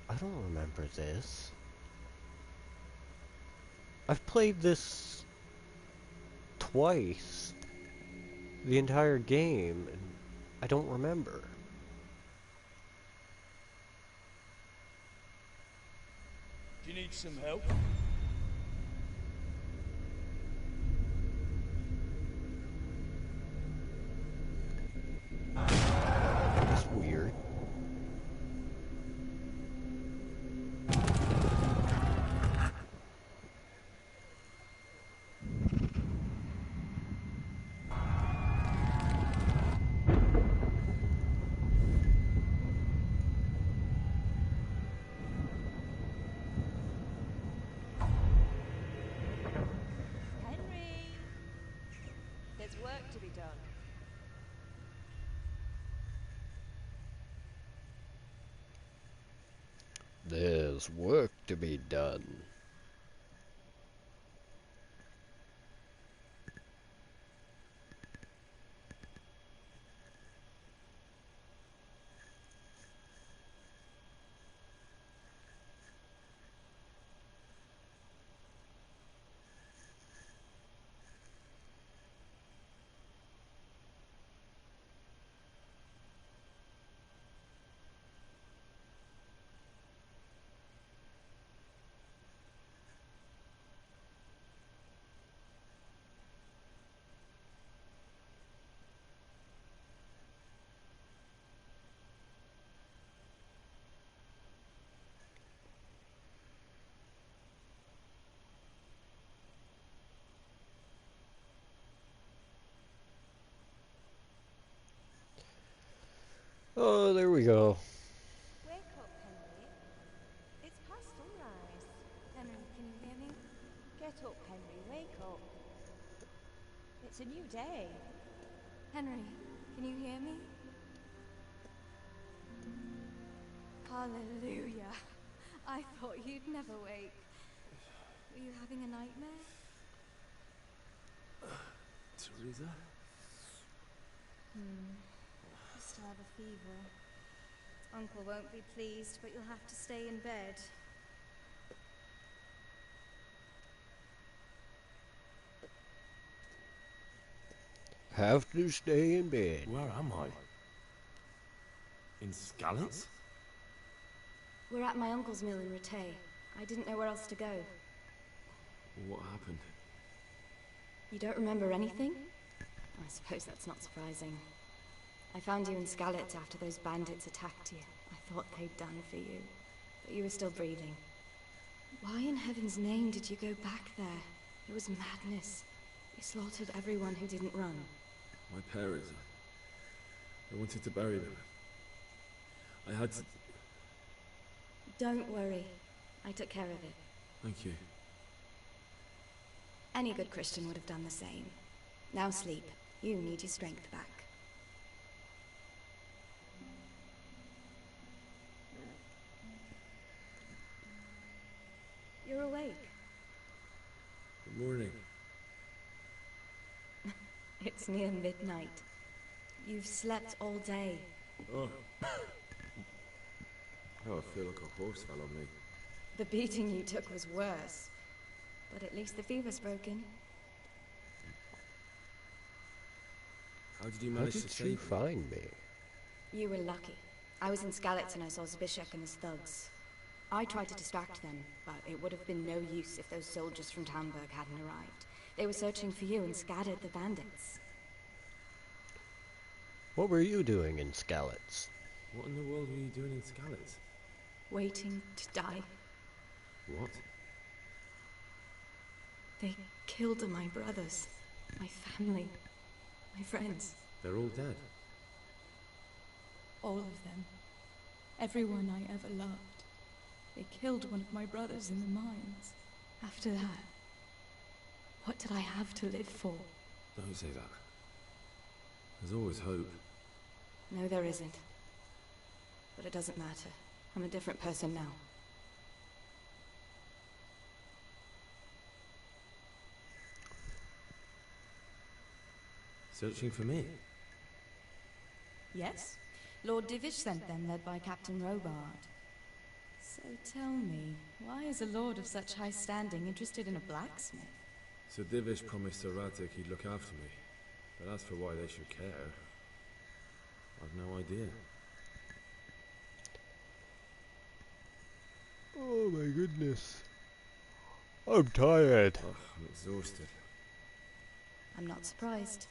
I don't remember this. I've played this twice, the entire game, and I don't remember. Do you need some help? That's weird. Henry! There's work to be done. There's work to be done. Oh, there we go. Wake up, Henry. It's past sunrise. Henry, can you hear me? Get up, Henry. Wake up. It's a new day. Henry, can you hear me? Hallelujah. I thought you'd never wake. Were you having a nightmare? Teresa? You still have a fever. Uncle won't be pleased, but you'll have to stay in bed. Have to stay in bed. Where am I? In Skalitz? We're at my uncle's mill in Rattay. I didn't know where else to go. What happened? You don't remember anything? I suppose that's not surprising. I found you in Skalitz after those bandits attacked you. I thought they'd done for you, but you were still breathing. Why in heaven's name did you go back there? It was madness. You slaughtered everyone who didn't run. My parents. I wanted to bury them. I had to... Don't worry. I took care of it. Thank you. Any good Christian would have done the same. Now sleep. You need your strength back. You're awake. Good morning. It's near midnight. You've slept all day. Oh. Oh, I feel like a horse fell on me. The beating you took was worse. But at least the fever's broken. How did you How manage did to she save me? find me? You were lucky. I was in Skalitz and I saw Zbyszek and his thugs. I tried to distract them, but it would have been no use if those soldiers from Tamburg hadn't arrived. They were searching for you and scattered the bandits. What were you doing in Skalitz? What in the world were you doing in Skalitz? Waiting to die. What? They killed my brothers, my family, my friends. They're all dead. All of them. Everyone I ever loved. They killed one of my brothers in the mines. After that, what did I have to live for? Don't say that. There's always hope. No, there isn't. But it doesn't matter. I'm a different person now. Searching for me? Yes. Lord Divish sent them, led by Captain Robard. So tell me, why is a lord of such high standing interested in a blacksmith? Sir Divish promised Sir Radzik he'd look after me. But as for why they should care, I've no idea. Oh my goodness. I'm tired. Oh, I'm exhausted. I'm not surprised.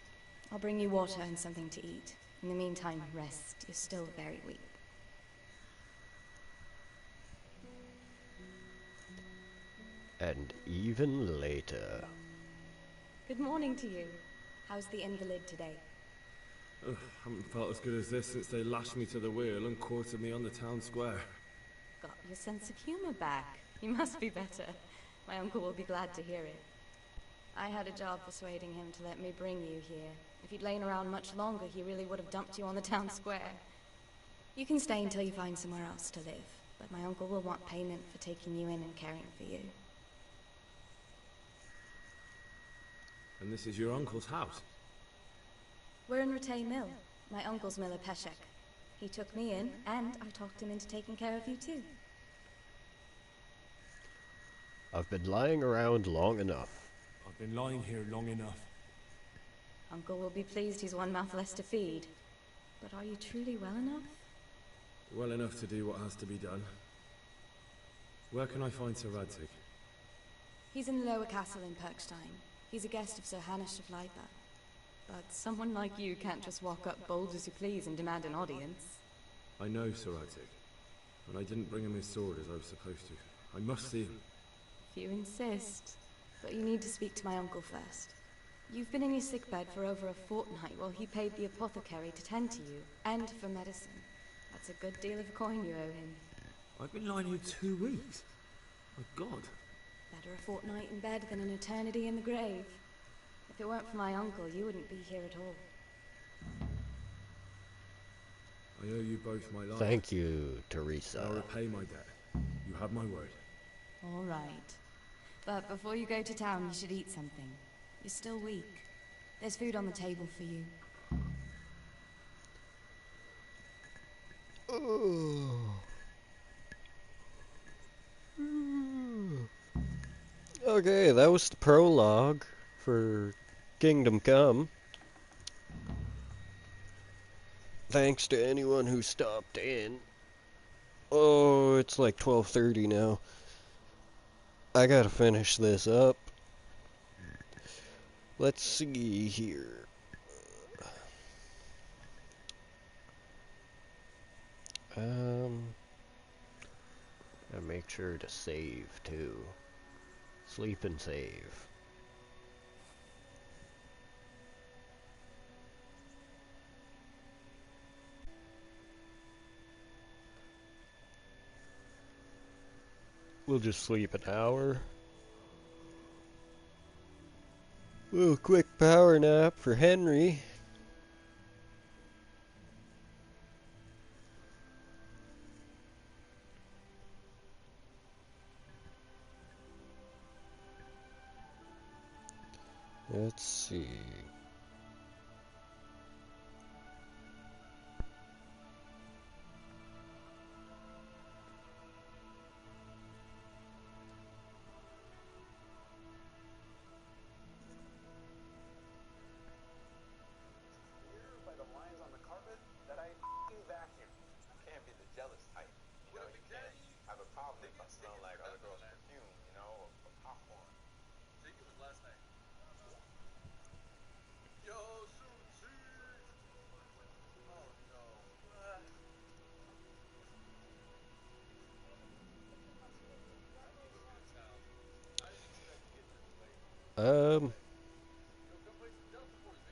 I'll bring you water and something to eat. In the meantime, rest. You're still very weak. And even later. Good morning to you. How's the invalid today? Ugh, haven't felt as good as this since they lashed me to the wheel and quartered me on the town square. Got your sense of humor back. You must be better. My uncle will be glad to hear it. I had a job persuading him to let me bring you here. If you'd lain around much longer, he really would have dumped you on the town square. You can stay until you find somewhere else to live, but my uncle will want payment for taking you in and caring for you. And this is your uncle's house? We're in Rattay Mill. My uncle's miller Peshek. He took me in, and I talked him into taking care of you too. I've been lying around long enough. I've been lying here long enough. Uncle will be pleased he's one mouth less to feed. But are you truly well enough? Well enough to do what has to be done. Where can I find Sir Radzik? He's in the lower castle in Perkstein. He's a guest of Sir Hanush of Leipa. But someone like you can't just walk up bold as you please and demand an audience. I know Sir Radzik, and I didn't bring him his sword as I was supposed to. I must see him. If you insist. But you need to speak to my uncle first. You've been in your sickbed for over a fortnight while he paid the apothecary to tend to you, and for medicine. That's a good deal of coin you owe him. I've been lying here 2 weeks. My God. Better a fortnight in bed than an eternity in the grave. If it weren't for my uncle, you wouldn't be here at all. I owe you both my life. Thank you, Teresa. I'll repay my debt. You have my word. All right. But before you go to town, you should eat something. You're still weak. There's food on the table for you. Okay, that was the prologue for Kingdom Come. Thanks to anyone who stopped in. Oh, it's like 12:30 now. I gotta finish this up. Let's see here. Gotta make sure to save too. Sleep and save. We'll just sleep an hour. Little quick power nap for Henry. Let's see.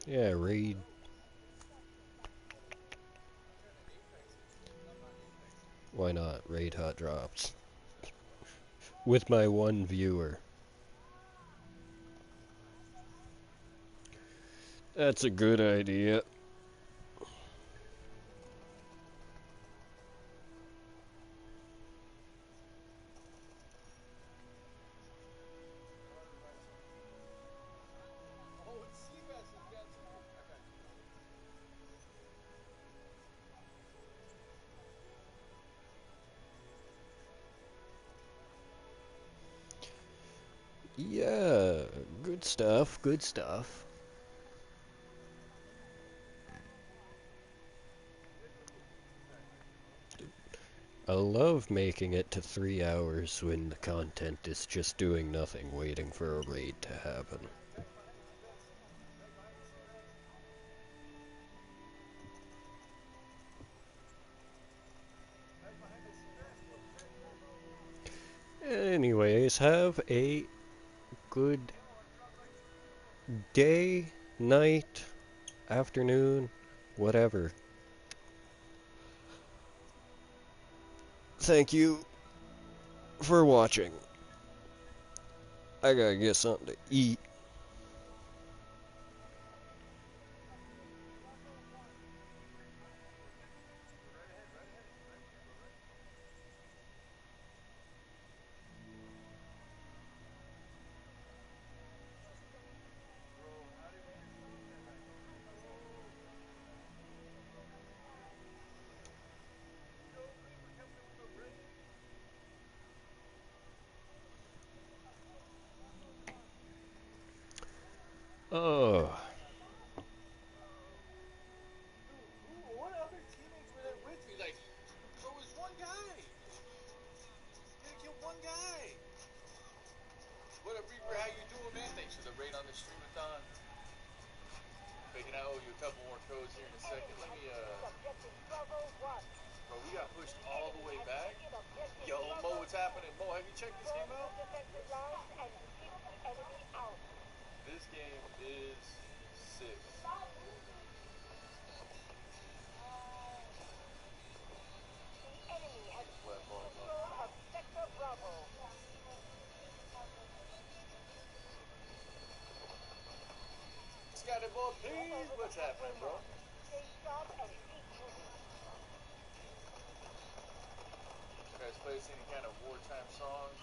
Yeah, raid Why not? Raid Hot Drops. With my one viewer. That's a good idea. Yeah, good stuff, good stuff. I love making it to 3 hours when the content is just doing nothing, waiting for a raid to happen. Anyways, have a good day, night, afternoon, whatever. Thank you for watching. I gotta get something to eat. Oh. What other teammates were there with me? Like, bro, it was one guy. You killed one guy. What up, Reaper? How you doing, man? Thanks for the raid on the streamathon. Faking, I owe you a couple more codes here in a second. Let me, Bro, we got pushed all the way back. Yo, Mo, what's happening? Mo, have you checked this game out? This game is sick. Scotty boy, please, what's happening, bro? You guys play any kind of wartime songs?